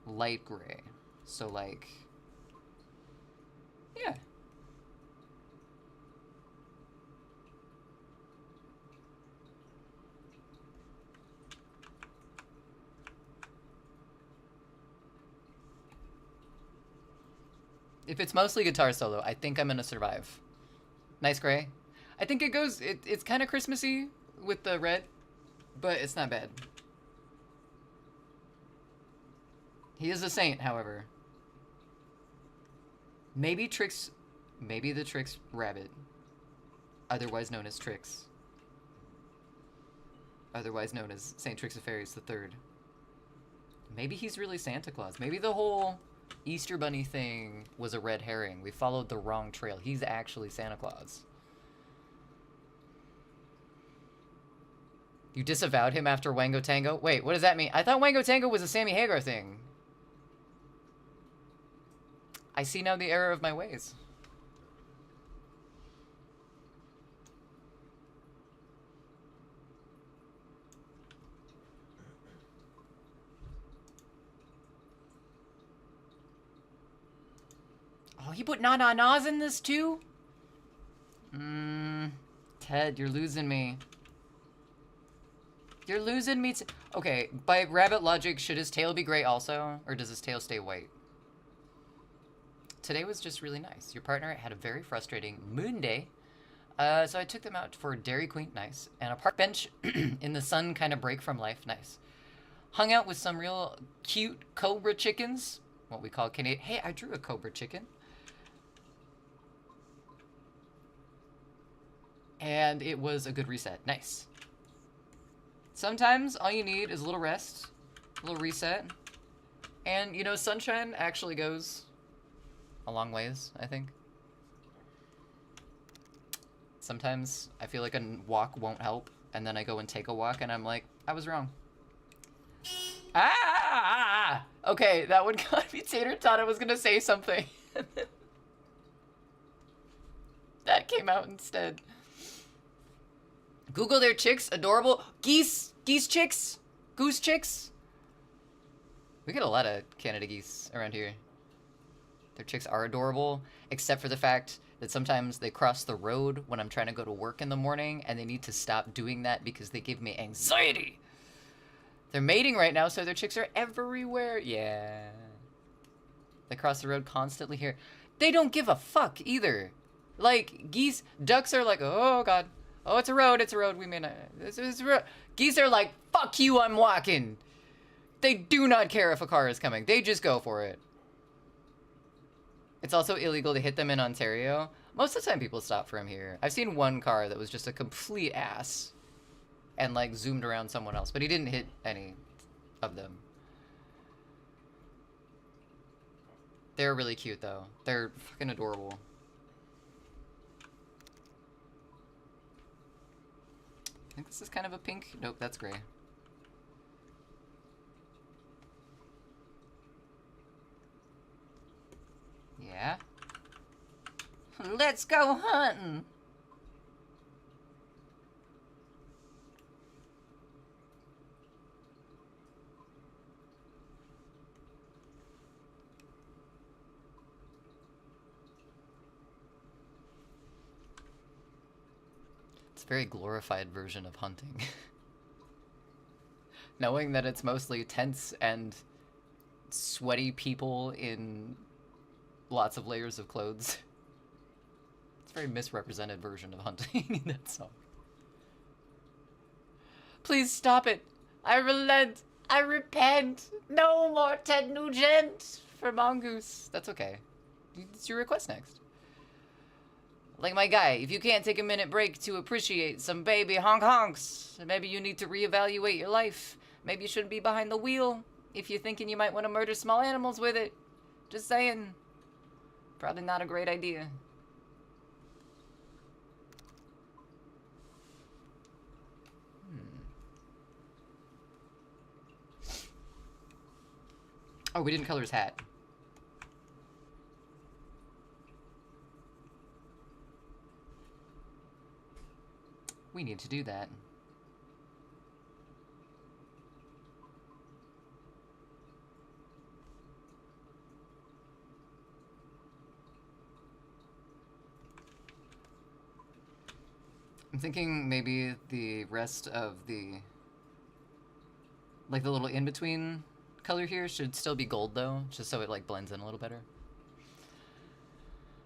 Light gray. So, like, yeah. If it's mostly guitar solo, I think I'm gonna survive. Nice gray. I think it goes, it's kind of Christmassy with the red, but it's not bad. He is a saint, however. Maybe the Trix Rabbit, otherwise known as Trix, otherwise known as Saint Trixiferius III. Maybe he's really Santa Claus. Maybe the whole Easter Bunny thing was a red herring. We followed the wrong trail. He's actually Santa Claus. You disavowed him after Wango Tango? Wait, what does that mean? I thought Wango Tango was a Sammy Hagar thing. I see now the error of my ways. Oh, he put na-na-nas in this too? Ted, you're losing me. You're losing me. Okay, by rabbit logic, should his tail be gray also? Or does his tail stay white? Today was just really nice. Your partner had a very frustrating moon day. So I took them out for Dairy Queen, nice. And a park bench in the sun, kind of break from life, nice. Hung out with some real cute cobra chickens, what we call Canadian. Hey, I drew a cobra chicken. And it was a good reset, nice. Sometimes all you need is a little rest A little reset. And, you know, sunshine actually goes a long ways, I think. Sometimes I feel like a walk won't help, and then I go and take a walk, and I'm like, I was wrong. Ah! Okay, that one got me. Tater thought I was gonna say something. That came out instead. Google their chicks, adorable. Geese chicks, goose chicks. We get a lot of Canada geese around here. Their chicks are adorable, except for the fact that sometimes they cross the road when I'm trying to go to work in the morning, and they need to stop doing that because they give me anxiety. They're mating right now, so their chicks are everywhere. Yeah. They cross the road constantly here. They don't give a fuck either. Like, geese, ducks are like, oh god. Oh, it's a road, we may not. It's a road. Geese are like, fuck you, I'm walking. They do not care if a car is coming. They just go for it. It's also illegal to hit them in Ontario. Most of the time people stop for him here. I've seen one car that was just a complete ass and like zoomed around someone else, but he didn't hit any of them. They're really cute though. They're fucking adorable. I think this is kind of a pink. Nope, that's gray. Yeah. Let's go hunting. It's a very glorified version of hunting. Knowing that it's mostly tents and sweaty people in lots of layers of clothes. It's a very misrepresented version of hunting in that song. Please stop it. I relent. I repent. No more Ted Nugent for Mongoose. That's okay. It's your request next. Like my guy, if you can't take a minute break to appreciate some baby honks, maybe you need to reevaluate your life. Maybe you shouldn't be behind the wheel if you're thinking you might want to murder small animals with it. Just saying. Probably not a great idea. Oh, we didn't color his hat. We need to do that. I'm thinking maybe the rest of the, like the little in-between color here should still be gold though, just so it like blends in a little better.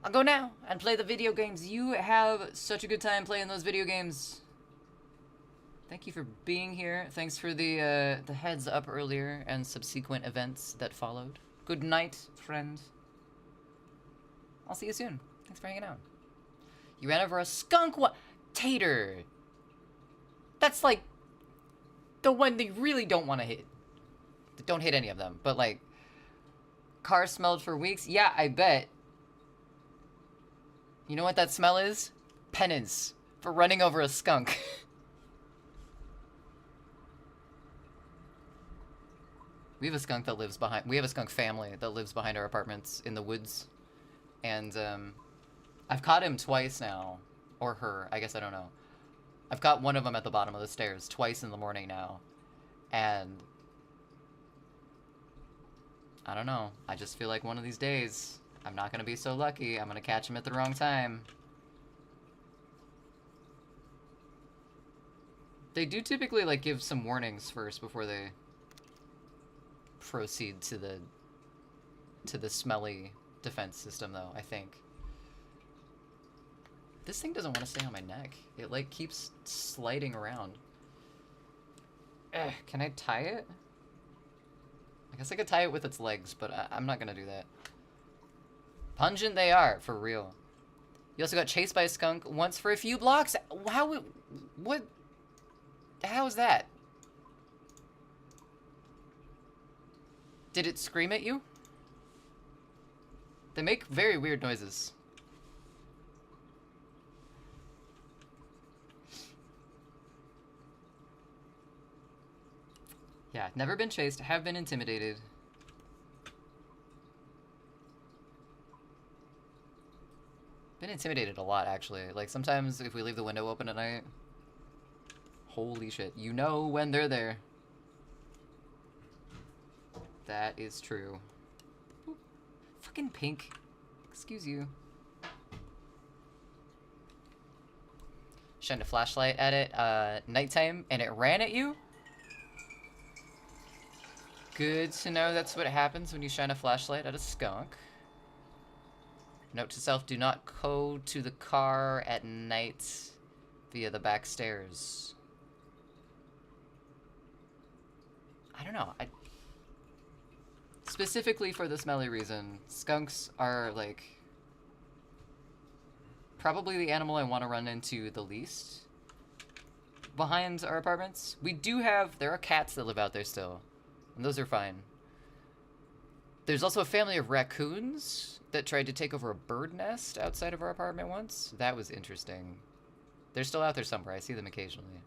I'll go now and play the video games. You have such a good time playing those video games. Thank you for being here. Thanks for the heads up earlier and subsequent events that followed. Good night, friend. I'll see you soon. Thanks for hanging out. You ran over a skunk. What? Tater. That's like the one they really don't want to hit. Don't hit any of them. But like, car smelled for weeks. Yeah, I bet. You know what that smell is? Penance for running over a skunk. We have a skunk that lives behind. We have a skunk family that lives behind our apartments in the woods, and I've caught him twice now, or her. I guess I don't know. I've caught one of them at the bottom of the stairs twice in the morning now, and I don't know. I just feel like one of these days I'm not gonna be so lucky. I'm gonna catch him at the wrong time. They do typically like give some warnings first before they proceed to the smelly defense system though, I think. This thing doesn't want to stay on my neck. It like keeps sliding around. Can I tie it? I guess I could tie it with its legs, but I'm not gonna do that. Pungent they are, for real. You also got chased by a skunk once for a few blocks. How is that? Did it scream at you? They make very weird noises. Yeah, never been chased, have been intimidated. Been intimidated a lot, actually. Like, sometimes if we leave the window open at night, holy shit, you know when they're there. That is true. Oop. Fucking pink. Excuse you. Shined a flashlight at it, nighttime, and it ran at you? Good to know that's what happens when you shine a flashlight at a skunk. Note to self, do not go to the car at night via the back stairs. I don't know. Specifically for the smelly reason, skunks are, like, probably the animal I want to run into the least behind our apartments. We do have, there are cats that live out there still, and those are fine. There's also a family of raccoons that tried to take over a bird nest outside of our apartment once. That was interesting. They're still out there somewhere. I see them occasionally.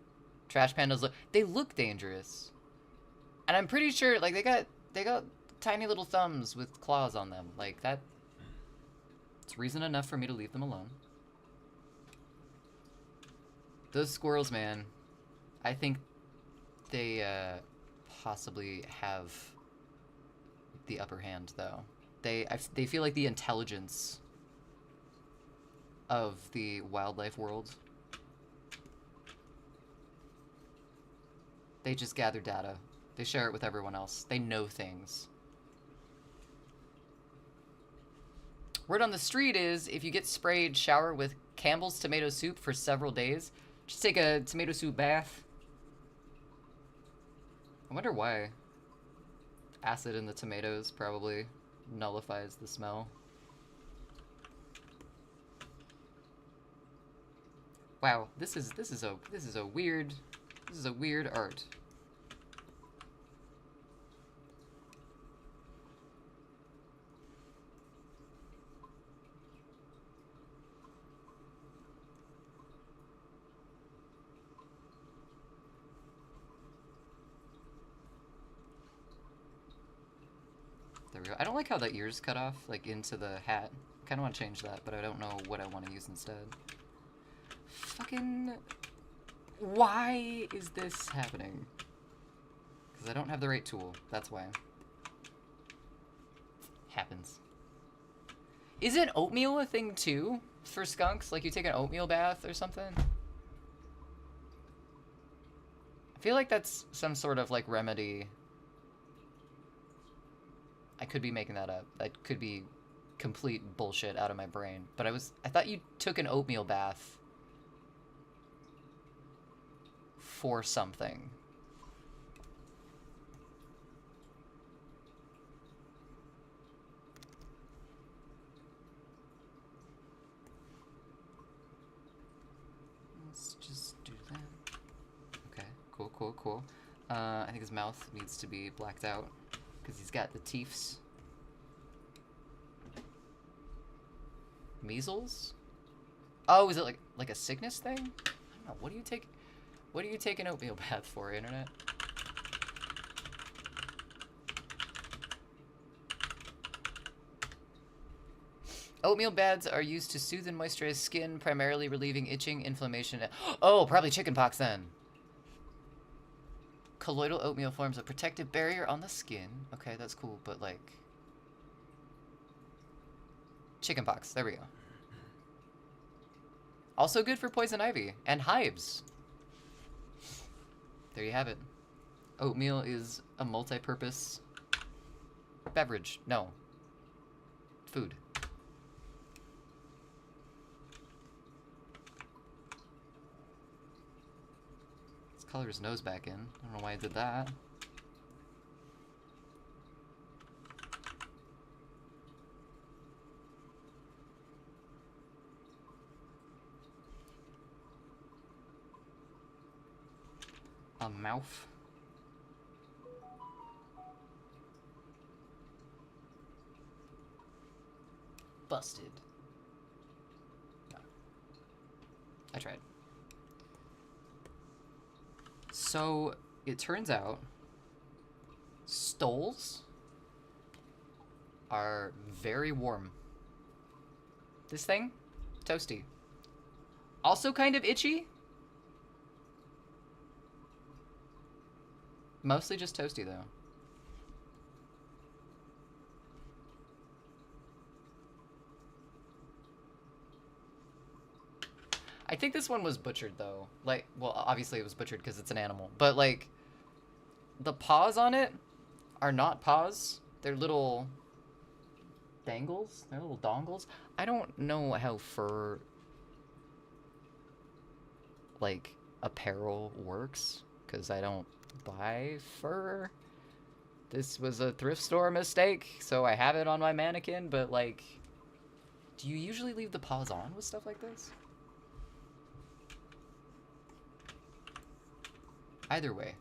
Trash pandas they look dangerous. And I'm pretty sure, like, they got tiny little thumbs with claws on them. Like, that, it's reason enough for me to leave them alone. Those squirrels, man, I think they possibly have the upper hand, though. They feel like the intelligence of the wildlife world. They just gather data. They share it with everyone else. They know things. Word on the street is, if you get sprayed, shower with Campbell's tomato soup for several days. Just take a tomato soup bath. I wonder why. Acid in the tomatoes probably nullifies the smell. Wow, this is a weird art. There we go. I don't like how the ears cut off, like, into the hat. I kind of want to change that, but I don't know what I want to use instead. Fucking... Why is this happening? Because I don't have the right tool. That's why. Happens. Isn't oatmeal a thing, too? For skunks? Like, you take an oatmeal bath or something? I feel like that's some sort of, like, remedy. I could be making that up. That could be complete bullshit out of my brain. But I thought you took an oatmeal bath for something. Let's just do that. Okay, cool. I think his mouth needs to be blacked out, because he's got the teeths. Measles? Oh, is it like a sickness thing? I don't know. What do you take an oatmeal bath for, internet? Oatmeal baths are used to soothe and moisturize skin, primarily relieving itching, inflammation. Oh, probably chickenpox then. Colloidal oatmeal forms a protective barrier on the skin. Okay, that's cool, but like... Chickenpox, there we go. Also good for poison ivy and hives. There you have it. Oatmeal is a multi-purpose beverage. No. Food. Let's color his nose back in. I don't know why I did that. A mouth. busted. No. I tried. So, it turns out stoles are very warm. This thing, toasty. Also kind of itchy. Mostly just toasty though. I think this one was butchered though. Like, well, obviously it was butchered because it's an animal, but like the paws on it are not paws. They're little dangles. They're little dongles. I don't know how fur like apparel works because I don't buy fur. This was a thrift store mistake, so I have it on my mannequin, but like, do you usually leave the paws on with stuff like this? Either way.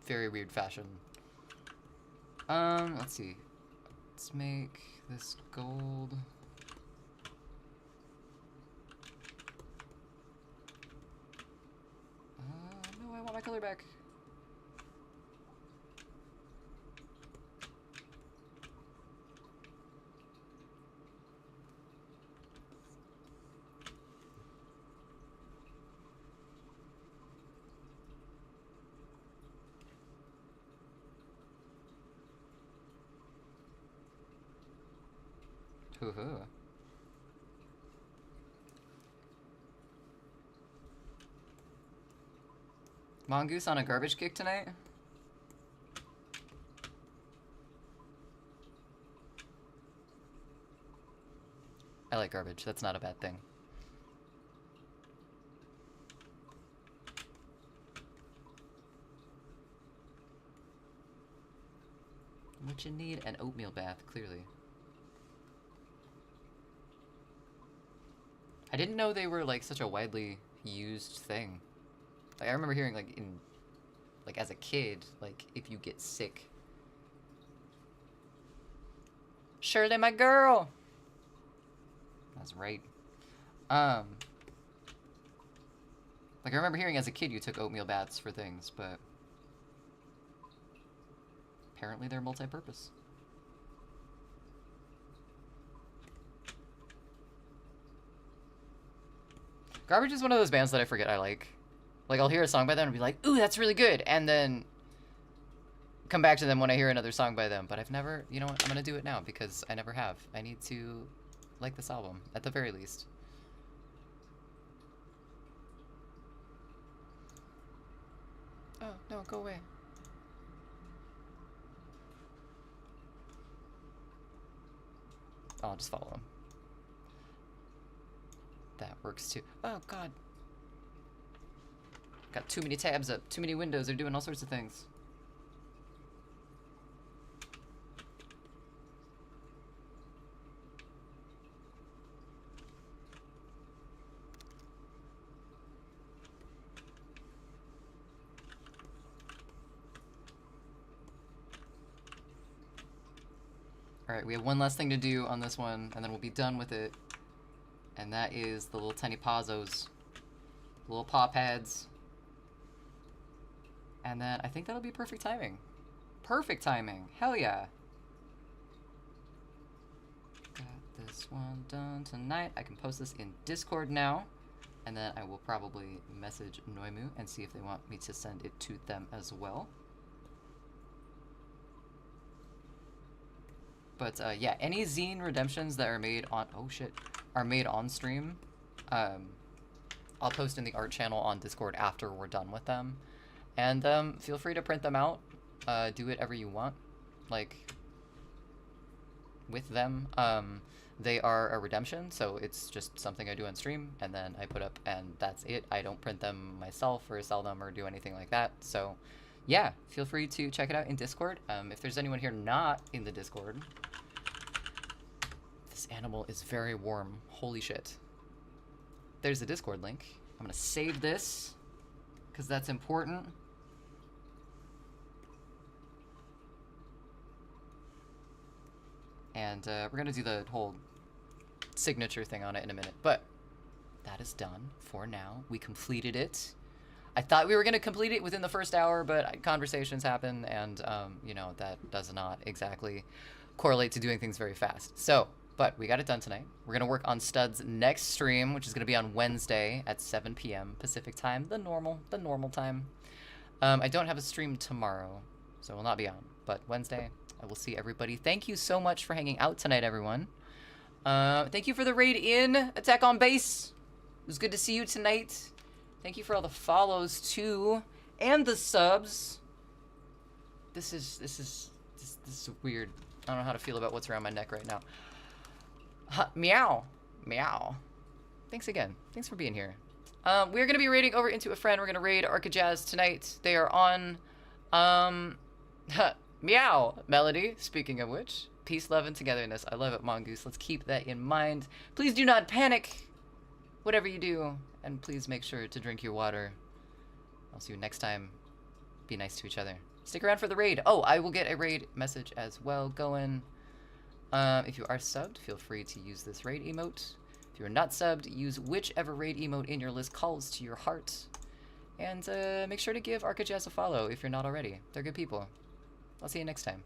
Very weird fashion. Let's see. Let's make this gold. No, I want my color back. Hoo-hoo. Mongoose on a garbage kick tonight? I like garbage. That's not a bad thing. What you need? An oatmeal bath, clearly. I didn't know they were like such a widely used thing. Like I remember hearing like in like as a kid, like if you get sick. Shirley, my girl. That's right. Like I remember hearing as a kid you took oatmeal baths for things, but apparently they're multi-purpose. Garbage is one of those bands that I forget I like. Like, I'll hear a song by them and be like, ooh, that's really good, and then come back to them when I hear another song by them. But I've never, you know what, I'm gonna do it now because I never have. I need to like this album, at the very least. Oh, no, go away. I'll just follow him. That works too. Oh god. Got too many tabs up, too many windows, they're doing all sorts of things. Alright, we have one last thing to do on this one, and then we'll be done with it. And that is the little tiny paws, little paw pads. And then I think that'll be perfect timing. Perfect timing, hell yeah. Got this one done tonight. I can post this in Discord now. And then I will probably message Noimu and see if they want me to send it to them as well. But yeah, any zine redemptions that are made on are made on stream, I'll post in the art channel on Discord after we're done with them, and feel free to print them out, do whatever you want, like with them. They are a redemption, so it's just something I do on stream, and then I put up, and that's it. I don't print them myself or sell them or do anything like that. So yeah, feel free to check it out in Discord. If there's anyone here not in the Discord, this animal is very warm. Holy shit. There's the Discord link. I'm gonna save this, because that's important. And we're going to do the whole signature thing on it in a minute. But that is done for now. We completed it. I thought we were going to complete it within the first hour, but conversations happen, and, you know, that does not exactly correlate to doing things very fast. So, but we got it done tonight. We're going to work on Stud's next stream, which is going to be on Wednesday at 7 p.m. Pacific time, the normal time. I don't have a stream tomorrow, so it will not be on. But Wednesday, I will see everybody. Thank you so much for hanging out tonight, everyone. Thank you for the raid in Attack on Base. It was good to see you tonight. Thank you for all the follows too, and the subs. This is weird. I don't know how to feel about what's around my neck right now. Meow. Thanks again. Thanks for being here. We're gonna be raiding over into a friend. We're gonna raid Arcajazz tonight. They are on. Meow. Melody. Speaking of which, peace, love, and togetherness. I love it, Mongoose. Let's keep that in mind. Please do not panic. Whatever you do. And please make sure to drink your water. I'll see you next time. Be nice to each other. Stick around for the raid. Oh, I will get a raid message as well going. If you are subbed, feel free to use this raid emote. If you're not subbed, use whichever raid emote in your list calls to your heart. And make sure to give Arcajazz a follow if you're not already. They're good people. I'll see you next time.